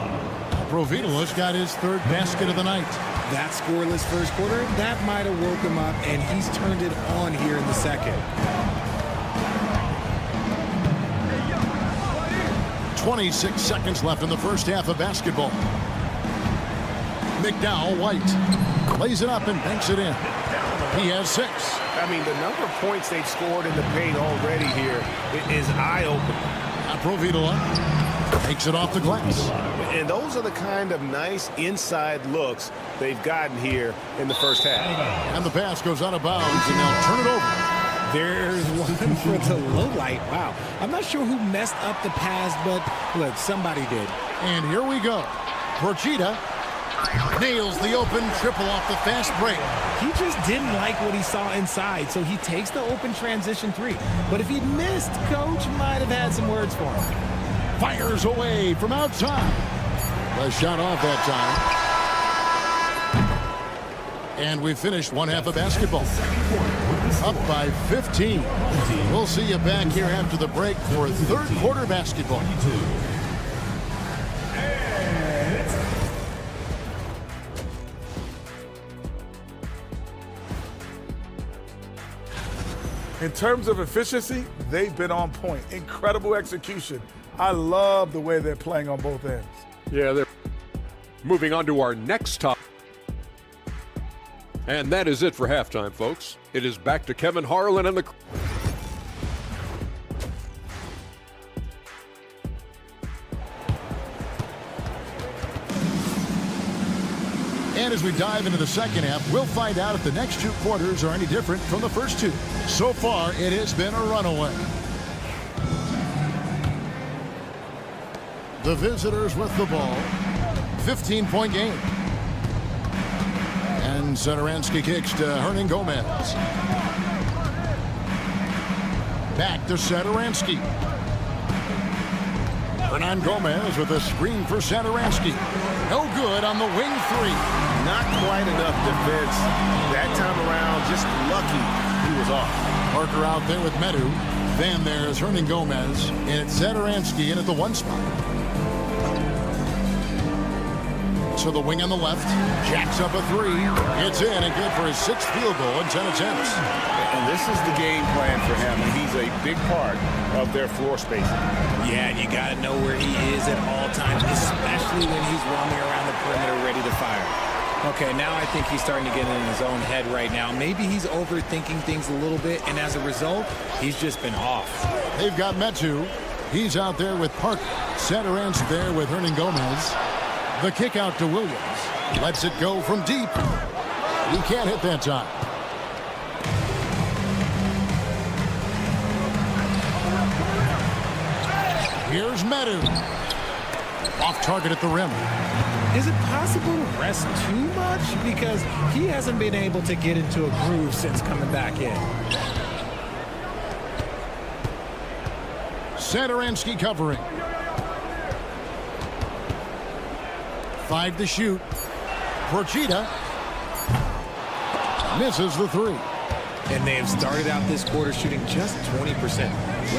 Laprovitola's got his 3rd basket of the night. That scoreless first quarter, that might have woke him up, and he's turned it on here in the second. 26 seconds left in the first half of basketball. McDowell White lays it up and banks it in. He has 6. I mean, the number of points they've scored in the paint already here is eye-opening. Provitola takes it off the glass. And those are the kind of nice inside looks they've gotten here in the first half. And the pass goes out of bounds, and they'll turn it over. There's one for the low light. Wow. I'm not sure who messed up the pass, but look, somebody did. And here we go. Porchita nails the open triple off the fast break. He just didn't like what he saw inside, so he takes the open transition 3. But if he'd missed, Coach might have had some words for him. Fires away from outside. The shot off that time. And we finished one half of basketball. Up by 15. We'll see you back here after the break for third quarter basketball. In terms of efficiency, they've been on point. Incredible execution. I love the way they're playing on both ends. Yeah, they're moving on to our next topic. And that is it for halftime, folks. It is back to Kevin Harlan and the... And as we dive into the second half, we'll find out if the next 2 quarters are any different from the first 2. So far, it has been a runaway. The visitors with the ball. 15-point game. And Satoransky kicks to Hernan Gomez. Back to Satoransky. Hernan Gomez with a screen for Satoransky. No good on the wing 3. Not quite enough defense that time around. Just lucky he was off. Parker out there with Medu. Then there's Hernan Gomez. And it's Satoransky in at the 1 spot. To the wing on the left. Jacks up a 3. It's in and good for his 6th field goal in 10 attempts. And this is the game plan for him. And he's a big part of their floor spacing. Yeah, and you got to know where he is at all times, especially when he's roaming around the perimeter ready to fire. Okay, now I think he's starting to get in his own head right now. Maybe he's overthinking things a little bit, and as a result, he's just been off. They've got Metu. He's out there with Parker. Satoransky there with Hernan Gomez. The kick out to Williams. Lets it go from deep. He can't hit that time. Here's Medu. Off target at the rim. Is it possible to rest too much? Because he hasn't been able to get into a groove since coming back in. Satoransky covering. 5 to shoot. Porchita misses the 3. And they have started out this quarter shooting just 20%.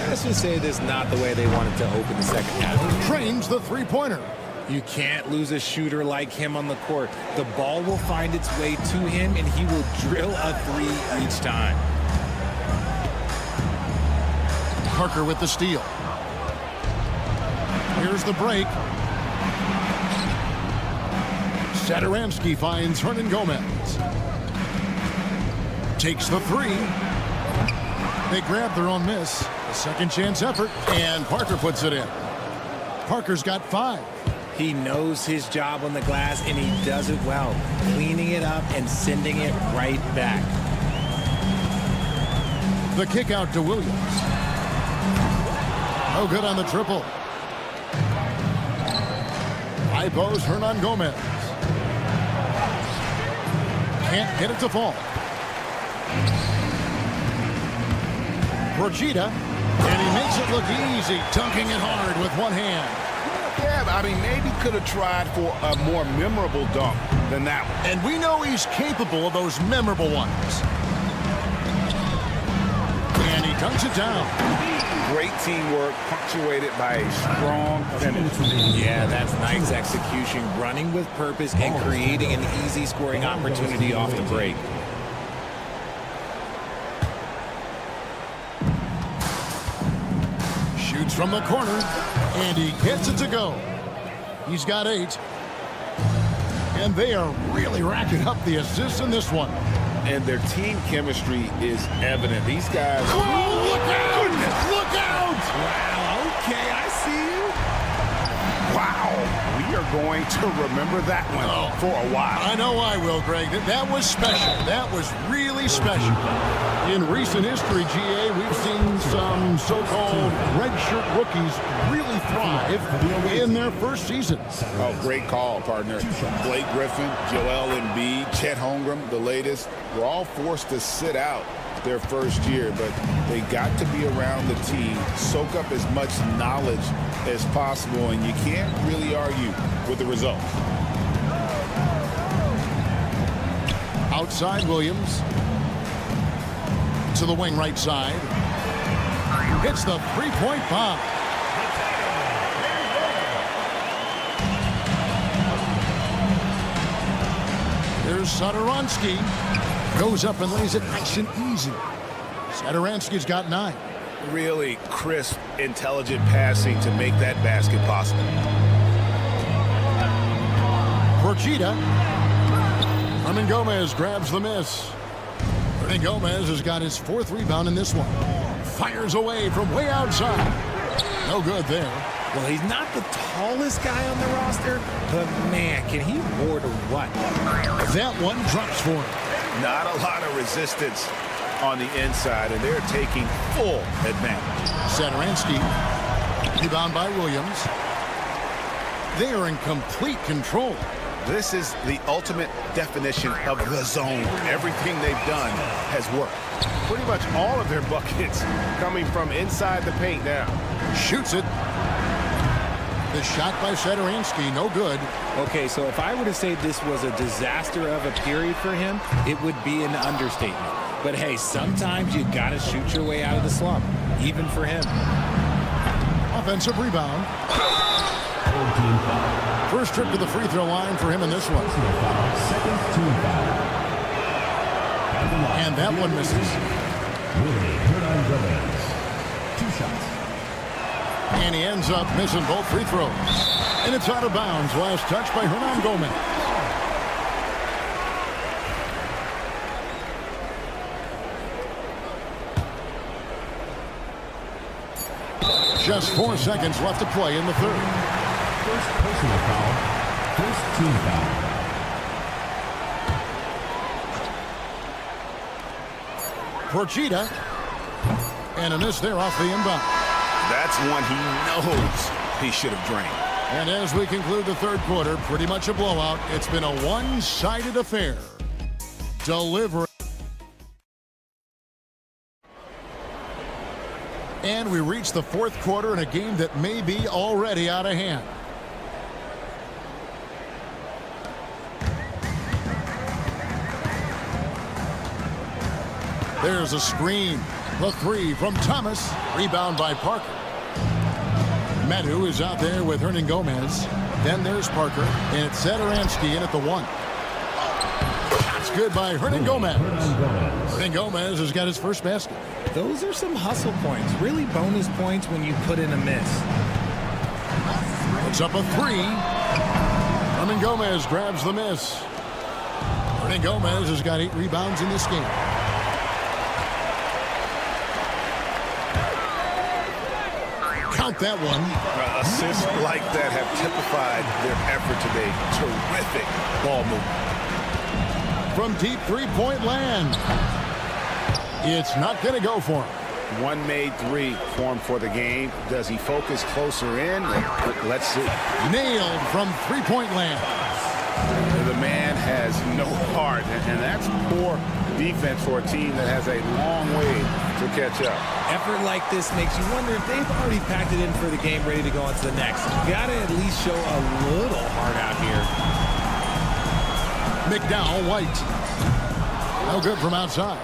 Let's just say this is not the way they wanted to open the second half. Trains the 3-pointer. You can't lose a shooter like him on the court. The ball will find its way to him, and he will drill a 3 each time. Parker with the steal. Here's the break. Satoransky finds Hernan Gomez. Takes the 3. They grab their own miss. A second chance effort, and Parker puts it in. Parker's got 5. He knows his job on the glass, and he does it well, cleaning it up and sending it right back. The kick out to Williams. No good on the triple. High post, Hernan Gomez. Can't get it to fall. Porchita, and he makes it look easy, dunking it hard with one hand. Yeah, I mean, maybe could have tried for a more memorable dunk than that one. And we know he's capable of those memorable ones. And he dunks it down. Great teamwork, punctuated by a strong finish. Yeah, that's nice execution, running with purpose and creating an easy scoring opportunity off the break. Shoots from the corner, and he gets it to go. He's got 8. And they are really racking up the assists in this one. And their team chemistry is evident. These guys... Whoa, look out! Goodness. Look out! Wow, okay, I see you. Wow, we are going to remember that one for a while. I know I will, Greg. That was special. That was really special. In recent history, GA, we've seen some so-called redshirt rookies really thrive in their first season. Oh, great call, partner. Blake Griffin, Joel Embiid, Chet Holmgren, the latest, were all forced to sit out their first year, but they got to be around the team, soak up as much knowledge as possible, and you can't really argue with the result. Outside Williams to the wing right side. Hits the three-point bomb. There's Satoransky. Goes up and lays it nice and easy. Satoransky's got 9. Really crisp, intelligent passing to make that basket possible. Porchita. Hernan Gomez grabs the miss. Hernan Gomez has got his 4th rebound in this one. Fires away from way outside. No good there. Well, he's not the tallest guy on the roster, but man, can he board or what? That one drops for him. Not a lot of resistance on the inside, and they're taking full advantage. Satoransky, rebound by Williams. They are in complete control. This is the ultimate definition of the zone. Everything they've done has worked. Pretty much all of their buckets coming from inside the paint now. Shoots it. The shot by Satoransky, no good. Okay, so if I were to say this was a disaster of a period for him, it would be an understatement. But hey, sometimes you gotta shoot your way out of the slump, even for him. Offensive rebound. First trip to the free throw line for him in this one. And that one misses. 2 shots. And he ends up missing both free throws. And it's out of bounds. Last touch by Hernan Gomez. Just 4 seconds left to play in the third. First personal foul. First team foul. Porchita. And a miss there off the inbound. That's one he knows he should have drained. And as we conclude the third quarter, pretty much a blowout. It's been a one-sided affair. Delivery. And we reach the fourth quarter in a game that may be already out of hand. There's a screen. The 3 from Thomas. Rebound by Parker. Medu is out there with Hernan Gomez. Then there's Parker. And it's Satoransky in at the 1. That's good by Hernan Gomez. Hernan Gomez has got his first basket. Those are some hustle points. Really bonus points when you put in a miss. Puts up a 3. Hernan Gomez grabs the miss. Hernan Gomez has got 8 rebounds in this game. Count that one. Assists like that have typified their effort today. Terrific ball movement. From deep three-point land. It's not going to go for him. One made 3 for him for the game. Does he focus closer in? Let's see. Nailed from three-point land. The man has no heart, and that's poor defense for a team that has a long way to catch up. Effort like this makes you wonder if they've already packed it in for the game, ready to go on to the next. You got to at least show a little heart out here. McDowell, White. No good from outside.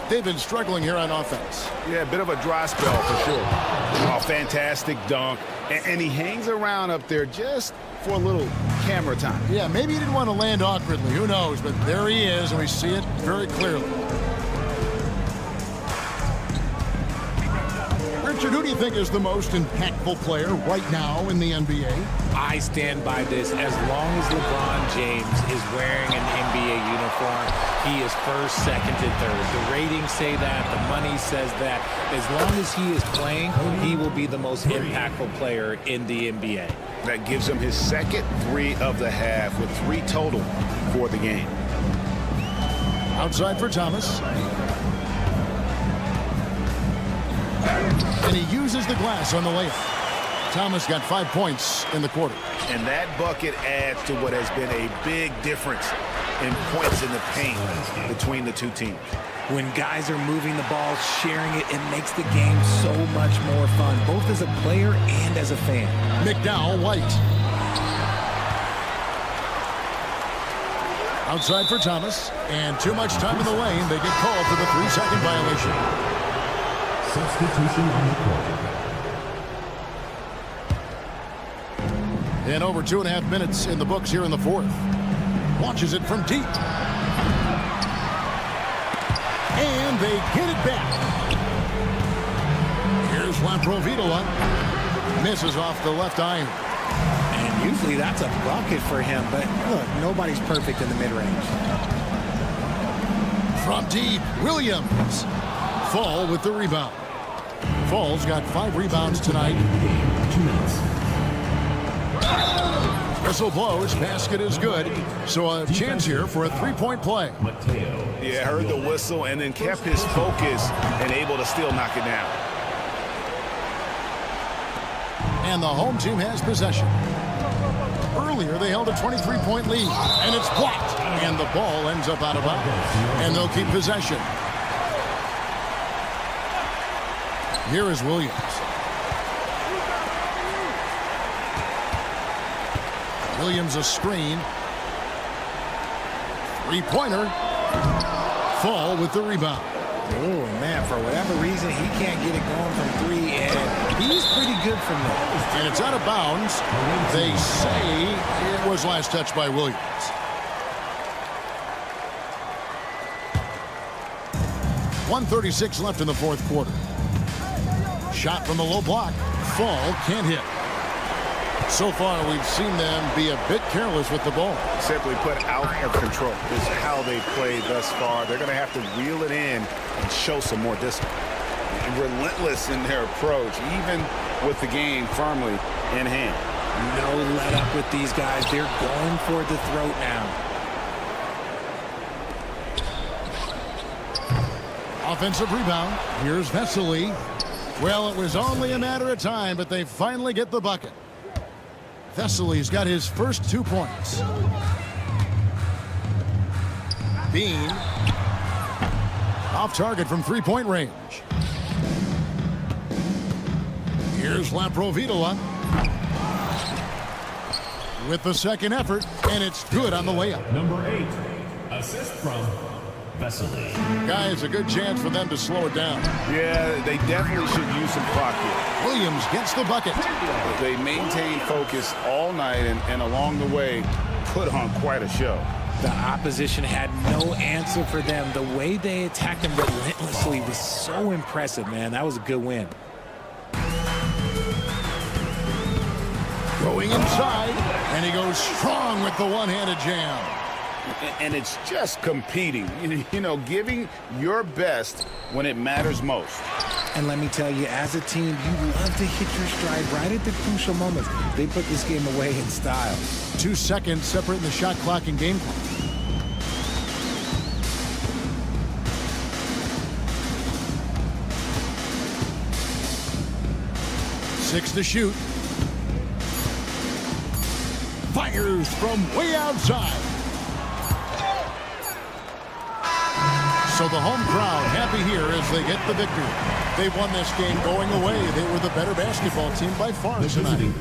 They've been struggling here on offense. Yeah, a bit of a dry spell for sure. Oh, fantastic dunk. And he hangs around up there just for a little camera time. Yeah, maybe he didn't want to land awkwardly. Who knows? But there he is, and we see it very clearly. Richard who do you think is the most impactful player right now in the NBA? I stand by this. As long as LeBron James is wearing an NBA uniform, he is first, second, and third. The ratings say that. The money says that. As long as he is playing, he will be the most impactful player in the NBA. That gives him his second 3 of the half with 3 total for the game. Outside for Thomas. And he uses the glass on the layup. Thomas got 5 points in the quarter. And that bucket adds to what has been a big difference in points in the paint between the two teams. When guys are moving the ball, sharing it, it makes the game so much more fun, both as a player and as a fan. McDowell White. Outside for Thomas. And too much time in the lane. They get called for the 3-second violation. Substitution on the court. And over 2.5 minutes in the books here in the fourth. Launches it from deep. And they get it back. Here's Laprovitola. Misses off the left iron. And usually that's a bucket for him, but look, nobody's perfect in the mid-range. From deep, Williams. Fall with the rebound. Fall's got 5 rebounds tonight. 2 minutes. Whistle blows, basket is good. So a chance here for a 3-point play. Yeah, heard the whistle and then kept his focus and able to still knock it down. And the home team has possession. Earlier, they held a 23-point lead, and it's blocked. And the ball ends up out of bounds. And they'll keep possession. Here is Williams. Williams a screen. 3-pointer. Fall with the rebound. Oh, man, for whatever reason, he can't get it going from 3, and he's pretty good from there. And it's out of bounds. They say it was last touched by Williams. .136 left in the fourth quarter. Shot from the low block. Fall can't hit. So far, we've seen them be a bit careless with the ball. Simply put, out of control. This is how they've played thus far. They're going to have to reel it in and show some more discipline. And relentless in their approach, even with the game firmly in hand. No let up with these guys. They're going for the throat now. Offensive rebound. Here's Vesely. Well, it was only a matter of time, but they finally get the bucket. Vesely's got his first 2 points. Bean. Off target from 3-point range. Here's Laprovitola. With the second effort, and it's good on the layup. Number 8, assist from Vesely. Guys, a good chance for them to slow it down. Yeah, they definitely should use some clock here. Williams gets the bucket. They maintained focus all night and along the way put on quite a show. The opposition had no answer for them. The way they attacked them relentlessly was so impressive, man. That was a good win. Going inside, and he goes strong with the one-handed jam. And it's just competing, you know, giving your best when it matters most. And let me tell you, as a team, you love to hit your stride right at the crucial moments. They put this game away in style. 2 seconds separating the shot clock and game clock. Six to shoot. Fires from way outside. So the home crowd happy here as they get the victory. They've won this game going away. They were the better basketball team by far tonight.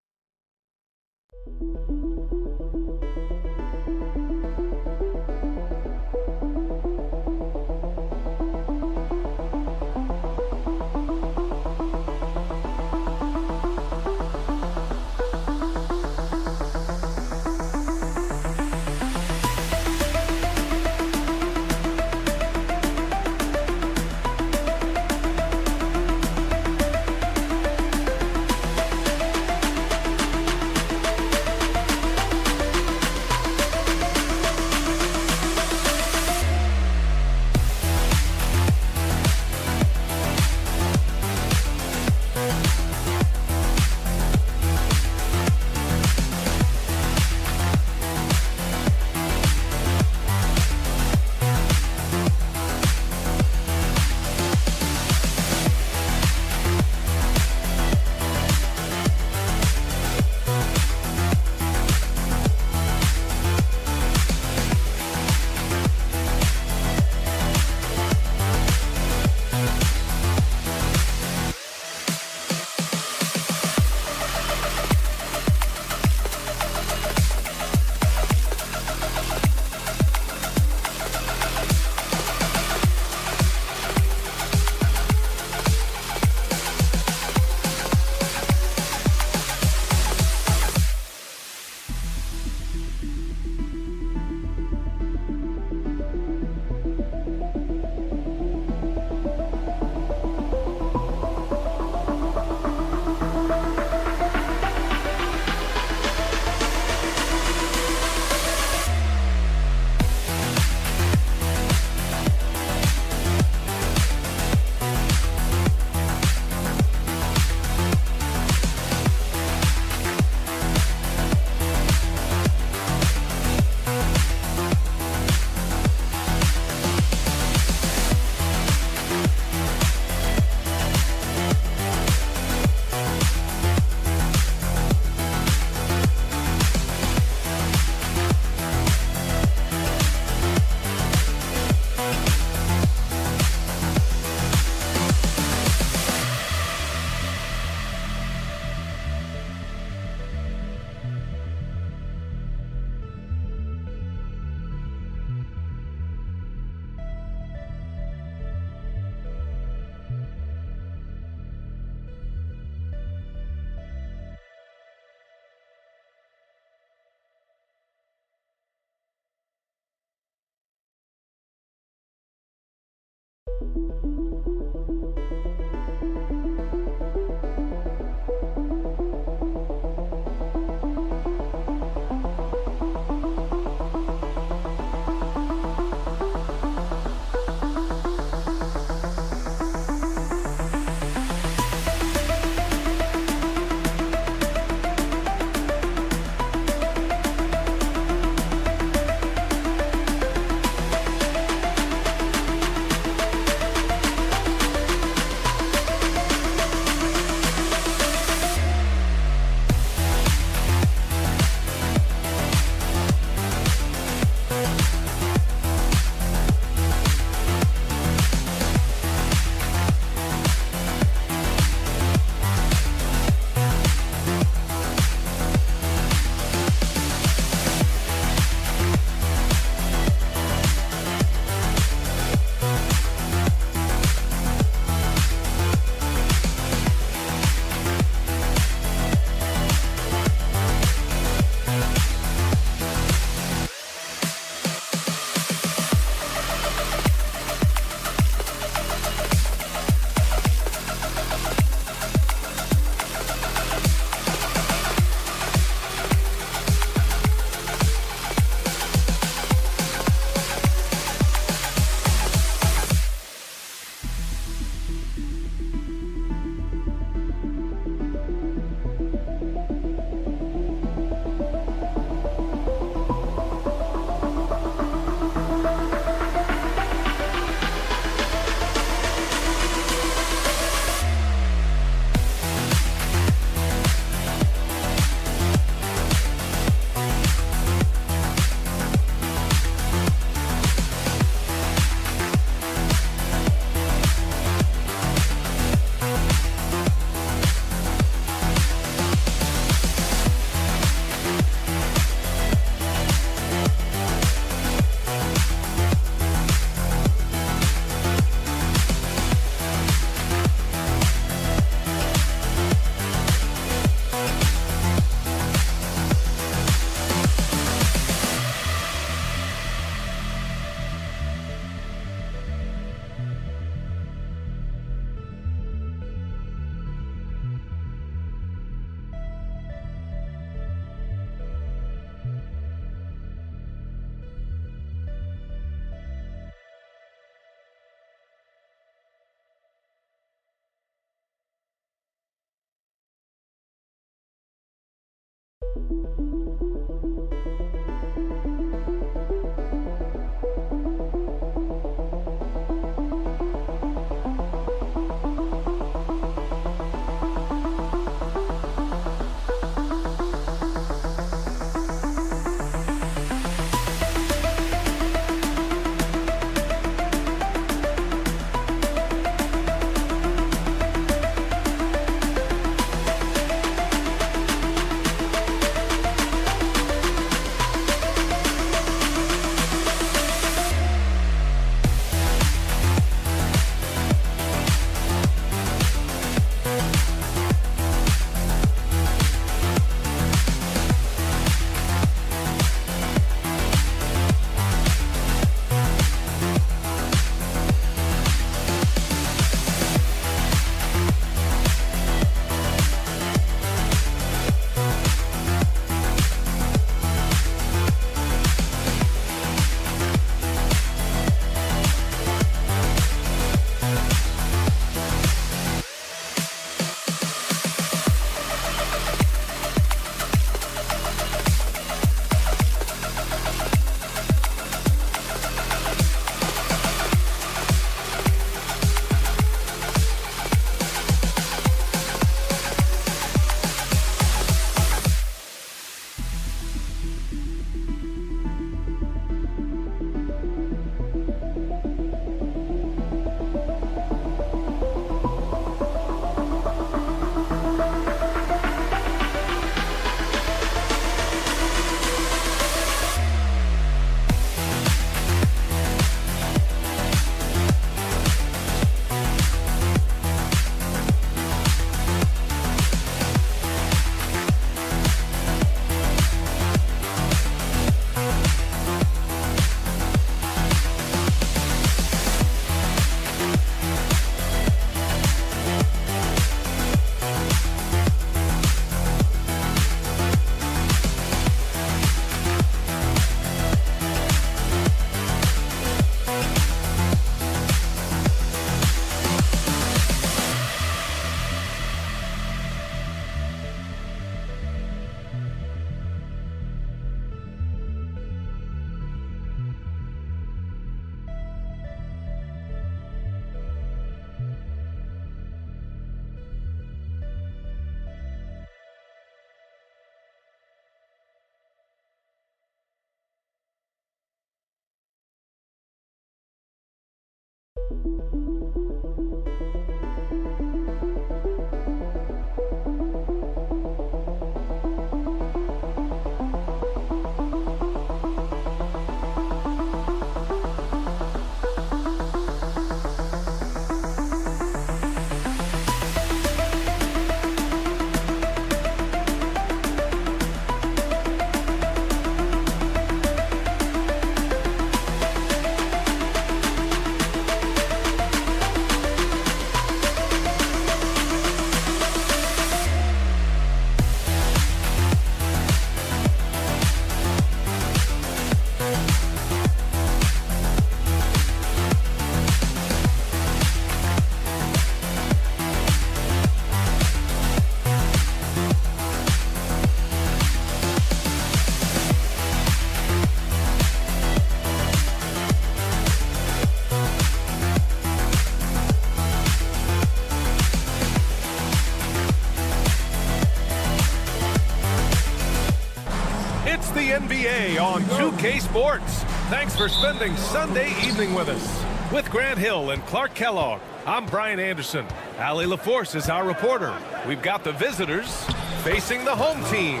It's the NBA on 2K Sports. Thanks for spending Sunday evening with us. With Grant Hill and Clark Kellogg, I'm Brian Anderson. Allie LaForce is our reporter. We've got the visitors facing the home team.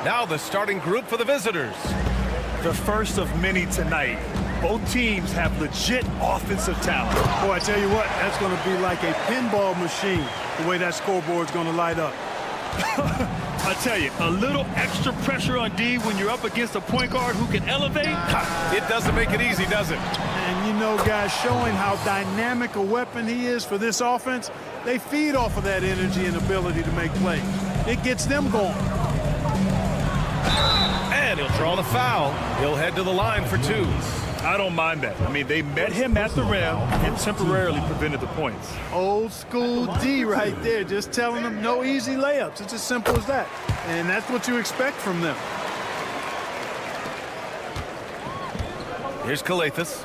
Now the starting group for the visitors. The first of many tonight. Both teams have legit offensive talent. Boy, I tell you what, that's going to be like a pinball machine, the way that scoreboard's going to light up. I tell you, a little extra pressure on D when you're up against a point guard who can elevate. It doesn't make it easy, does it? And you know, guys, showing how dynamic a weapon he is for this offense, they feed off of that energy and ability to make plays. It gets them going. And he'll draw the foul. He'll head to the line for two. I don't mind that. I mean, they met him at the rim and temporarily prevented the points. Old school D right there, just telling them no easy layups. It's as simple as that. And that's what you expect from them. Here's Calathis.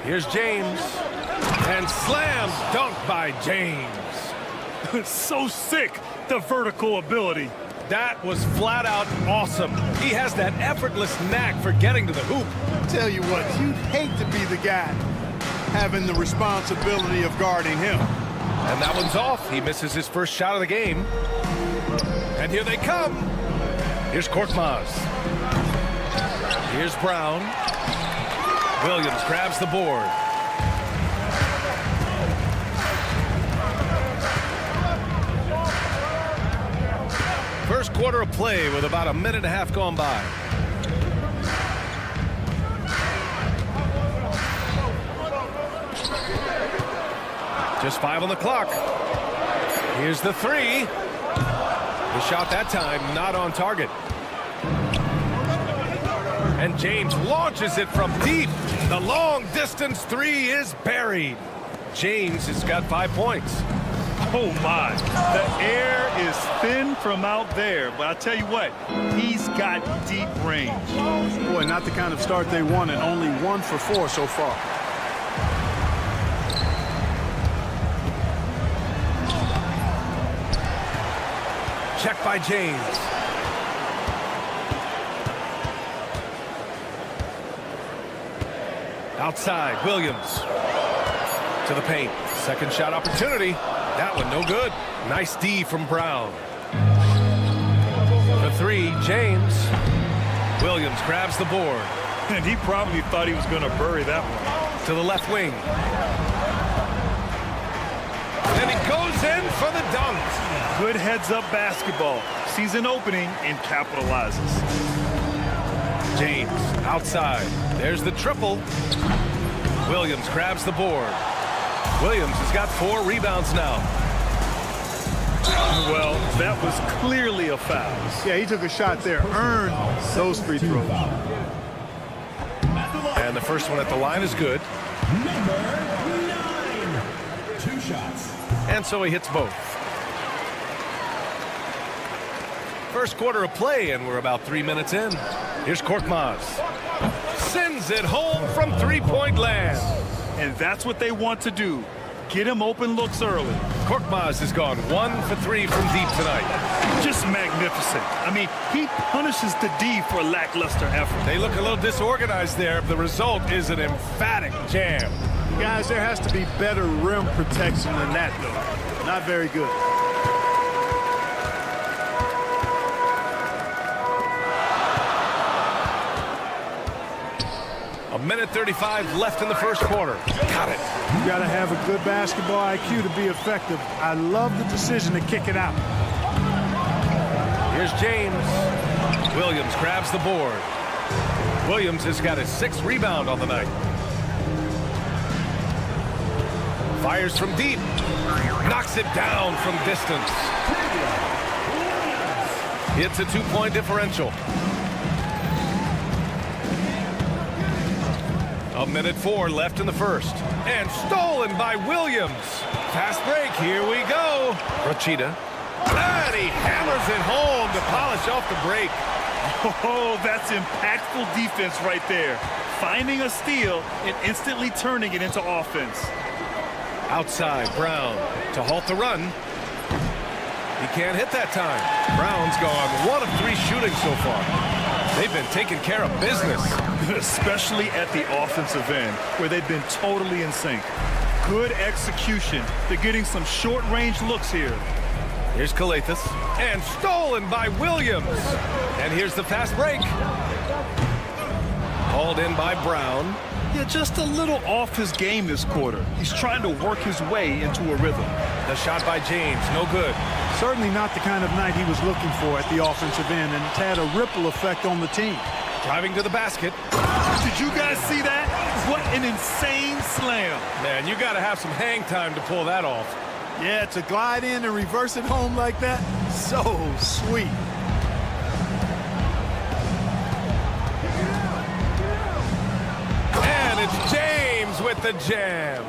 Here's James. And slam dunk by James. So sick, the vertical ability. That was flat out awesome. He has that effortless knack for getting to the hoop. Tell you what, you'd hate to be the guy having the responsibility of guarding him. And that one's off. He misses his first shot of the game. And here they come. Here's Korkmaz. Here's Brown. Williams grabs the board. First quarter of play with about a minute and a half gone by. Just 5 on the clock. Here's the three. The shot that time not on target. And James launches it from deep. The long distance three is buried. James has got 5 points. Oh my, the air is thin from out there, but I tell you what, he's got deep range. Boy, not the kind of start they wanted, only 1 for 4 so far. Check by James. Outside, Williams to the paint. Second shot opportunity. That one no good. Nice D from Brown. The three, James. Williams grabs the board. And he probably thought he was going to bury that one. To the left wing. And he goes in for the dunk. Good heads-up basketball. Sees an opening and capitalizes. James outside. There's the triple. Williams grabs the board. Williams has got 4 rebounds now. Well, that was clearly a foul. Yeah, he took a shot there. Earned those free throws. And the first one at the line is good. Number 9. 2 shots. And so he hits both. First quarter of play, and we're about 3 minutes in. Here's Korkmaz. Sends it home from three-point land. And that's what they want to do. Get him open looks early. Korkmaz has gone 1 for 3 from deep tonight. Just magnificent. I mean, he punishes the D for lackluster effort. They look a little disorganized there. The result is an emphatic jam. Guys, there has to be better rim protection than that, though. Not very good. A minute 35 left in the first quarter. Got it. You got to have a good basketball IQ to be effective. I love the decision to kick it out. Here's James. Williams grabs the board. Williams has got his 6th rebound on the night. Fires from deep. Knocks it down from distance. It's a 2-point differential. A minute 4 left in the first. And stolen by Williams. Fast break. Here we go. Rachida. And he hammers it home to polish off the break. Oh, that's impactful defense right there. Finding a steal and instantly turning it into offense. Outside, Brown to halt the run. He can't hit that time. Brown's gone 1 of 3 shooting so far. They've been taking care of business. Especially at the offensive end, where they've been totally in sync. Good execution. They're getting some short-range looks here. Here's Calathis. And stolen by Williams. And here's the fast break. Hauled in by Brown. Yeah, just a little off his game this quarter. He's trying to work his way into a rhythm. The shot by James, no good. Certainly not the kind of night he was looking for at the offensive end, and it's had a ripple effect on the team. Driving to the basket. Did you guys see that? What an insane slam. Man, you got to have some hang time to pull that off. Yeah, to glide in and reverse it home like that, so sweet. And it's James with the jam.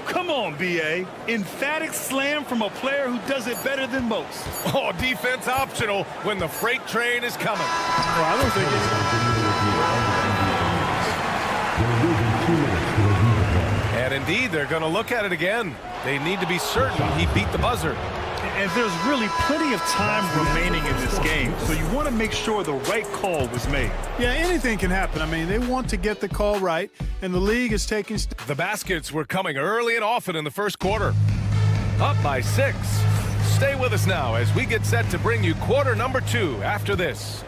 Come on, B.A. Emphatic slam from a player who does it better than most. Oh, defense optional when the freight train is coming. Well, I don't think And indeed, they're going to look at it again. They need to be certain he beat the buzzer. And there's really plenty of time remaining in this game, so you want to make sure the right call was made. Yeah, anything can happen. I mean, they want to get the call right, and the league is taking... The baskets were coming early and often in the first quarter. Up by 6. Stay with us now as we get set to bring you quarter number 2 after this.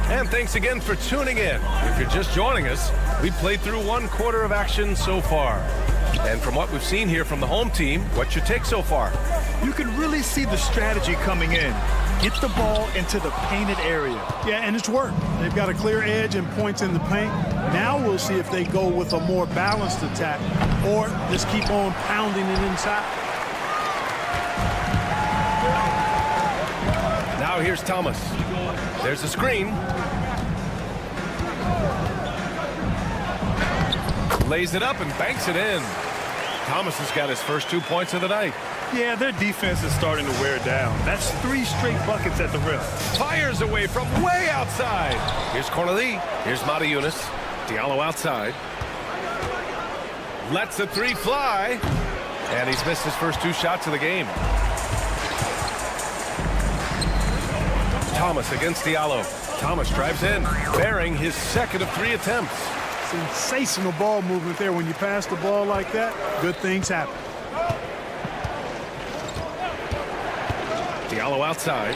And thanks again for tuning in. If you're just joining us, we played through 1 quarter of action so far. And from what we've seen here from the home team, what's your take so far? You can really see the strategy coming in. Get the ball into the painted area. Yeah, and it's worked. They've got a clear edge and points in the paint. Now we'll see if they go with a more balanced attack or just keep on pounding it inside. Now here's Thomas. There's a screen. Lays it up and banks it in. Thomas has got his first 2 points of the night. Yeah, their defense is starting to wear down. That's 3 straight buckets at the rim. Fires away from way outside. Here's Corneli. Here's Mata Yunus. Diallo outside. Lets the 3 fly. And he's missed his first 2 shots of the game. Thomas against Diallo. Thomas drives in, bearing his 2nd of 3 attempts. Sensational ball movement there. When you pass the ball like that, good things happen. Diallo outside.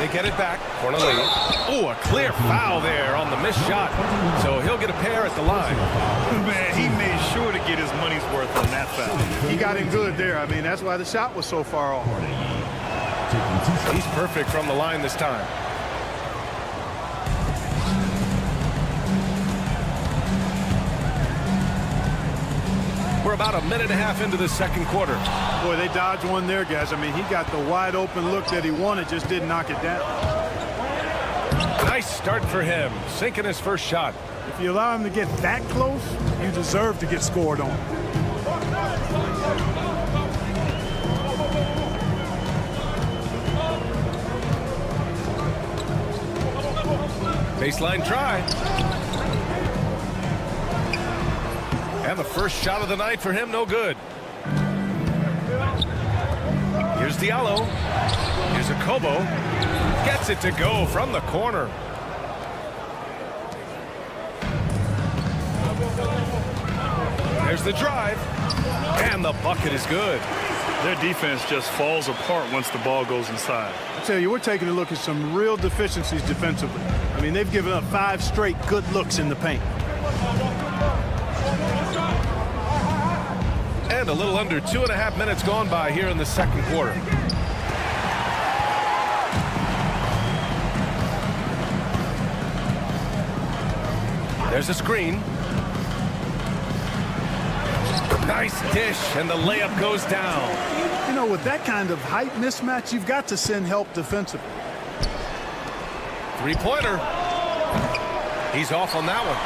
They get it back. Corneli. Oh, a clear foul there on the missed shot. So he'll get a pair at the line. Man, he made sure to get his money's worth on that foul. He got in good there. I mean, that's why the shot was so far off. He's perfect from the line this time. We're about a minute and a half into the second quarter. Boy, they dodged one there, guys. I mean, he got the wide open look that he wanted, just didn't knock it down. Nice start for him, sinking his first shot. If you allow him to get that close, you deserve to get scored on. Baseline try. And the first shot of the night for him, no good. Here's Diallo. Here's Akobo. Gets it to go from the corner. There's the drive. And the bucket is good. Their defense just falls apart once the ball goes inside. I tell you, we're taking a look at some real deficiencies defensively. I mean, they've given up 5 straight good looks in the paint. And a little under 2.5 minutes gone by here in the second quarter. There's a screen. Nice dish, and the layup goes down. You know, with that kind of height mismatch, you've got to send help defensively. Three-pointer. He's off on that one.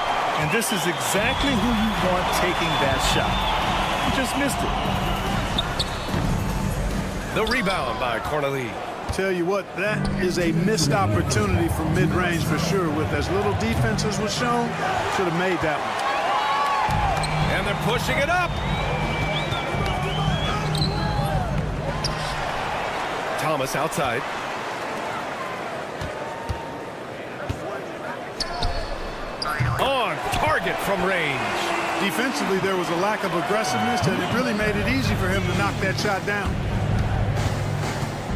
And this is exactly who you want taking that shot. You just missed it. The rebound by Corneli. Tell you what, that is a missed opportunity from mid-range for sure. With as little defense as was shown, should have made that one. And they're pushing it up. Thomas outside. On target from range. Defensively, there was a lack of aggressiveness, and it really made it easy for him to knock that shot down.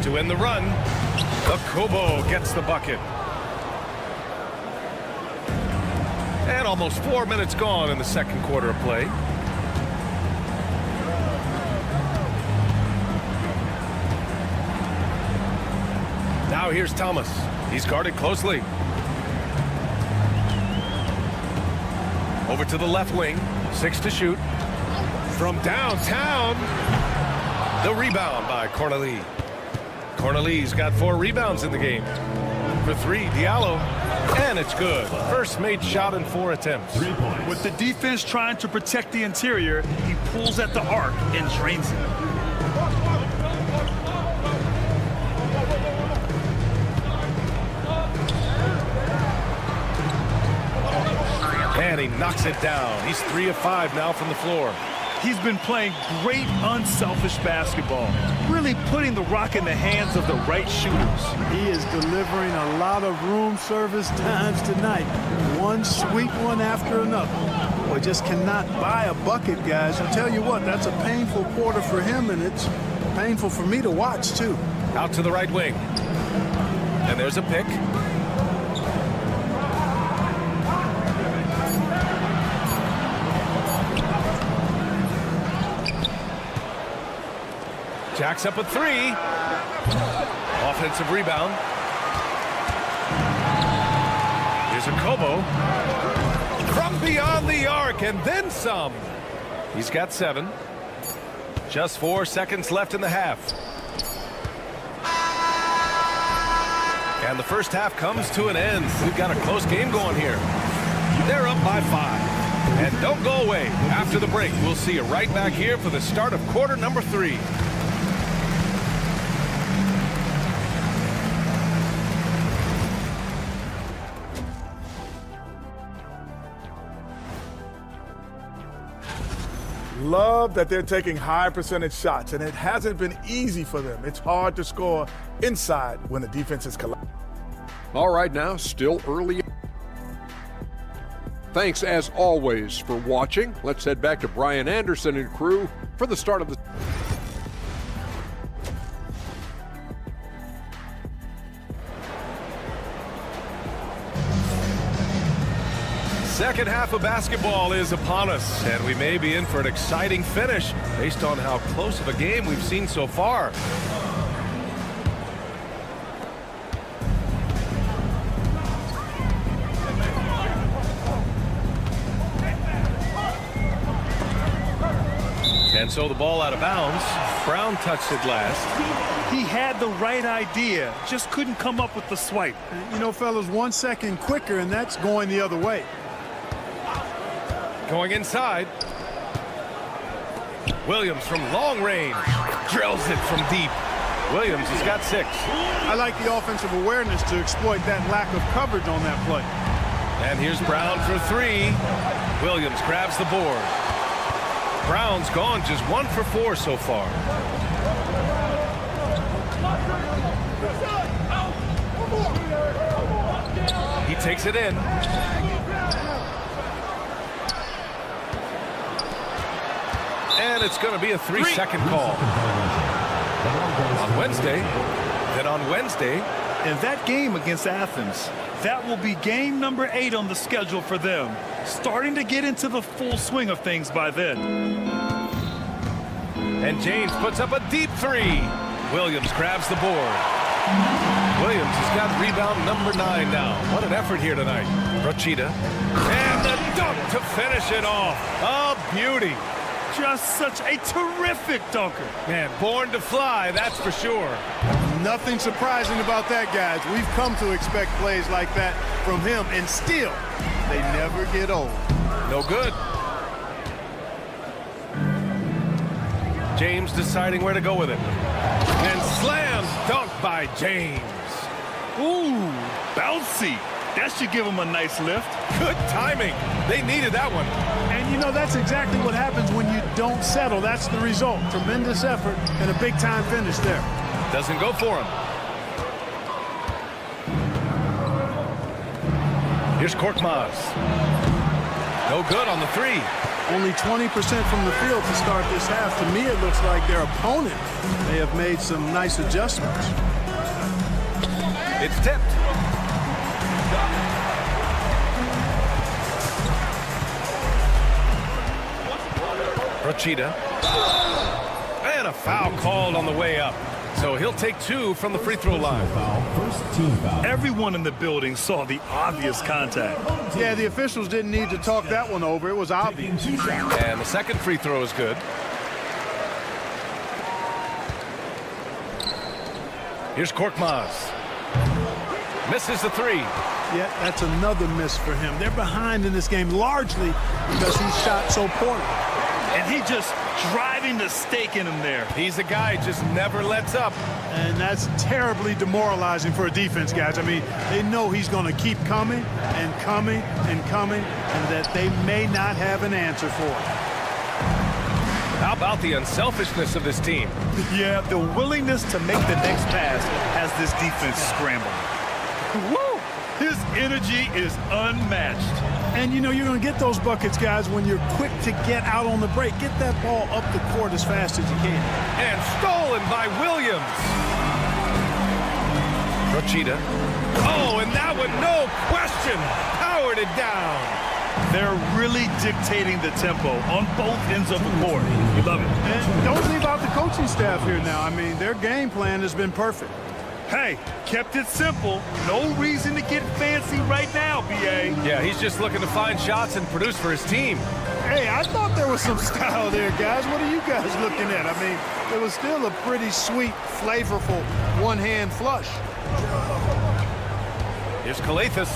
To end the run, Akobo gets the bucket. And almost 4 minutes gone in the second quarter of play. Now here's Thomas. He's guarded closely. Over to the left wing. 6 to shoot. From downtown. The rebound by Corneli. Corneli's got 4 rebounds in the game. For 3, Diallo. And it's good. First made shot in 4 attempts. With the defense trying to protect the interior, he pulls at the arc and drains it. And he knocks it down. He's 3 of 5 now from the floor. He's been playing great unselfish basketball, really putting the rock in the hands of the right shooters. He is delivering a lot of room service times tonight. One sweet one after another. Boy, just cannot buy a bucket, guys. I'll tell you what, that's a painful quarter for him, and it's painful for me to watch, too. Out to the right wing. And there's a pick. Jacks up a 3. Offensive rebound. Here's Akobo. From beyond the arc and then some. He's got 7. Just 4 seconds left in the half. And the first half comes to an end. We've got a close game going here. They're up by 5. And don't go away. After the break, we'll see you right back here for the start of quarter number 3. Love that they're taking high percentage shots, and it hasn't been easy for them. It's hard to score inside when the defense is collapsed. All right, now, still early. Thanks, as always, for watching. Let's head back to Brian Anderson and crew for the start of the... Second half of basketball is upon us, and we may be in for an exciting finish based on how close of a game we've seen so far. And so the ball out of bounds. Brown touched it last. He had the right idea, just couldn't come up with the swipe. You know, fellas, 1 second quicker, and that's going the other way. Going inside. Williams from long range. Drills it from deep. Williams has got 6. I like the offensive awareness to exploit that lack of coverage on that play. And here's Brown for 3. Williams grabs the board. Brown's gone just 1 for 4 so far. He takes it in. And it's going to be a 3-second call. On Wednesday. Then on Wednesday. In that game against Athens, that will be game number 8 on the schedule for them. Starting to get into the full swing of things by then. And James puts up a deep 3. Williams grabs the board. Williams has got rebound number 9 now. What an effort here tonight. Procida. And the dunk to finish it off. A beauty. Just such a terrific dunker. Man, born to fly, that's for sure. Nothing surprising about that, guys. We've come to expect plays like that from him, and still, they never get old. No good. James deciding where to go with it. And slam dunk by James. Ooh, bouncy. That should give him a nice lift. Good timing. They needed that one. And, you know, that's exactly what happens when you don't settle. That's the result. Tremendous effort and a big-time finish there. Doesn't go for him. Here's Korkmaz. No good on the 3. Only 20% from the field to start this half. To me, it looks like their opponent may have made some nice adjustments. It's tipped. Procida. And a foul called on the way up. So he'll take 2 from the free throw line. First team foul. Everyone in the building saw the obvious contact. Yeah, the officials didn't need to talk that one over. It was obvious. And the second free throw is good. Here's Korkmaz. Misses the 3. Yeah, that's another miss for him. They're behind in this game largely because he shot so poorly. And he just driving the stake in him there. He's a guy who just never lets up. And that's terribly demoralizing for a defense, guys. I mean, they know he's going to keep coming and coming and coming, and that they may not have an answer for it. How about the unselfishness of this team? Yeah, the willingness to make the next pass has this defense scrambling. Woo! His energy is unmatched. And, you know, you're going to get those buckets, guys, when you're quick to get out on the break. Get that ball up the court as fast as you can. And stolen by Williams. Procida. Oh, and that one, no question, powered it down. They're really dictating the tempo on both ends of the court. We love it. And don't leave out the coaching staff here now. I mean, their game plan has been perfect. Hey, kept it simple. No reason to get fancy right now, B.A. Yeah, he's just looking to find shots and produce for his team. Hey, I thought there was some style there, guys. What are you guys looking at? I mean, it was still a pretty sweet, flavorful one-hand flush. Here's Kalathis.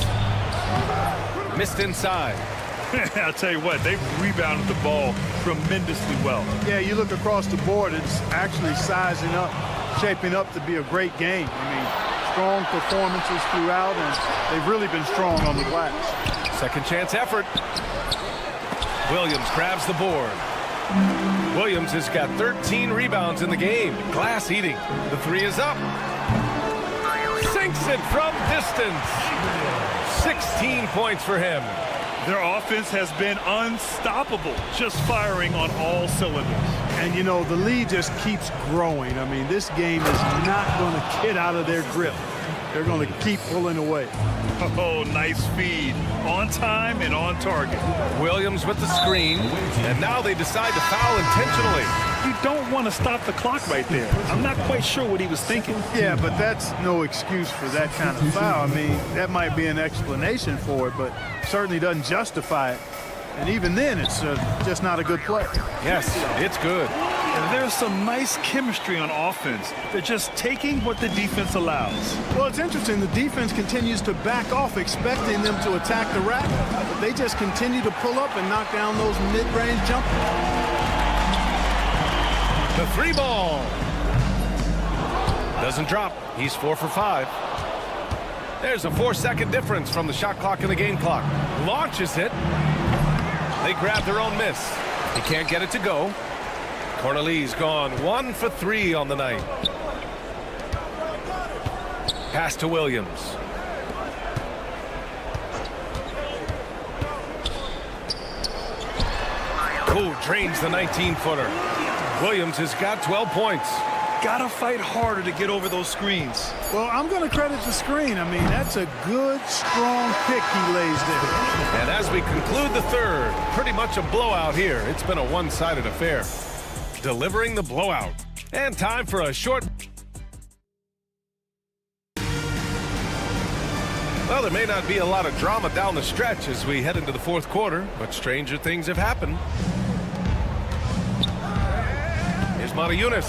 Missed inside. I'll tell you what, they've rebounded the ball tremendously well. Yeah, you look across the board, it's actually sizing up, shaping up to be a great game. I mean, strong performances throughout, and they've really been strong on the glass. Second chance effort. Williams grabs the board. Williams has got 13 rebounds in the game. Glass eating. The 3 is up. Sinks it from distance. 16 points for him. Their offense has been unstoppable, just firing on all cylinders. And, you know, the lead just keeps growing. I mean, this game is not going to get out of their grip. They're going to keep pulling away. Oh, nice feed. On time and on target. Williams with the screen, and now they decide to foul intentionally. You don't want to stop the clock right there. I'm not quite sure what he was thinking. Yeah, but that's no excuse for that kind of foul. I mean, that might be an explanation for it, but certainly doesn't justify it. And even then, it's just not a good play. Yes, it's good. And there's some nice chemistry on offense. They're just taking what the defense allows. Well, it's interesting. The defense continues to back off, expecting them to attack the rack, but they just continue to pull up and knock down those mid-range jumpers. The 3 ball. Doesn't drop. He's 4 for 5. There's a 4-second difference from the shot clock and the game clock. Launches it. They grab their own miss. He can't get it to go. Corneli's gone 1 for 3 on the night. Pass to Williams. Oh, drains the 19-footer. Williams has got 12 points. Gotta fight harder to get over those screens. Well, I'm going to credit the screen. I mean, that's a good, strong pick he lays there. And as we conclude the third, pretty much a blowout here. It's been a one-sided affair. Delivering the blowout. And time for a short... Well, there may not be a lot of drama down the stretch as we head into the fourth quarter, but stranger things have happened. Here's Matajunas.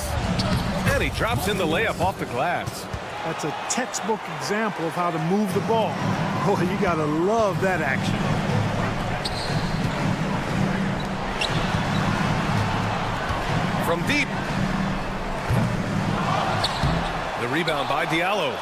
And he drops in the layup off the glass. That's a textbook example of how to move the ball. Boy, you got to love that action. From deep. The rebound by Diallo.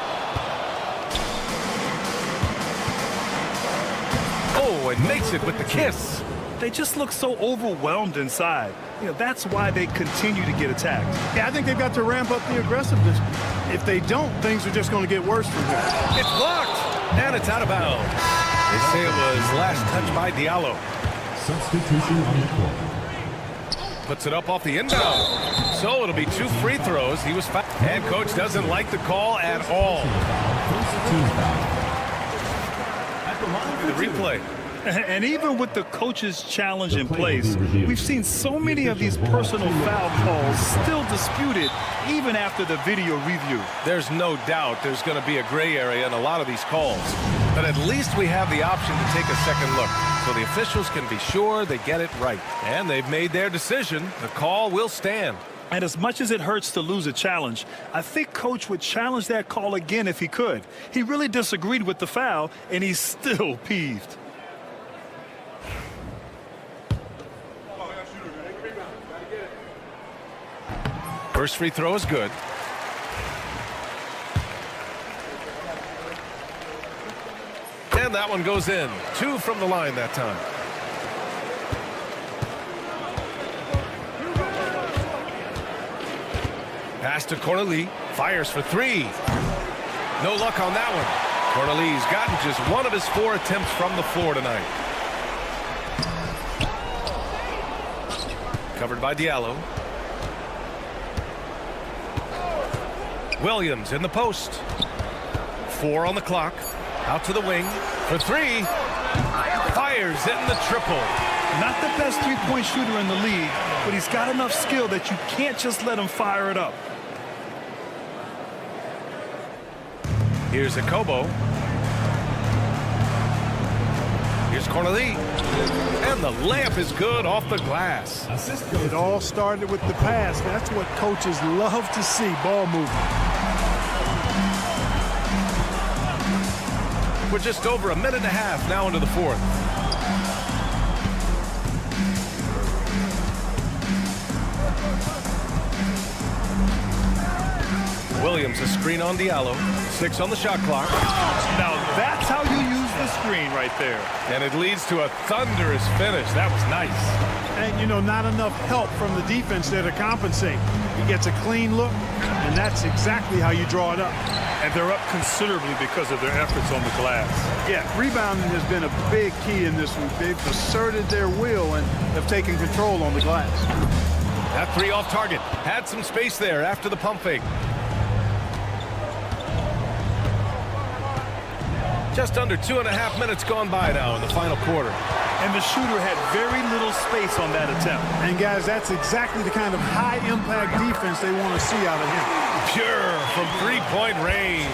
Oh, and makes it with the kiss. They just look so overwhelmed inside. You know, that's why they continue to get attacked. Yeah, I think they've got to ramp up the aggressiveness. If they don't, things are just going to get worse from here. It's blocked, and it's out of bounds. They say it was last touched by Diallo. Substitution on the court. Puts it up off the inbound. So it'll be 2 free throws. He was fouled. Head coach doesn't like the call at all. The replay. And even with the coach's challenge in place, we've seen so many of these personal foul calls still disputed even after the video review. There's no doubt there's going to be a gray area in a lot of these calls. But at least we have the option to take a second look, so the officials can be sure they get it right. And they've made their decision. The call will stand. And as much as it hurts to lose a challenge, I think Coach would challenge that call again if he could. He really disagreed with the foul, and he's still peeved. First free throw is good. And that one goes in. 2 from the line that time. Pass to Corneli. Fires for 3. No luck on that one. Corneli's gotten just 1 of his 4 attempts from the floor tonight. Covered by Diallo. Williams in the post. 4 on the clock. Out to the wing for 3. Fires in the triple. Not the best three-point shooter in the league, but he's got enough skill that you can't just let him fire it up. Here's Akobo. Here's Corneli. And the layup is good off the glass. It all started with the pass. That's what coaches love to see, ball movement. We're just over a minute and a half now into the fourth. Williams a screen on Diallo. 6 on the shot clock. Now that's how you use the screen right there. And it leads to a thunderous finish. That was nice. And, you know, not enough help from the defense there to compensate. He gets a clean look, and that's exactly how you draw it up. And they're up considerably because of their efforts on the glass. Yeah, rebounding has been a big key in this one. They've asserted their will and have taken control on the glass. That 3 off target. Had some space there after the pump fake. Just under 2.5 minutes gone by now in the final quarter. And the shooter had very little space on that attempt. And guys, that's exactly the kind of high-impact defense they want to see out of him. Pure from 3-point range.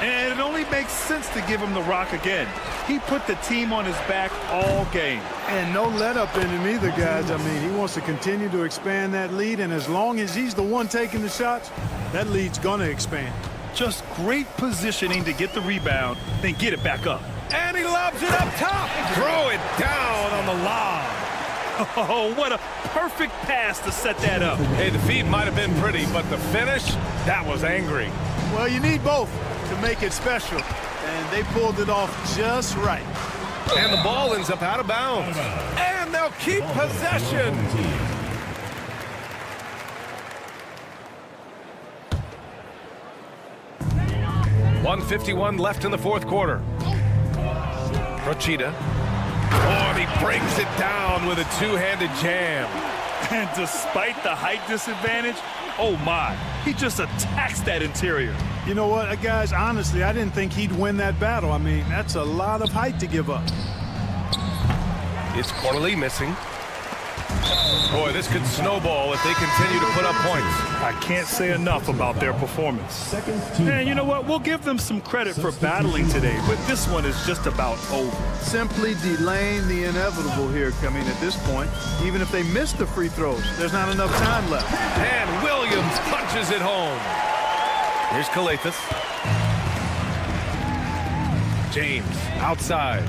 And it only makes sense to give him the rock again. He put the team on his back all game. And no let-up in him either, guys. I mean, he wants to continue to expand that lead, and as long as he's the one taking the shots, that lead's going to expand. Just great positioning to get the rebound, then get it back up. And he lobs it up top. Throw it down on the lob. Oh, what a perfect pass to set that up. Hey, the feed might have been pretty, but the finish, that was angry. Well, you need both to make it special, and they pulled it off just right. And the ball ends up out of bounds. And and they'll keep possession. 1:51 left in the fourth quarter. Procida. Oh, and he brings it down with a two-handed jam. And despite the height disadvantage, oh my, he just attacks that interior. You know what, guys, honestly, I didn't think he'd win that battle. I mean, that's a lot of height to give up. It's Corley missing. Boy, this could snowball if they continue to put up points. I can't say enough about their performance. And you know what? We'll give them some credit for battling today, but this one is just about over. Simply delaying the inevitable here. I mean, at this point, even if they miss the free throws, there's not enough time left. And Williams punches it home. Here's Calathis. James outside.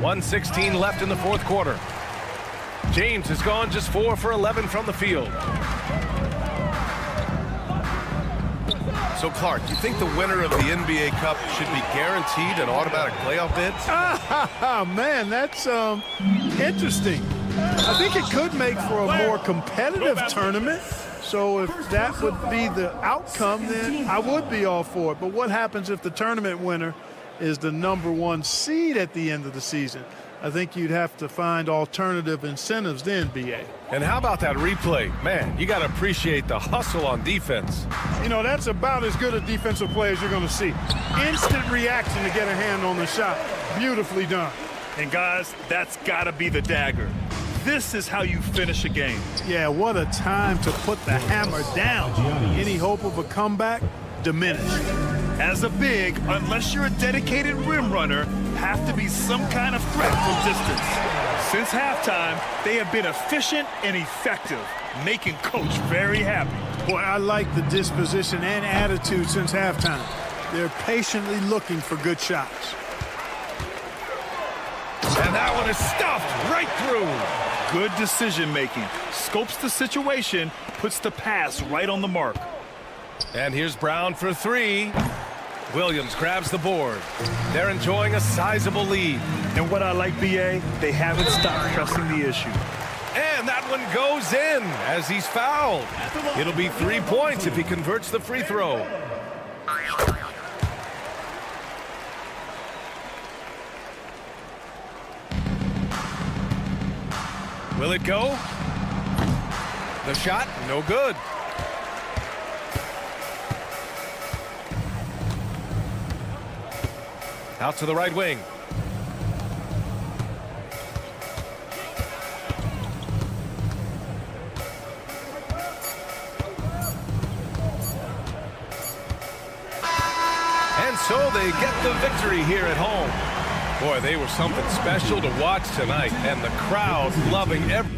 1:16 left in the fourth quarter. James has gone just 4 for 11 from the field. So, Clark, you think the winner of the NBA Cup should be guaranteed an automatic playoff bid? Man, that's interesting. I think it could make for a more competitive tournament. So if that would be the outcome, then I would be all for it. But what happens if the tournament winner is the #1 seed at the end of the season? I think you'd have to find alternative incentives then, B.A. And how about that replay? Man, you got to appreciate the hustle on defense. You know, that's about as good a defensive play as you're going to see. Instant reaction to get a hand on the shot. Beautifully done. And guys, that's got to be the dagger. This is how you finish a game. Yeah, what a time to put the hammer down. Any hope of a comeback? Diminished. As a big, unless you're a dedicated rim runner, have to be some kind of threat from distance. Since halftime, they have been efficient and effective, making Coach very happy. Boy, I like the disposition and attitude since halftime. They're patiently looking for good shots. And that one is stuffed right through. Good decision-making. Scopes the situation, puts the pass right on the mark. And here's Brown for 3. Williams grabs the board. They're enjoying a sizable lead. And what I like, B.A., they haven't stopped pressing the issue. And that one goes in as he's fouled. It'll be 3 points if he converts the free throw. Will it go? The shot, no good. Out to the right wing. And so they get the victory here at home. Boy, they were something special to watch tonight, and the crowd loving every